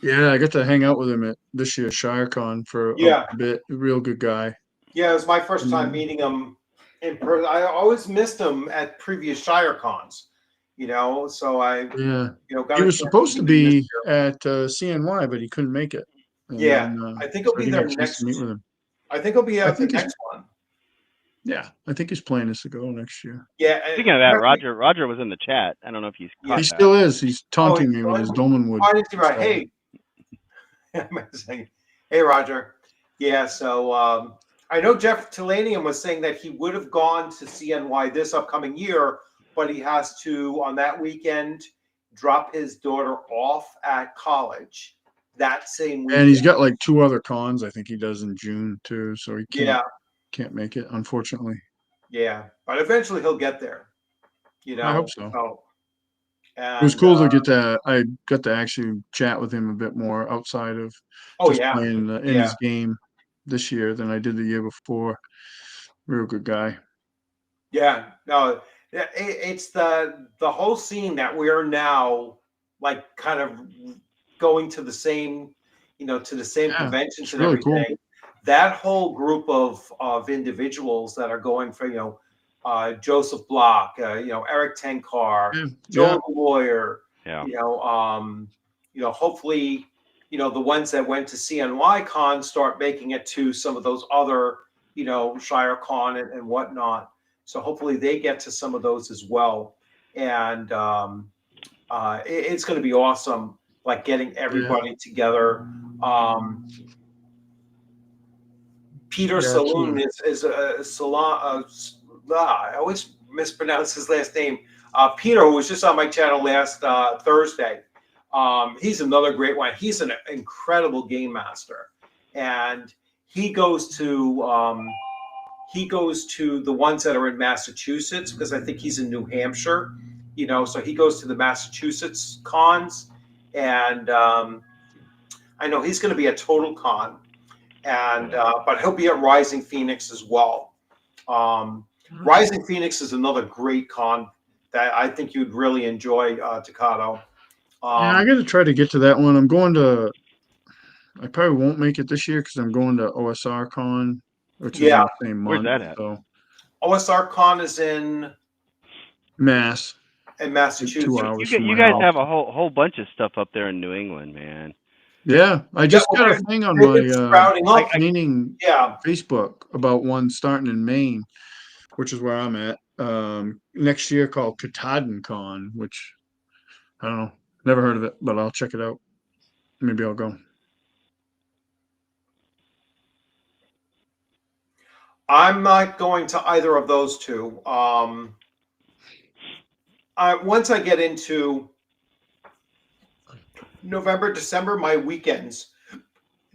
Yeah, I got to hang out with him at this year's ShireCon for yeah, a bit. A real good guy. yeah, it was my first time meeting him in person. I always missed him at previous Shire cons, you know. So I, Yeah. you know, got He a was chance supposed to meet him this be year. at CNY, but he couldn't make it. And Yeah, then, I think so he'll I be didn't there get a chance to next. meet with him. I think he'll be I at the think he's- next one. Yeah, I think his plan is to go next year. Yeah. Speaking of that, Roger was in the chat. I don't know if you caught He that. still is. He's taunting he's me with his still Dolmenwood. I didn't see right. So- Hey, hey, Roger. Yeah. So I know Jeff Tilanian was saying that he would have gone to CNY this upcoming year, but he has to on that weekend drop his daughter off at college, that same And he's weekend. got like 2 other cons I think he does in June too, so he Yeah, can't make it, unfortunately. yeah, but eventually he'll get there. I hope so. So, It was and cool to get to I got to actually chat with him a bit more outside of oh just yeah, playing in yeah. his game this year than I did the year before. Real good guy. Yeah, no, it's the whole scene that we are now like kind of going to the same, to the same Yeah, conventions it's and really cool. everything. That whole group of individuals that are going for, Joseph Block, Eric Tenkar, Yeah, yeah, Joe the lawyer, Yeah. hopefully, the ones that went to CNY Con start making it to some of those other, Shire Con and whatnot. So hopefully they get to some of those as well. And it's going to be awesome, like getting yeah, everybody together. Um, Peter yeah. Saloon is a salon. I always mispronounce his last name. Peter, who was just on my channel last Thursday. He's another great one. He's an incredible game master, and he goes to the ones that are in Massachusetts because I think he's in New Hampshire. So he goes to the Massachusetts cons, and I know he's going to be at Total Con, and but he'll be at Rising Phoenix as well. Rising Phoenix is another great con that I think you'd really enjoy, Takato. Yeah, I got to try to get to that one. I probably won't make it this year because I'm going to OSR Con, which is in Yeah, the same Where's month. that at? So OSR Con is in Mass, Massachusetts. 2 hours from You my guys house. have a whole bunch of stuff up there in New England, man. Yeah, I Yeah, just well, got a thing on they've been my sprouting up. painting Yeah, Facebook about one starting in Maine, which is where I'm at, next year called Katahdin Con, which I don't know, never heard of it, but I'll check it out. Maybe I'll go. I'm not going to either of those two. Once I get into November, December, my weekends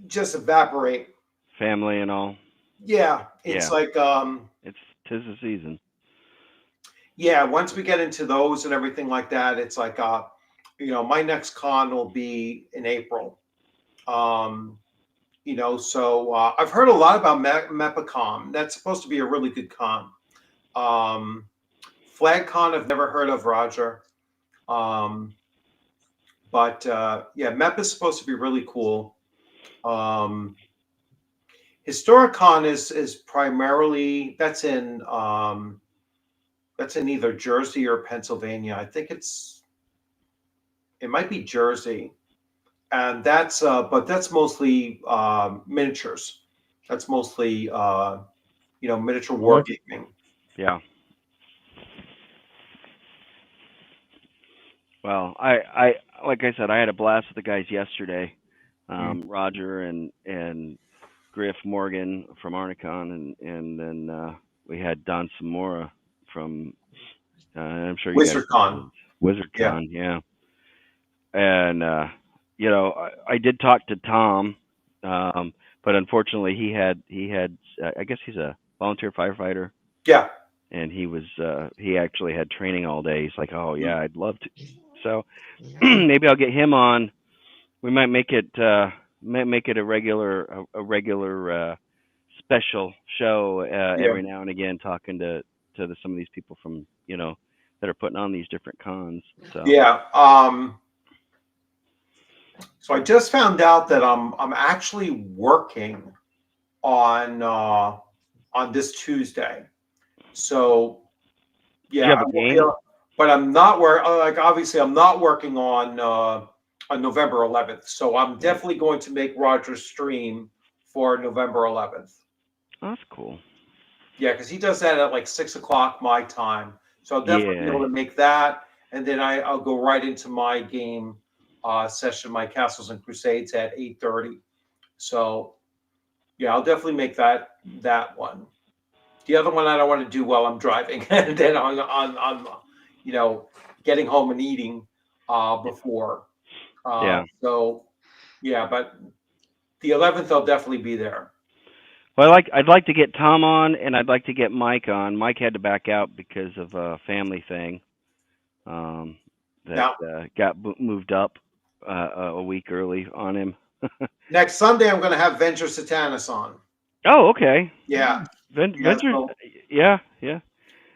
just evaporate. Family and all. Yeah, it's Yeah. like It's 'tis the season. yeah, once we get into those and everything like that, it's like my next con will be in April. Um, so I've heard a lot about Mepicom. That's supposed to be a really good con. Um, FlagCon I've never heard of, Roger. Um, but yeah, MEP is supposed to be really cool. Historicon is primarily that's in either Jersey or Pennsylvania. I think it might be Jersey, and but that's mostly miniatures. That's mostly miniature What? wargaming. Yeah. Well, I like I said, I had a blast with the guys yesterday. Roger and Griff Morgan from Arnicon, and then we had Don Samora from I'm sure you guys WizardCon. Yeah. WizardCon, yeah. And I did talk to Tom, but unfortunately he had I guess he's a volunteer firefighter, Yeah. and he actually had training all day. He's like, oh yeah, I'd love to. So Mm. maybe I'll get him on. We might make it a regular special show Yeah. every now and again, talking to some of these people from that are putting on these different cons. So Yeah. So I just found out that I'm actually working on this Tuesday. So do you yeah, have a game? but I'm not like obviously I'm not working on November 11th. So I'm definitely going to make Roger's stream for November 11th. Oh, that's cool. Yeah, because he does that at like 6 o'clock my time. So I'll definitely be Yeah. able to make that, and then I'll go right into my game session, my Castles and Crusades at 8:30. So yeah, I'll definitely make that one. The other one I don't want to do while I'm driving, and then on getting home and eating before. Yeah. So Yeah, but the 11th I'll definitely be there. Well, I'd like to get Tom on, and I'd like to get Mike on. Mike had to back out because of a family thing that got moved up a week early on him. Next Sunday I'm going to have Venture Satanis on. Oh, okay. Yeah. Venture's, yeah.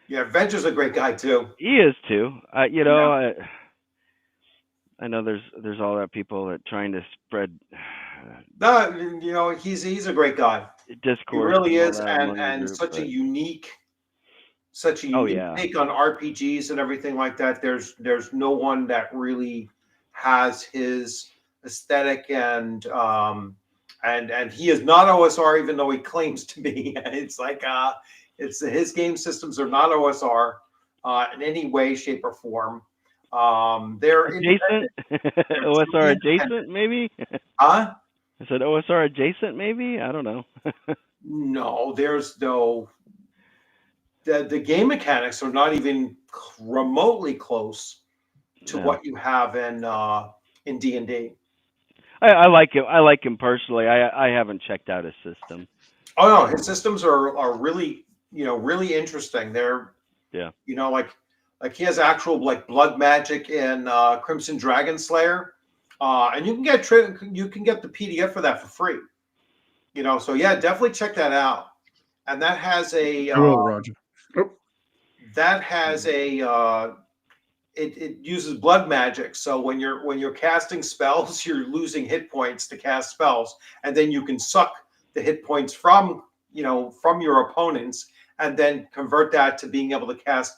Yeah, Venture's a great guy too. He is too. You know, I know there's all that people that trying to spread. No, you know, he's a great guy. Discourse. He really and is, and group, such a unique take on RPGs and everything like that. There's no one that really has his aesthetic, and he is not OSR, even though he claims to be. It's like it's his game systems are not OSR in any way, shape, or form. They're adjacent. OSR adjacent, maybe. Huh? I said OSR adjacent, maybe. I don't know. No, there's no. The game mechanics are not even remotely close to what you have in D&D. I like him. I like him personally. I haven't checked out his system. Oh no, his systems are really really interesting. They're like he has actual like blood magic in Crimson Dragon Slayer, and you can get the PDF for that for free. So yeah, definitely check that out. And that has a Roger. That has a it uses blood magic. So when you're casting spells, you're losing hit points to cast spells, and then you can suck the hit points from your opponents, and then convert that to being able to cast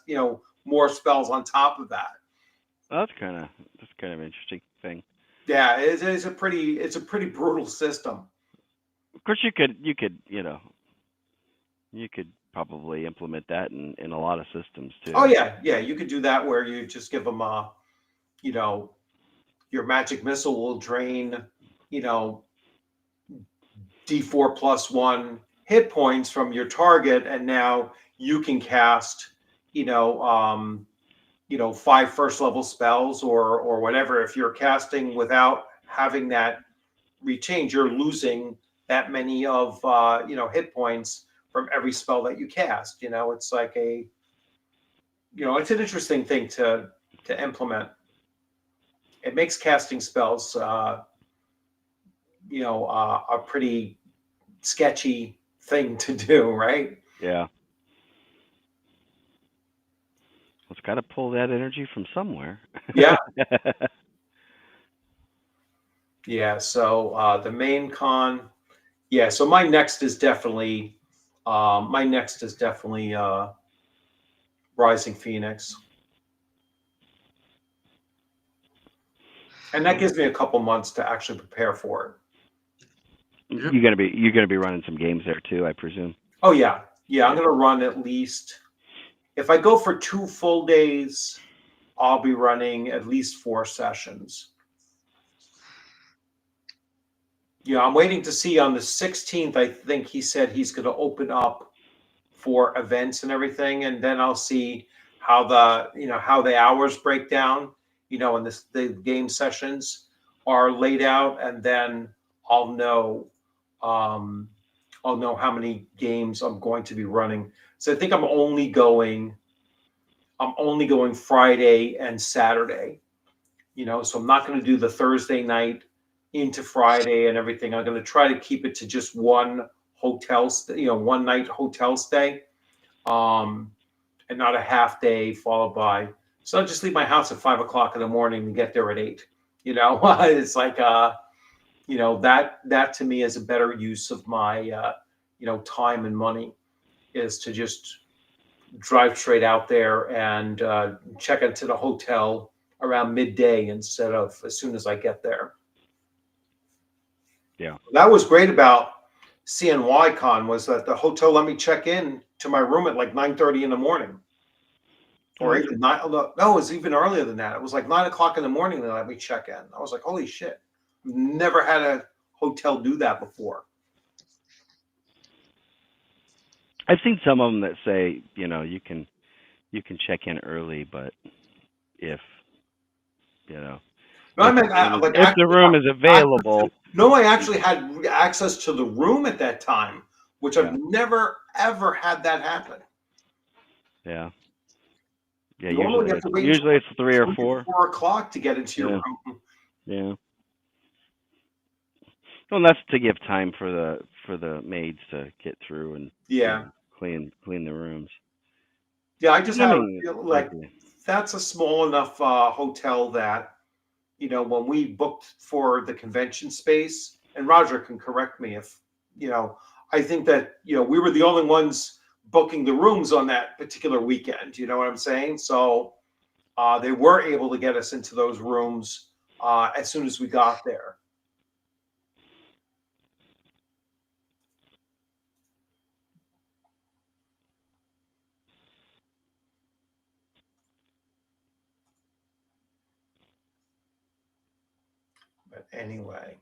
more spells on top of that. That's kind of an interesting thing. Yeah, it's a pretty brutal system. Of course, you could probably implement that in a lot of systems too. Oh yeah, you could do that where you just give them your magic missile will drain D4 plus 1 hit points from your target, and now you can cast 5 first level spells or whatever. If you're casting without having that rechange, you're losing that many of hit points from every spell that you cast. It's like it's an interesting thing to implement. It makes casting spells a pretty sketchy thing to do, right? Yeah. It's got to pull that energy from somewhere. Yeah. Yeah. So the main con. Yeah. So my next is definitely Rising Phoenix. And that gives me a couple months to actually prepare for it. You're gonna be running some games there too, I presume. Oh yeah. I'm gonna run at least, if I go for 2 full days, I'll be running at least 4 sessions. Yeah, I'm waiting to see on the 16th. I think he said he's going to open up for events and everything, and then I'll see how the hours break down, and the game sessions are laid out, and then I'll know how many games I'm going to be running. So I think I'm only going Friday and Saturday. So I'm not going to do the Thursday night into Friday and everything. I'm going to try to keep it to just one one night hotel stay, and not a half day followed by. So I'll just leave my house at 5 o'clock in the morning and get there at 8. It's like that to me is a better use of my time and money, is to just drive straight out there and check into the hotel around midday instead of as soon as I get there. Yeah. That was great about CNYCon, was that the hotel let me check in to my room at like 9:30 in the morning. Or even it was even earlier than that. It was like 9 o'clock in the morning they let me check in. I was like, holy shit. Never had a hotel do that before. I've seen some of them that say, you can check in early, but if No, I meant like if the actually room is available. No, I actually had access to the room at that time, which I've Yeah. never ever had that happen. Yeah. Yeah. Normally, you have to wait until Usually it's 3 or 4. 4 o'clock to get into your Yeah. room. Yeah. Well, that's to give time for the maids to get through and Yeah, clean the rooms. yeah. I just I have a mean, feel like that's a small enough hotel that, when we booked for the convention space, and Roger can correct me if, I think that, we were the only ones booking the rooms on that particular weekend. You know what I'm saying? So they were able to get us into those rooms as soon as we got there. But anyway,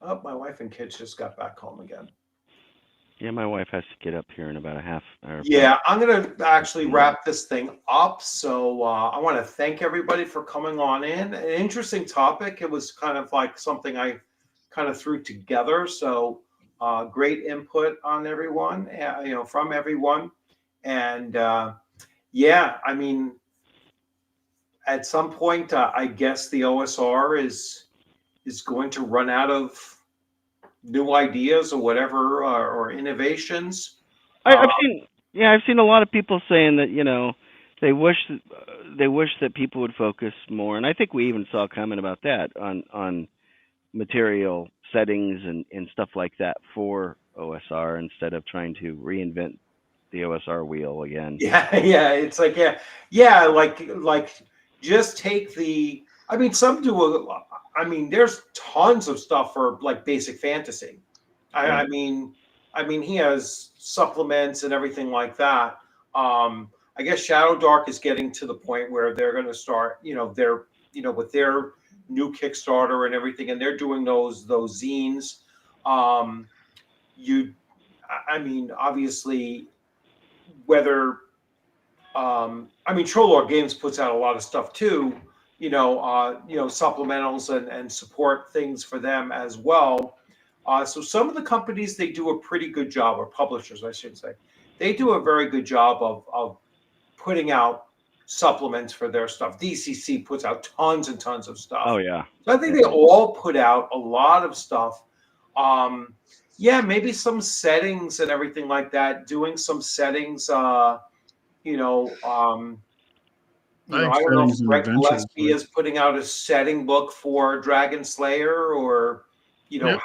oh, my wife and kids just got back home again. Yeah, my wife has to get up here in about a half hour. Yeah, I'm going to actually wrap this thing up. So I want to thank everybody for coming on in. An interesting topic. It was kind of like something I kind of threw together. So great input on everyone, from everyone. And yeah, I mean, at some point, I guess the OSR is going to run out of new ideas or whatever, or innovations. I've seen a lot of people saying that they wish that people would focus more, and I think we even saw a comment about that on material settings and stuff like that for OSR instead of trying to reinvent the OSR wheel again. Yeah, it's like like just take the. I mean, some do. I mean, there's tons of stuff for like basic fantasy. Yeah. I mean, he has supplements and everything like that. I guess Shadow Dark is getting to the point where they're going to start, with their new Kickstarter and everything, and they're doing those zines. I mean, obviously, whether, I mean, Trollor Games puts out a lot of stuff too, supplementals and support things for them as well. So some of the companies, they do a pretty good job, or publishers, I should say, they do a very good job of putting out supplements for their stuff. DCC puts out tons and tons of stuff. Oh yeah. So I think they all put out a lot of stuff. Yeah, maybe some settings and everything like that. Doing some settings. I don't know if Greg Gillespie is putting out a setting book for Dragon Slayer, or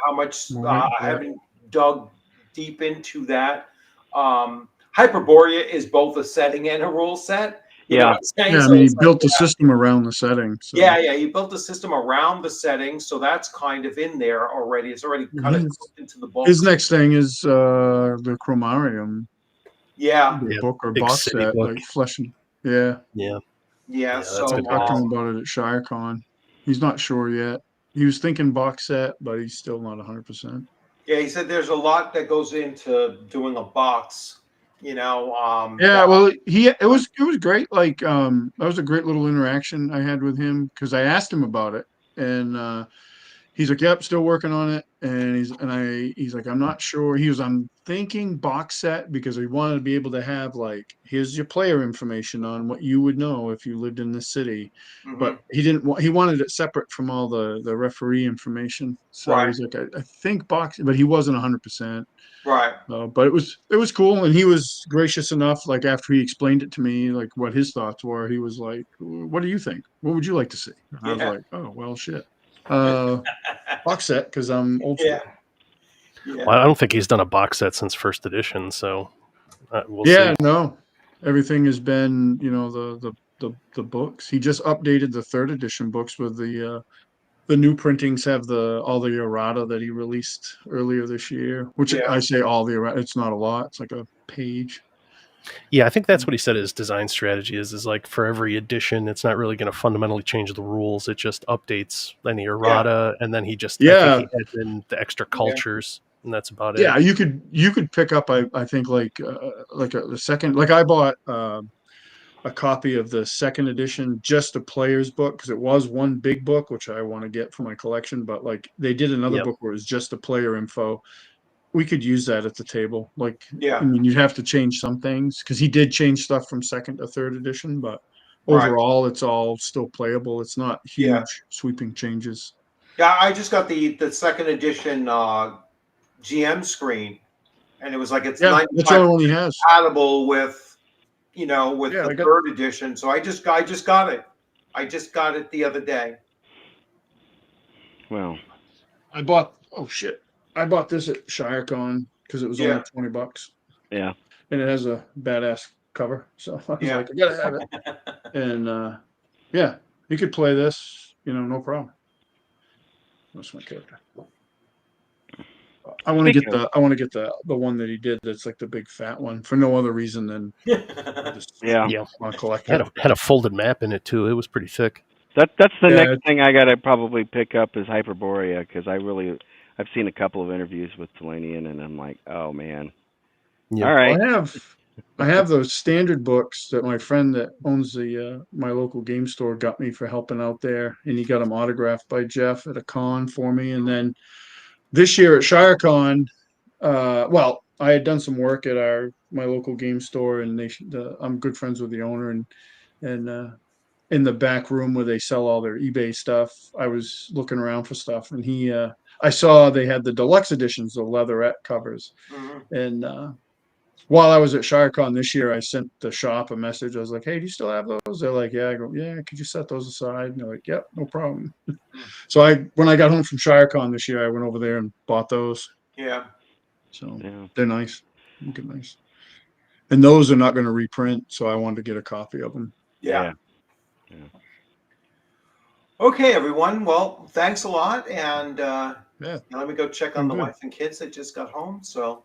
how much. I haven't dug deep into that. Hyperborea is both a setting and a rule set. You know what I'm saying? Yeah, I mean, he built the system around the setting. So. Yeah, he built the system around the setting, so that's kind of in there already. It's already kind of cooked into the book. His next thing is the Chromarium. Yeah. Book or box set, book. like fleshing. Yeah. So I talked to him about it at ShireCon. He's not sure yet. He was thinking box set, but he's still not 100%. Yeah, he said there's a lot that goes into doing a box. Well, it was great. Like that was a great little interaction I had with him, because I asked him about it, and he's like, "Yep, still working on it." And he's like, "I'm not sure." I'm thinking box set, because he wanted to be able to have, like, here's your player information on what you would know if you lived in this city. Mm-hmm. But he wanted it separate from all the referee information. So he's like, I think box, but he wasn't 100%. Right. But it was cool, and he was gracious enough. Like, after he explained it to me, like what his thoughts were, he was like, "What do you think? What would you like to see?" And I was like, "Oh well, shit." Box set, because I'm old school. Well, I don't think he's done a box set since first edition, so we'll see. No, everything has been, the books. He just updated the third edition books with the new printings have all the errata that he released earlier this year. Which I say all the errata. It's not a lot. It's like a page. Yeah, I think that's what he said his design strategy is like for every edition, it's not really going to fundamentally change the rules. It just updates any errata, and then he just I think he adds in the extra cultures, and that's about it. Yeah, you could pick up, I think, like a second. Like I bought a copy of the second edition, just a player's book, because it was one big book, which I want to get for my collection. But like they did another Yep. book where it was just the player info. We could use that at the table. Like, Yeah. I mean, you'd have to change some things because he did change stuff from second to third edition, but Right. overall, it's all still playable. It's not huge sweeping changes. Yeah, I just got the second edition GM screen, and it was like it's Yeah, that's the only one he has. compatible with, with Yeah, the third edition. So I just got it. I just got it the other day. Well, I bought this at ShireCon because it was only $20. yeah. And it has a badass cover. So I was like, I gotta have it. And yeah, you could play this, no problem. That's my character. I want to get the one that he did that's like the big fat one for no other reason than just want to collect it. Had a folded map in it too. It was pretty thick. That's the next thing I gotta probably pick up is Hyperborea, because I've seen a couple of interviews with Talanian, and I'm like, oh man. Yep. All right. Well, I have those standard books that my friend that owns the my local game store got me for helping out there, and he got them autographed by Jeff at a con for me. And then this year at ShireCon, well, I had done some work at my local game store, and I'm good friends with the owner, and in the back room where they sell all their eBay stuff, I was looking around for stuff, and I saw they had the deluxe editions, the leatherette covers, and while I was at ShireCon this year, I sent the shop a message. I was like, "Hey, do you still have those?" They're like, "Yeah." I go, "Yeah, could you set those aside?" And they're like, "Yep, no problem." So when I got home from ShireCon this year, I went over there and bought those. Yeah. So they're nice. Look at nice. And those are not going to reprint, so I wanted to get a copy of them. Yeah. Okay, everyone. Well, thanks a lot, and let me go check on the wife and kids that just got home. So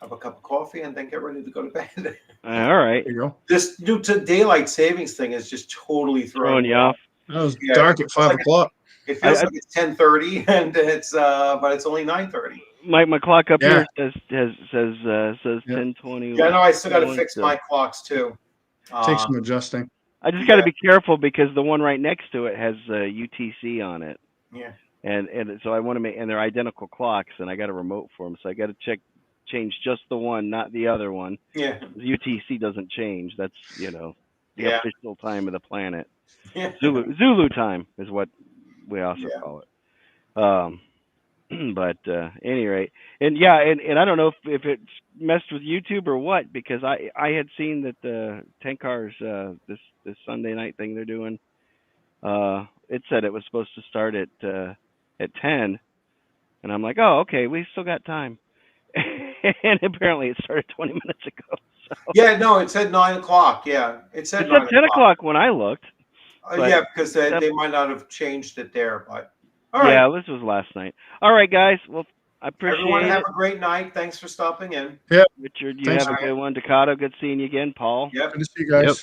have a cup of coffee and then get ready to go to bed. All right. There you go. This new daylight savings thing is just totally throwing you off. It was dark at 5 o'clock. It feels like it's 10:30, and but it's only 9:30. My clock up here says 10:20. Yeah, no, I still got to fix my clocks too. Takes some adjusting. I just got to be careful because the one right next to it has UTC on it. Yeah. And so I want to and they're identical clocks, and I got a remote for them, so I got to change just the one, not the other one. Yeah. UTC doesn't change. That's the official time of the planet. Yeah. Zulu time is what we also call it. But any rate, and I don't know if it's messed with YouTube or what, because I had seen that the Tenkars this Sunday night thing they're doing, it said it was supposed to start at 10, and I'm like, oh, okay, we still got time. And apparently it started 20 minutes ago. So. Yeah, no, it said 9 o'clock. Yeah, it said 9 10 o'clock when I looked. Yeah, because they might not have changed it there, but all right. Yeah, this was last night. All right, guys. Well, I appreciate Everyone have a great night. Thanks for stopping in. Yeah. Richard, you have a good one. Dakota, good seeing you again. Paul. Yep. Good to see you guys. Yep.